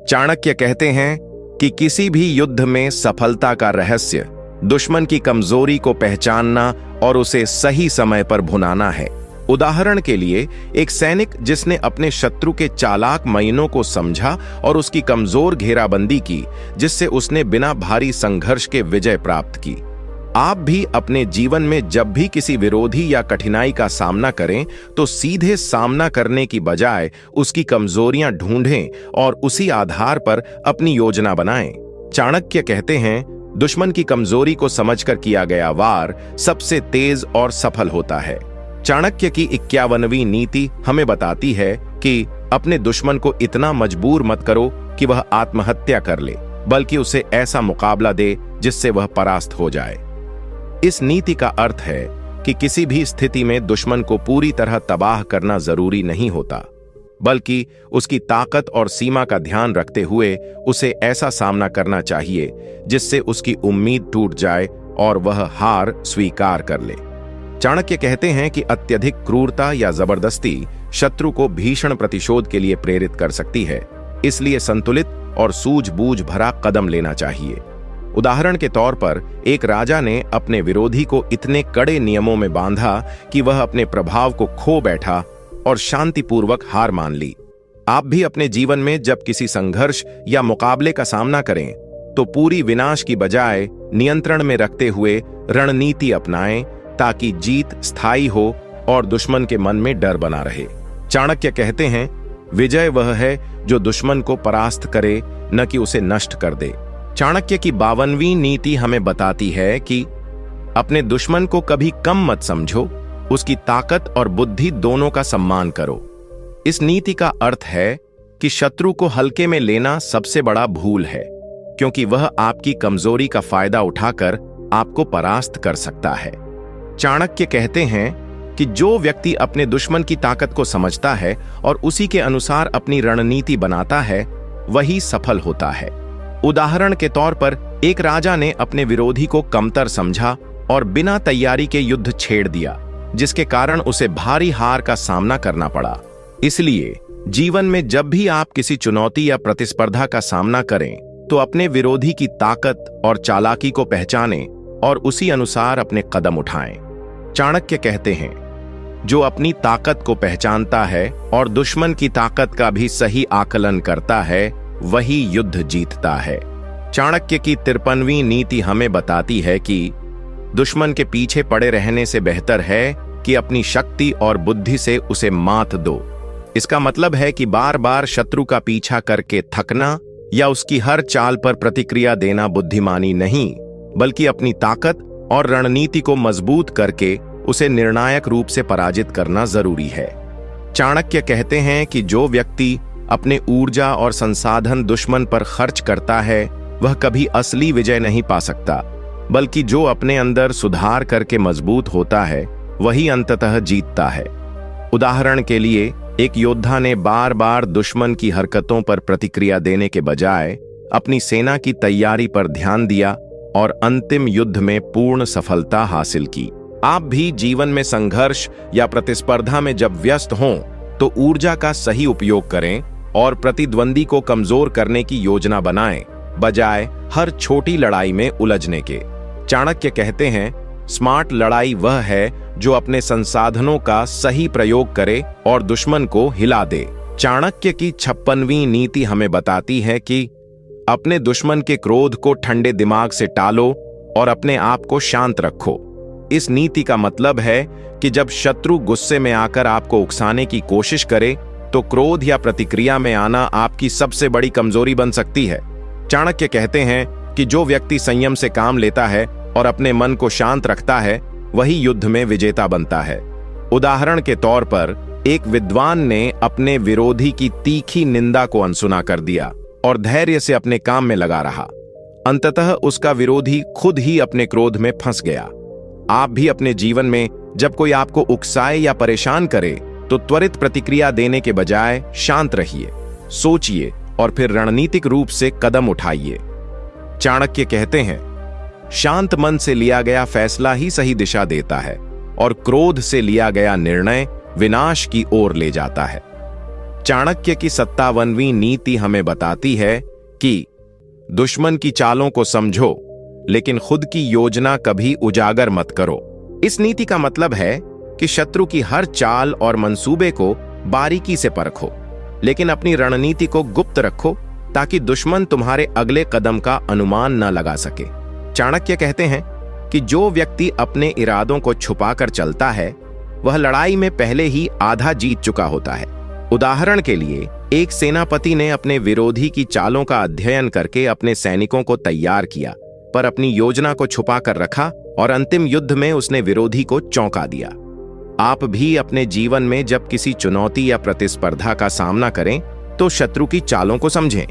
S1: चाणक्य कहते हैं कि किसी भी युद्ध में सफलता का रहस्य दुश्मन की कमजोरी को पहचानना और उसे सही समय पर भुनाना है। उदाहरण के लिए, एक सैनिक जिसने अपने शत्रु के चालाक मयनों को समझा और उसकी कमजोर घेराबंदी की, जिससे उसने बिना भारी संघर्ष के विजय प्राप्त की। आप भी अपने जीवन में जब भी किसी विरोधी या कठिनाई का सामना करें, तो सीधे सामना करने की बजाय उसकी कमजोरियां ढूंढें और उसी आधार पर अपनी योजना बनाएं। चाणक्य कहते हैं, दुश्मन की कमजोरी को समझकर किया गया वार सबसे तेज और सफल होता है। चाणक्य की 51वीं नीति हमें बताती है कि अपने दुश्मन को इतना मजबूर मत करो कि वह आत्महत्या कर ले, बल्कि उसे ऐसा मुकाबला दे जिससे वह परास्त हो जाए। इस नीति का अर्थ है कि किसी भी स्थिति में दुश्मन को पूरी तरह तबाह करना जरूरी नहीं होता, बल्कि उसकी ताकत और सीमा का ध्यान रखते हुए उसे ऐसा सामना करना चाहिए जिससे उसकी उम्मीद टूट जाए और वह हार स्वीकार कर ले। चाणक्य कहते हैं कि अत्यधिक क्रूरता या जबरदस्ती शत्रु को भीषण प्रतिशोध के लिए प्रेरित कर सकती है, इसलिए संतुलित और सूझबूझ भरा कदम लेना चाहिए। उदाहरण के तौर पर, एक राजा ने अपने विरोधी को इतने कड़े नियमों में बांधा कि वह अपने प्रभाव को खो बैठा और शांतिपूर्वक हार मान ली। आप भी अपने जीवन में जब किसी संघर्ष या मुकाबले का सामना करें, तो पूरी विनाश की बजाय नियंत्रण में रखते हुए रणनीति अपनाएं, ताकि जीत स्थायी हो और दुश्मन के मन में डर बना रहे। चाणक्य कहते हैं, विजय वह है जो दुश्मन को परास्त करे, न कि उसे नष्ट कर दे। चाणक्य की 52वीं नीति हमें बताती है कि अपने दुश्मन को कभी कम मत समझो, उसकी ताकत और बुद्धि दोनों का सम्मान करो। इस नीति का अर्थ है कि शत्रु को हल्के में लेना सबसे बड़ा भूल है। क्योंकि वह आपकी कमजोरी का फायदा उठाकर आपको परास्त कर सकता है। चाणक्य कहते हैं कि जो व्यक्ति अपने दुश्मन की ताकत को समझता है और उसी के अनुसार अपनी रणनीति बनाता है, वही सफल होता है। उदाहरण के तौर पर एक राजा ने अपने विरोधी को कमतर समझा और बिना तैयारी के युद्ध छेड़ दिया, जिसके कारण उसे भारी हार का सामना करना पड़ा। इसलिए जीवन में जब भी आप किसी चुनौती या प्रतिस्पर्धा का सामना करें, तो अपने विरोधी की ताकत और चालाकी को पहचानें और उसी अनुसार अपने कदम उठाएं। चाणक्य कहते हैं, जो अपनी ताकत को पहचानता है और दुश्मन की ताकत का भी सही आकलन करता है, वही युद्ध जीतता है। चाणक्य की 53वीं नीति हमें बताती है कि दुश्मन के पीछे पड़े रहने से बेहतर है कि अपनी शक्ति और बुद्धि से उसे मात दो। इसका मतलब है कि बार बार शत्रु का पीछा करके थकना या उसकी हर चाल पर प्रतिक्रिया देना बुद्धिमानी नहीं, बल्कि अपनी ताकत और रणनीति को मजबूत करके उसे निर्णायक रूप से पराजित करना जरूरी है। चाणक्य कहते हैं कि जो व्यक्ति अपने ऊर्जा और संसाधन दुश्मन पर खर्च करता है, वह कभी असली विजय नहीं पा सकता, बल्कि जो अपने अंदर सुधार करके मजबूत होता है, वही अंततः जीतता है। उदाहरण के लिए, एक योद्धा ने बार बार दुश्मन की हरकतों पर प्रतिक्रिया देने के बजाय अपनी सेना की तैयारी पर ध्यान दिया और अंतिम युद्ध में पूर्ण सफलता हासिल की। आप भी जीवन में संघर्ष या प्रतिस्पर्धा में जब व्यस्त हों, तो ऊर्जा का सही उपयोग करें और प्रतिद्वंदी को कमजोर करने की योजना बनाएं, बजाय हर छोटी लड़ाई में उलझने के। चाणक्य कहते हैं, स्मार्ट लड़ाई वह है जो अपने संसाधनों का सही प्रयोग करे और दुश्मन को हिला दे। चाणक्य की 56वीं नीति हमें बताती है कि अपने दुश्मन के क्रोध को ठंडे दिमाग से टालो और अपने आप को शांत रखो। इस नीति का मतलब है कि जब शत्रु गुस्से में आकर आपको उकसाने की कोशिश करे, तो क्रोध या प्रतिक्रिया में आना आपकी सबसे बड़ी कमजोरी बन सकती है। चाणक्य कहते हैं कि जो व्यक्ति संयम से काम लेता है और अपने मन को शांत रखता है, वही युद्ध में विजेता बनता है। उदाहरण के तौर पर, एक विद्वान ने अपने विरोधी की तीखी निंदा को अनसुना कर दिया और धैर्य से अपने काम में लगा रहा। अंततः उसका विरोधी खुद ही अपने क्रोध में फंस गया। आप भी अपने जीवन में जब कोई आपको उकसाए या परेशान करे, तो त्वरित प्रतिक्रिया देने के बजाय शांत रहिए, सोचिए और फिर रणनीतिक रूप से कदम उठाइए। चाणक्य कहते हैं, शांत मन से लिया गया फैसला ही सही दिशा देता है और क्रोध से लिया गया निर्णय विनाश की ओर ले जाता है। चाणक्य की 57वीं नीति हमें बताती है कि दुश्मन की चालों को समझो, लेकिन खुद की योजना कभी उजागर मत करो। इस नीति का मतलब है कि शत्रु की हर चाल और मंसूबे को बारीकी से परखो, लेकिन अपनी रणनीति को गुप्त रखो ताकि दुश्मन तुम्हारे अगले कदम का अनुमान न लगा सके। चाणक्य कहते हैं कि जो व्यक्ति अपने इरादों को छुपाकर चलता है, वह लड़ाई में पहले ही आधा जीत चुका होता है। उदाहरण के लिए, एक सेनापति ने अपने विरोधी की चालों का अध्ययन करके अपने सैनिकों को तैयार किया, पर अपनी योजना को छुपा कर रखा और अंतिम युद्ध में उसने विरोधी को चौंका दिया। आप भी अपने जीवन में जब किसी चुनौती या प्रतिस्पर्धा का सामना करें, तो शत्रु की चालों को समझें,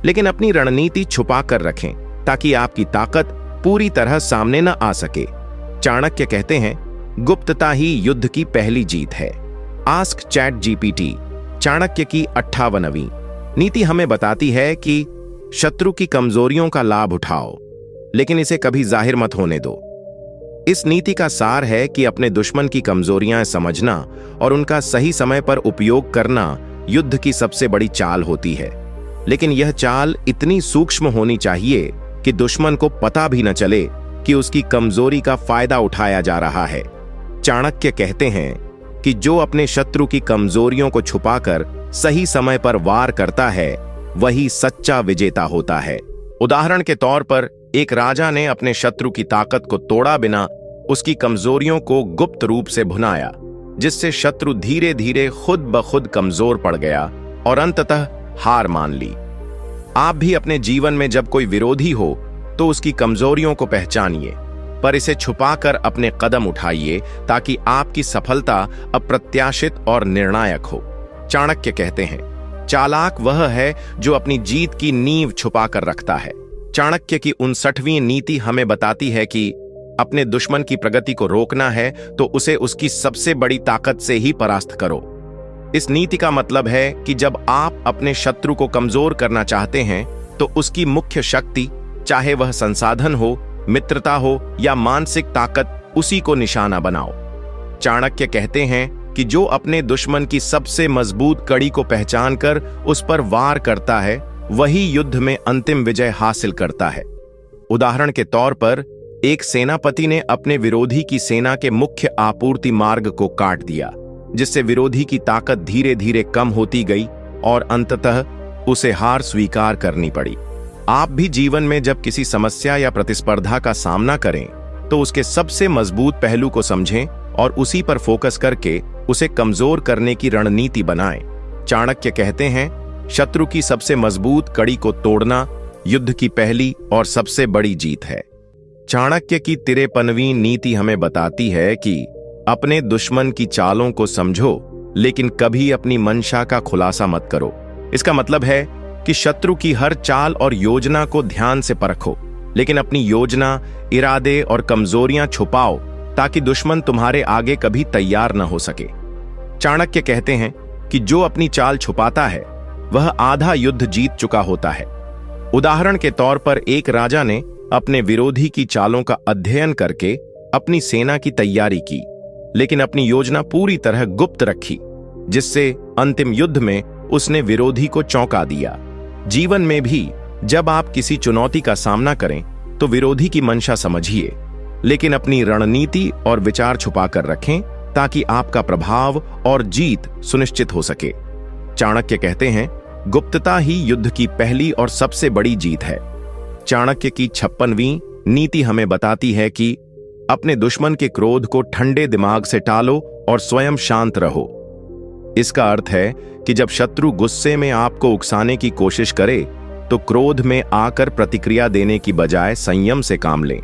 S1: लेकिन अपनी रणनीति छुपा कर रखें ताकि आपकी ताकत पूरी तरह सामने न आ सके। चाणक्य कहते हैं, गुप्तता ही युद्ध की पहली जीत है। Ask chat GPT. चाणक्य की 58वीं नीति हमें बताती है कि शत्रु की कमजोरियों का लाभ उठाओ, लेकिन इसे कभी जाहिर मत होने दो। इस नीति का सार है कि अपने दुश्मन की कमजोरियां समझना और उनका सही समय पर उपयोग करना युद्ध की सबसे बड़ी चाल होती है, लेकिन यह चाल इतनी सूक्ष्म होनी चाहिए कि दुश्मन को पता भी न चले कि उसकी कमजोरी का फायदा उठाया जा रहा है। चाणक्य कहते हैं कि जो अपने शत्रु की कमजोरियों को छुपाकर सही समय पर वार करता है, वही सच्चा विजेता होता है। उदाहरण के तौर पर, एक राजा ने अपने शत्रु की ताकत को तोड़ा बिना उसकी कमजोरियों को गुप्त रूप से भुनाया, जिससे शत्रु धीरे धीरे खुद ब खुद कमजोर पड़ गया और अंततः हार मान ली। आप भी अपने जीवन में जब कोई विरोधी हो, तो उसकी कमजोरियों को पहचानिए, पर इसे छुपाकर अपने कदम उठाइए ताकि आपकी सफलता अप्रत्याशित और निर्णायक हो। चाणक्य कहते हैं, चालाक वह है जो अपनी जीत की नींव छुपाकर रखता है, चाणक्य की 59वीं नीति हमें बताती है कि अपने दुश्मन की प्रगति को रोकना है तो उसे उसकी सबसे बड़ी ताकत से ही परास्त करो। इस नीति का मतलब है कि जब आप अपने शत्रु को कमजोर करना चाहते हैं तो उसकी मुख्य शक्ति, चाहे वह संसाधन हो, मित्रता हो या मानसिक ताकत, उसी को निशाना बनाओ। चाणक्य कहते हैं कि जो अपने दुश्मन की सबसे मजबूत कड़ी को पहचानकर उस पर वार करता है वही युद्ध में अंतिम विजय हासिल करता है। उदाहरण के तौर पर एक सेनापति ने अपने विरोधी की सेना के मुख्य आपूर्ति मार्ग को काट दिया, जिससे विरोधी की ताकत धीरे धीरे कम होती गई और अंततः उसे हार स्वीकार करनी पड़ी। आप भी जीवन में जब किसी समस्या या प्रतिस्पर्धा का सामना करें तो उसके सबसे मजबूत पहलू को समझें और उसी पर फोकस करके उसे कमजोर करने की रणनीति बनाएं। चाणक्य कहते हैं, शत्रु की सबसे मजबूत कड़ी को तोड़ना युद्ध की पहली और सबसे बड़ी जीत है। चाणक्य की 53वीं नीति हमें बताती है कि अपने दुश्मन की चालों को समझो, लेकिन कभी अपनी मंशा का खुलासा मत करो। इसका मतलब है कि शत्रु की हर चाल और योजना को ध्यान से परखो, लेकिन अपनी योजना, इरादे और कमजोरियां छुपाओ ताकि दुश्मन तुम्हारे आगे कभी तैयार न हो सके। चाणक्य कहते हैं कि जो अपनी चाल छुपाता है वह आधा युद्ध जीत चुका होता है। उदाहरण के तौर पर एक राजा ने अपने विरोधी की चालों का अध्ययन करके अपनी सेना की तैयारी की, लेकिन अपनी योजना पूरी तरह गुप्त रखी, जिससे अंतिम युद्ध में उसने विरोधी को चौंका दिया। जीवन में भी जब आप किसी चुनौती का सामना करें तो विरोधी की मंशा समझिए, लेकिन अपनी रणनीति और विचार छुपाकर रखें ताकि आपका प्रभाव और जीत सुनिश्चित हो सके। चाणक्य कहते हैं, गुप्तता ही युद्ध की पहली और सबसे बड़ी जीत है। चाणक्य की 56वीं नीति हमें बताती है कि अपने दुश्मन के क्रोध को ठंडे दिमाग से टालो और स्वयं शांत रहो। इसका अर्थ है कि जब शत्रु गुस्से में आपको उकसाने की कोशिश करे तो क्रोध में आकर प्रतिक्रिया देने की बजाय संयम से काम लें।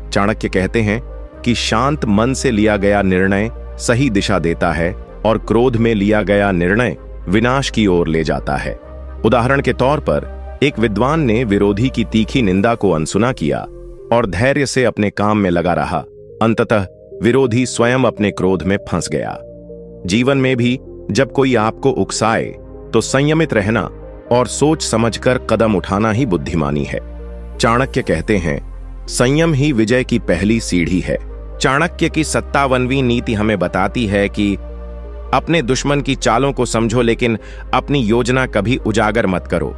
S1: चाणक्य कहते हैं कि शांत मन से लिया गया निर्णय सही दिशा देता है और क्रोध में लिया गया निर्णय विनाश की ओर ले जाता है। उदाहरण के तौर पर एक विद्वान ने विरोधी की तीखी निंदा को अनसुना किया और धैर्य से अपने काम में लगा रहा। अंततः विरोधी स्वयं अपने क्रोध में फंस गया। जीवन में भी जब कोई आपको उकसाए तो संयमित रहना और सोच समझकर कदम उठाना ही बुद्धिमानी है। चाणक्य कहते हैं, संयम ही विजय की पहली सीढ़ी है। चाणक्य की 57वीं नीति हमें बताती है कि अपने दुश्मन की चालों को समझो, लेकिन अपनी योजना कभी उजागर मत करो।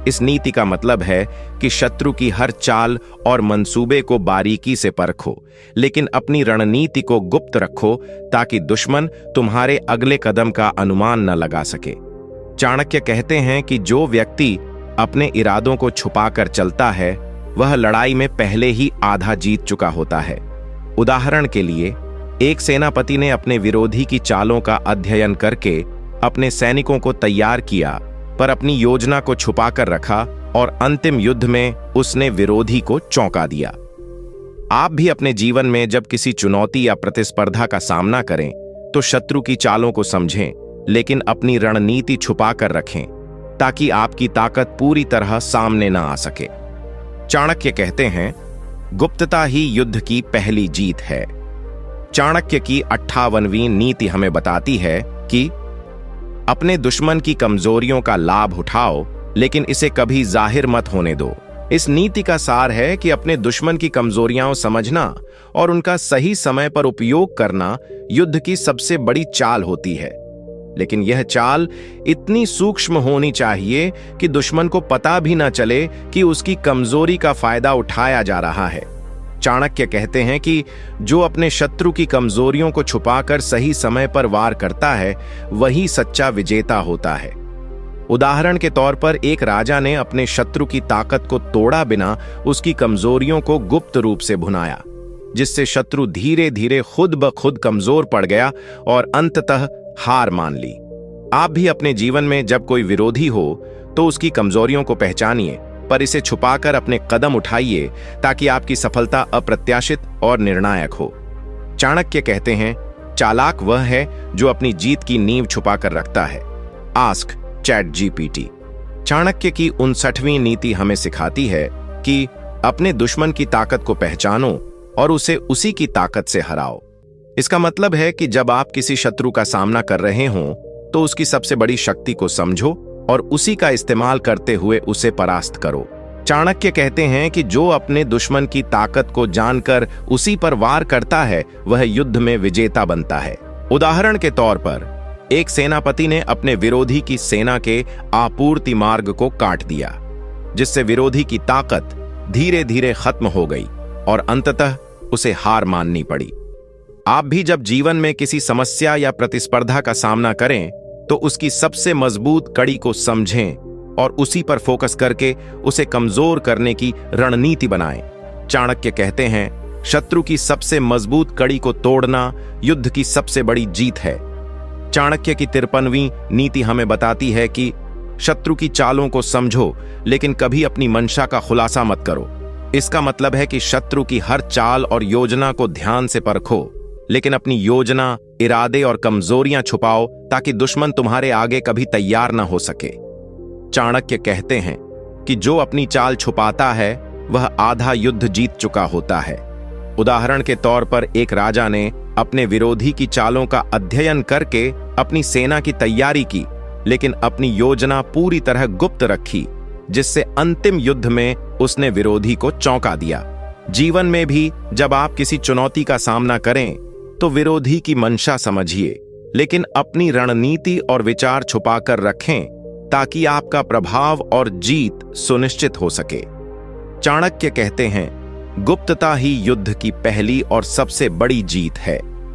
S1: इस नीति का मतलब है कि शत्रु की हर चाल और मंसूबे को बारीकी से परखो, लेकिन अपनी रणनीति को गुप्त रखो ताकि दुश्मन तुम्हारे अगले कदम का अनुमान न लगा सके। चाणक्य कहते हैं कि जो व्यक्ति अपने इरादों को छुपाकर चलता है वह लड़ाई में पहले ही आधा जीत चुका होता है। उदाहरण के लिए एक सेनापति ने अपने विरोधी की चालों का अध्ययन करके अपने सैनिकों को तैयार किया, पर अपनी योजना को छुपाकर रखा और अंतिम युद्ध में उसने विरोधी को चौंका दिया। आप भी अपने जीवन में जब किसी चुनौती या प्रतिस्पर्धा का सामना करें तो शत्रु की चालों को समझें, लेकिन अपनी रणनीति छुपाकर रखें ताकि आपकी ताकत पूरी तरह सामने न आ सके। चाणक्य कहते हैं, गुप्तता ही युद्ध की पहली जीत है। चाणक्य की 58वीं नीति हमें बताती है कि अपने दुश्मन की कमजोरियों का लाभ उठाओ, लेकिन इसे कभी जाहिर मत होने दो। इस नीति का सार है कि अपने दुश्मन की कमजोरियां समझना और उनका सही समय पर उपयोग करना युद्ध की सबसे बड़ी चाल होती है, लेकिन यह चाल इतनी सूक्ष्म होनी चाहिए कि दुश्मन को पता भी न चले कि उसकी कमजोरी का फायदा उठाया जा रहा है। चाणक्य कहते हैं कि जो अपने शत्रु की कमजोरियों को छुपाकर सही समय पर वार करता है वही सच्चा विजेता होता है। उदाहरण के तौर पर एक राजा ने अपने शत्रु की ताकत को तोड़ा बिना उसकी कमजोरियों को गुप्त रूप से भुनाया, जिससे शत्रु धीरे धीरे खुद ब खुद कमजोर पड़ गया और अंततः हार मान ली। आप भी अपने जीवन में जब कोई विरोधी हो तो उसकी कमजोरियों को पहचानिए, पर इसे छुपाकर अपने कदम उठाइए ताकि आपकी सफलता अप्रत्याशित और निर्णायक हो। चाणक्य कहते हैं, चालाक वह है जो अपनी जीत की नींव छुपाकर रखता है। Ask ChatGPT। चाणक्य की 59वीं नीति हमें सिखाती है कि अपने दुश्मन की ताकत को पहचानो और उसे उसी की ताकत से हराओ। इसका मतलब है कि जब आप किसी शत्रु का सामना कर रहे हों तो उसकी सबसे बड़ी शक्ति को समझो और उसी का इस्तेमाल करते हुए उसे परास्त करो। चाणक्य कहते हैं कि जो अपने दुश्मन की ताकत को जानकर उसी पर वार करता है वह युद्ध में विजेता बनता है। उदाहरण के तौर पर एक सेनापति ने अपने विरोधी की सेना के आपूर्ति मार्ग को काट दिया, जिससे विरोधी की ताकत धीरे धीरे खत्म हो गई और अंततः उसे हार माननी पड़ी। आप भी जब जीवन में किसी समस्या या प्रतिस्पर्धा का सामना करें तो उसकी सबसे मजबूत कड़ी को समझें और उसी पर फोकस करके उसे कमजोर करने की रणनीति बनाएं। चाणक्य कहते हैं, शत्रु की सबसे मजबूत कड़ी को तोड़ना युद्ध की सबसे बड़ी जीत है। चाणक्य की 53वीं नीति हमें बताती है कि शत्रु की चालों को समझो लेकिन कभी अपनी मंशा का खुलासा मत करो। इसका मतलब है कि शत्रु की हर चाल और योजना को ध्यान से परखो, लेकिन अपनी योजना, इरादे और कमजोरियां छुपाओ ताकि दुश्मन तुम्हारे आगे कभी तैयार ना हो सके। चाणक्य कहते हैं कि जो अपनी चाल छुपाता है वह आधा युद्ध जीत चुका होता है। उदाहरण के तौर पर एक राजा ने अपने विरोधी की चालों का अध्ययन करके अपनी सेना की तैयारी की, लेकिन अपनी योजना पूरी तरह गुप्त रखी, जिससे अंतिम युद्ध में उसने विरोधी को चौंका दिया। जीवन में भी जब आप किसी चुनौती का सामना करें तो विरोधी की मंशा समझिए, लेकिन अपनी रणनीति और विचार छुपाकर रखें ताकि आपका प्रभाव और जीत सुनिश्चित हो सके। चाणक्य कहते हैं, गुप्तता ही युद्ध की पहली और सबसे बड़ी जीत है।